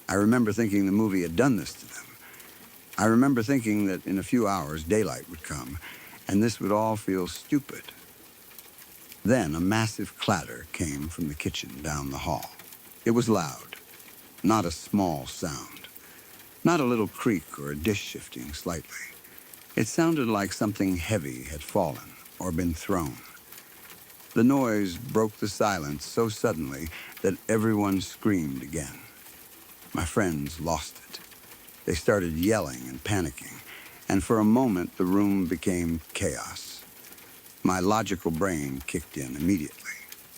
I remember thinking the movie had done this to them. I remember thinking that in a few hours daylight would come, and this would all feel stupid. Then a massive clatter came from the kitchen down the hall. It was loud, not a small sound, not a little creak or a dish shifting slightly. It sounded like something heavy had fallen or been thrown. The noise broke the silence so suddenly that everyone screamed again. My friends lost it. They started yelling and panicking, and for a moment the room became chaos. My logical brain kicked in immediately.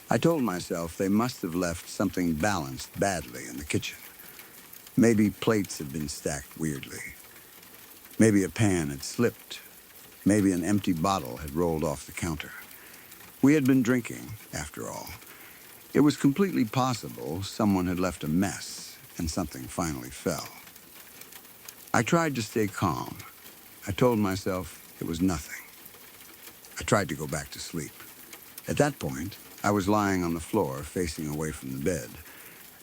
I told myself they must have left something balanced badly in the kitchen. Maybe plates had been stacked weirdly. Maybe a pan had slipped. Maybe an empty bottle had rolled off the counter. We had been drinking, after all. It was completely possible someone had left a mess and something finally fell. I tried to stay calm. I told myself it was nothing. I tried to go back to sleep. At that point, I was lying on the floor facing away from the bed.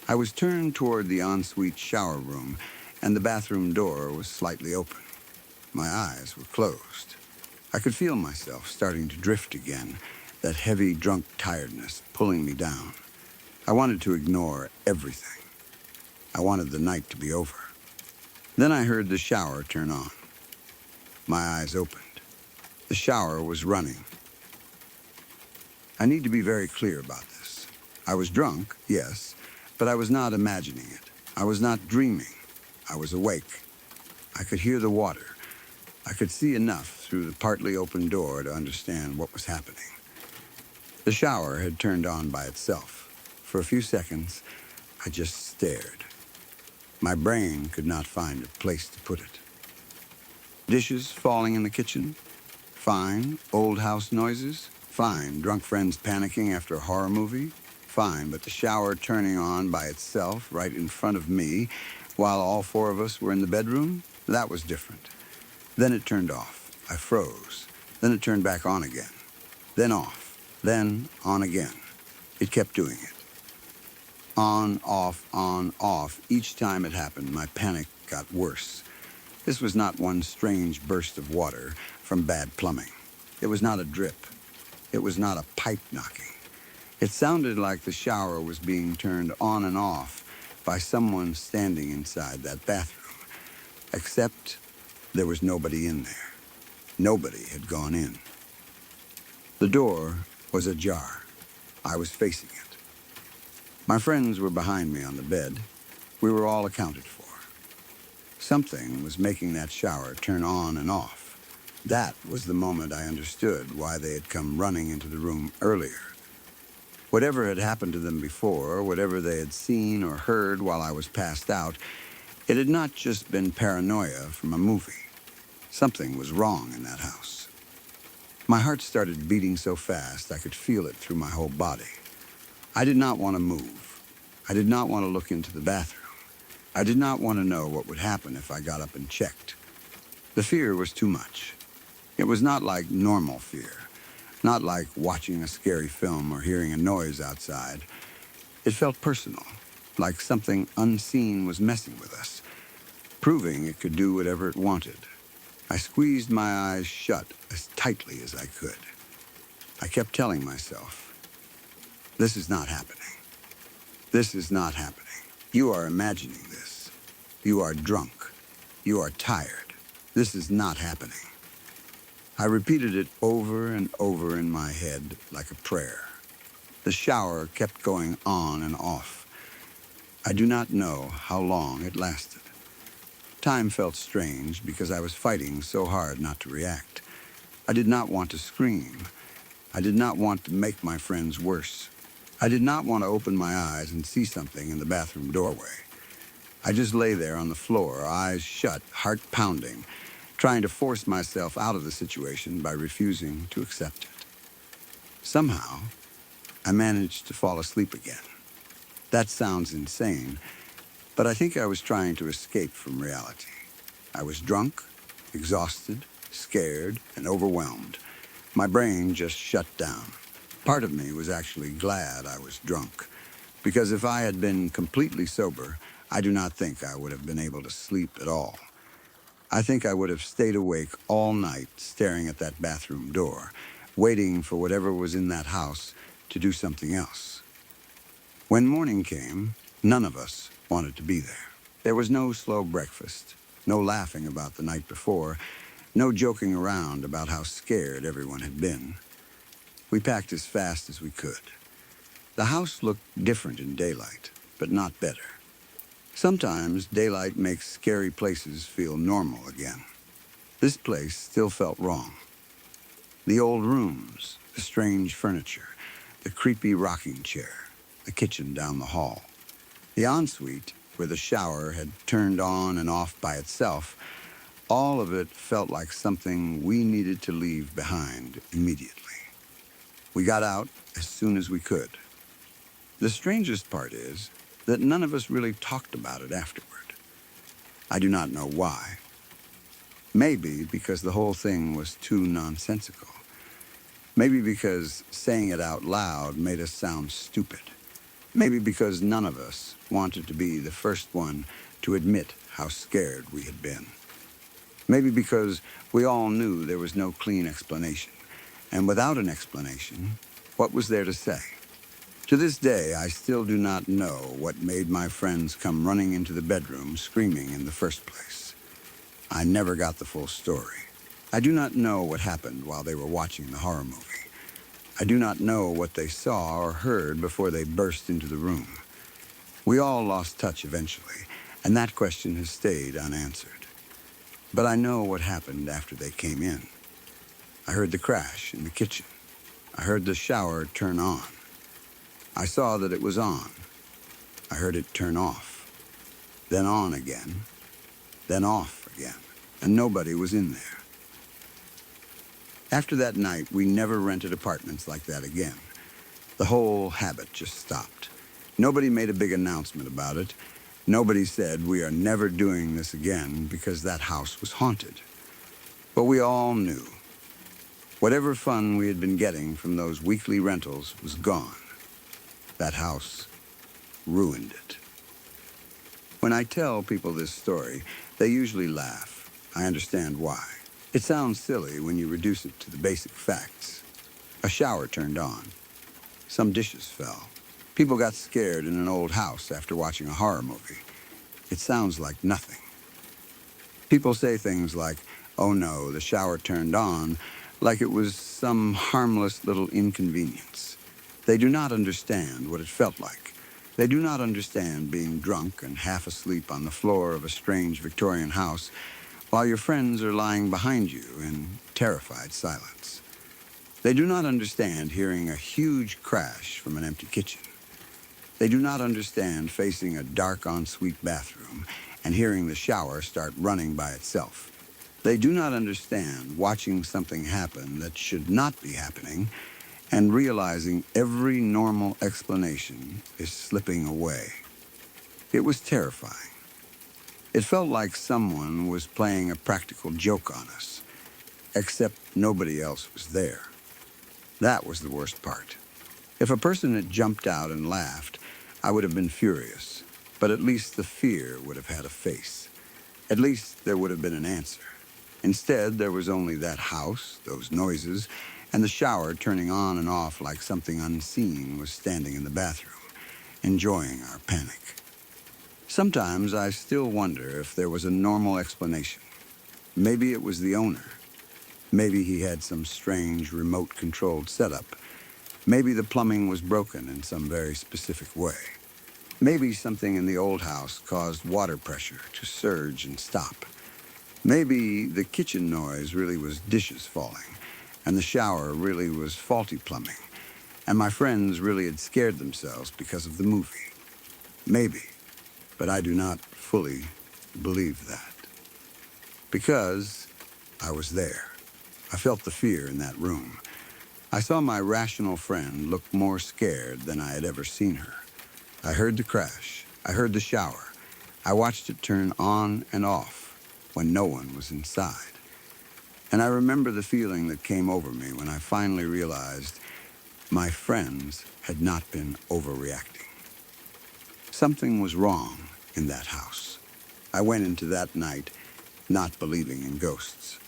I was turned toward the ensuite shower room, and the bathroom door was slightly open. My eyes were closed. I could feel myself starting to drift again, that heavy, drunk tiredness pulling me down. I wanted to ignore everything. I wanted the night to be over. Then I heard the shower turn on. My eyes opened. The shower was running. I need to be very clear about this. I was drunk, yes, but I was not imagining it. I was not dreaming. I was awake. I could hear the water. I could see enough through the partly open door to understand what was happening. The shower had turned on by itself. For a few seconds, I just stared. My brain could not find a place to put it. Dishes falling in the kitchen? Fine. Old house noises? Fine. Drunk friends panicking after a horror movie? Fine. But the shower turning on by itself right in front of me while all four of us were in the bedroom? That was different. Then it turned off. I froze. Then it turned back on again. Then off. Then on again. It kept doing it. On, off. Each time it happened, my panic got worse. This was not one strange burst of water from bad plumbing. It was not a drip. It was not a pipe knocking. It sounded like the shower was being turned on and off by someone standing inside that bathroom. Except there was nobody in there. Nobody had gone in. The door was ajar. I was facing it. My friends were behind me on the bed. We were all accounted for. Something was making that shower turn on and off. That was the moment I understood why they had come running into the room earlier. Whatever had happened to them before, whatever they had seen or heard while I was passed out, it had not just been paranoia from a movie. Something was wrong in that house. My heart started beating so fast I could feel it through my whole body. I did not want to move. I did not want to look into the bathroom. I did not want to know what would happen if I got up and checked. The fear was too much. It was not like normal fear, not like watching a scary film or hearing a noise outside. It felt personal, like something unseen was messing with us, proving it could do whatever it wanted. I squeezed my eyes shut as tightly as I could. I kept telling myself, this is not happening. This is not happening. You are imagining this. You are drunk. You are tired. This is not happening. I repeated it over and over in my head like a prayer. The shower kept going on and off. I do not know how long it lasted. Time felt strange because I was fighting so hard not to react. I did not want to scream. I did not want to make my friends worse. I did not want to open my eyes and see something in the bathroom doorway. I just lay there on the floor, eyes shut, heart pounding, trying to force myself out of the situation by refusing to accept it. Somehow, I managed to fall asleep again. That sounds insane, but I think I was trying to escape from reality. I was drunk, exhausted, scared, and overwhelmed. My brain just shut down. Part of me was actually glad I was drunk, because if I had been completely sober, I do not think I would have been able to sleep at all. I think I would have stayed awake all night staring at that bathroom door, waiting for whatever was in that house to do something else. When morning came, none of us wanted to be there. There was no slow breakfast, no laughing about the night before, no joking around about how scared everyone had been. We packed as fast as we could. The house looked different in daylight, but not better. Sometimes daylight makes scary places feel normal again. This place still felt wrong. The old rooms, the strange furniture, the creepy rocking chair, the kitchen down the hall. The ensuite, where the shower had turned on and off by itself, all of it felt like something we needed to leave behind immediately. We got out as soon as we could. The strangest part is that none of us really talked about it afterward. I do not know why. Maybe because the whole thing was too nonsensical. Maybe because saying it out loud made us sound stupid. Maybe because none of us wanted to be the first one to admit how scared we had been. Maybe because we all knew there was no clean explanation. And without an explanation, what was there to say? To this day, I still do not know what made my friends come running into the bedroom screaming in the first place. I never got the full story. I do not know what happened while they were watching the horror movie. I do not know what they saw or heard before they burst into the room. We all lost touch eventually, and that question has stayed unanswered. But I know what happened after they came in. I heard the crash in the kitchen. I heard the shower turn on. I saw that it was on. I heard it turn off. Then on again. Then off again. and nobody was in there. After that night, we never rented apartments like that again. The whole habit just stopped. Nobody made a big announcement about it. Nobody said, we are never doing this again because that house was haunted. But we all knew. Whatever fun we had been getting from those weekly rentals was gone. That house ruined it. When I tell people this story, they usually laugh. I understand why. It sounds silly when you reduce it to the basic facts. A shower turned on. Some dishes fell. People got scared in an old house after watching a horror movie. It sounds like nothing. People say things like, oh no, the shower turned on, like it was some harmless little inconvenience. They do not understand what it felt like. They do not understand being drunk and half asleep on the floor of a strange Victorian house while your friends are lying behind you in terrified silence. They do not understand hearing a huge crash from an empty kitchen. They do not understand facing a dark ensuite bathroom and hearing the shower start running by itself. They do not understand watching something happen that should not be happening and realizing every normal explanation is slipping away. It was terrifying. It felt like someone was playing a practical joke on us, except nobody else was there. That was the worst part. If a person had jumped out and laughed, I would have been furious, but at least the fear would have had a face. At least there would have been an answer. Instead, there was only that house, those noises, and the shower turning on and off like something unseen was standing in the bathroom, enjoying our panic. Sometimes I still wonder if there was a normal explanation. Maybe it was the owner. Maybe he had some strange remote-controlled setup. Maybe the plumbing was broken in some very specific way. Maybe something in the old house caused water pressure to surge and stop. Maybe the kitchen noise really was dishes falling, and the shower really was faulty plumbing, and my friends really had scared themselves because of the movie. Maybe. But I do not fully believe that. Because I was there. I felt the fear in that room. I saw my rational friend look more scared than I had ever seen her. I heard the crash. I heard the shower. I watched it turn on and off when no one was inside. And I remember the feeling that came over me when I finally realized my friends had not been overreacting. Something was wrong in that house. I went into that night not believing in ghosts.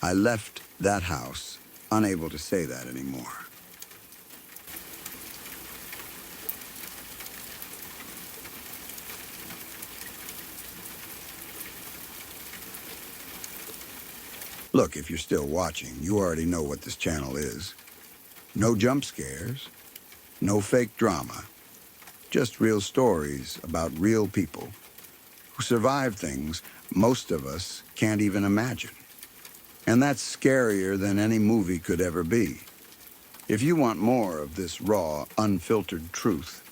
I left that house unable to say that anymore. Look, if you're still watching, you already know what this channel is. No jump scares, no fake drama, just real stories about real people who survive things most of us can't even imagine. And that's scarier than any movie could ever be. If you want more of this raw, unfiltered truth,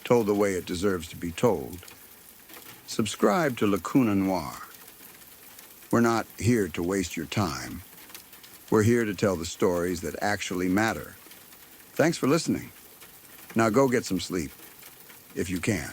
told the way it deserves to be told, subscribe to Lacuna Noir. We're not here to waste your time. We're here to tell the stories that actually matter. Thanks for listening. Now go get some sleep, if you can.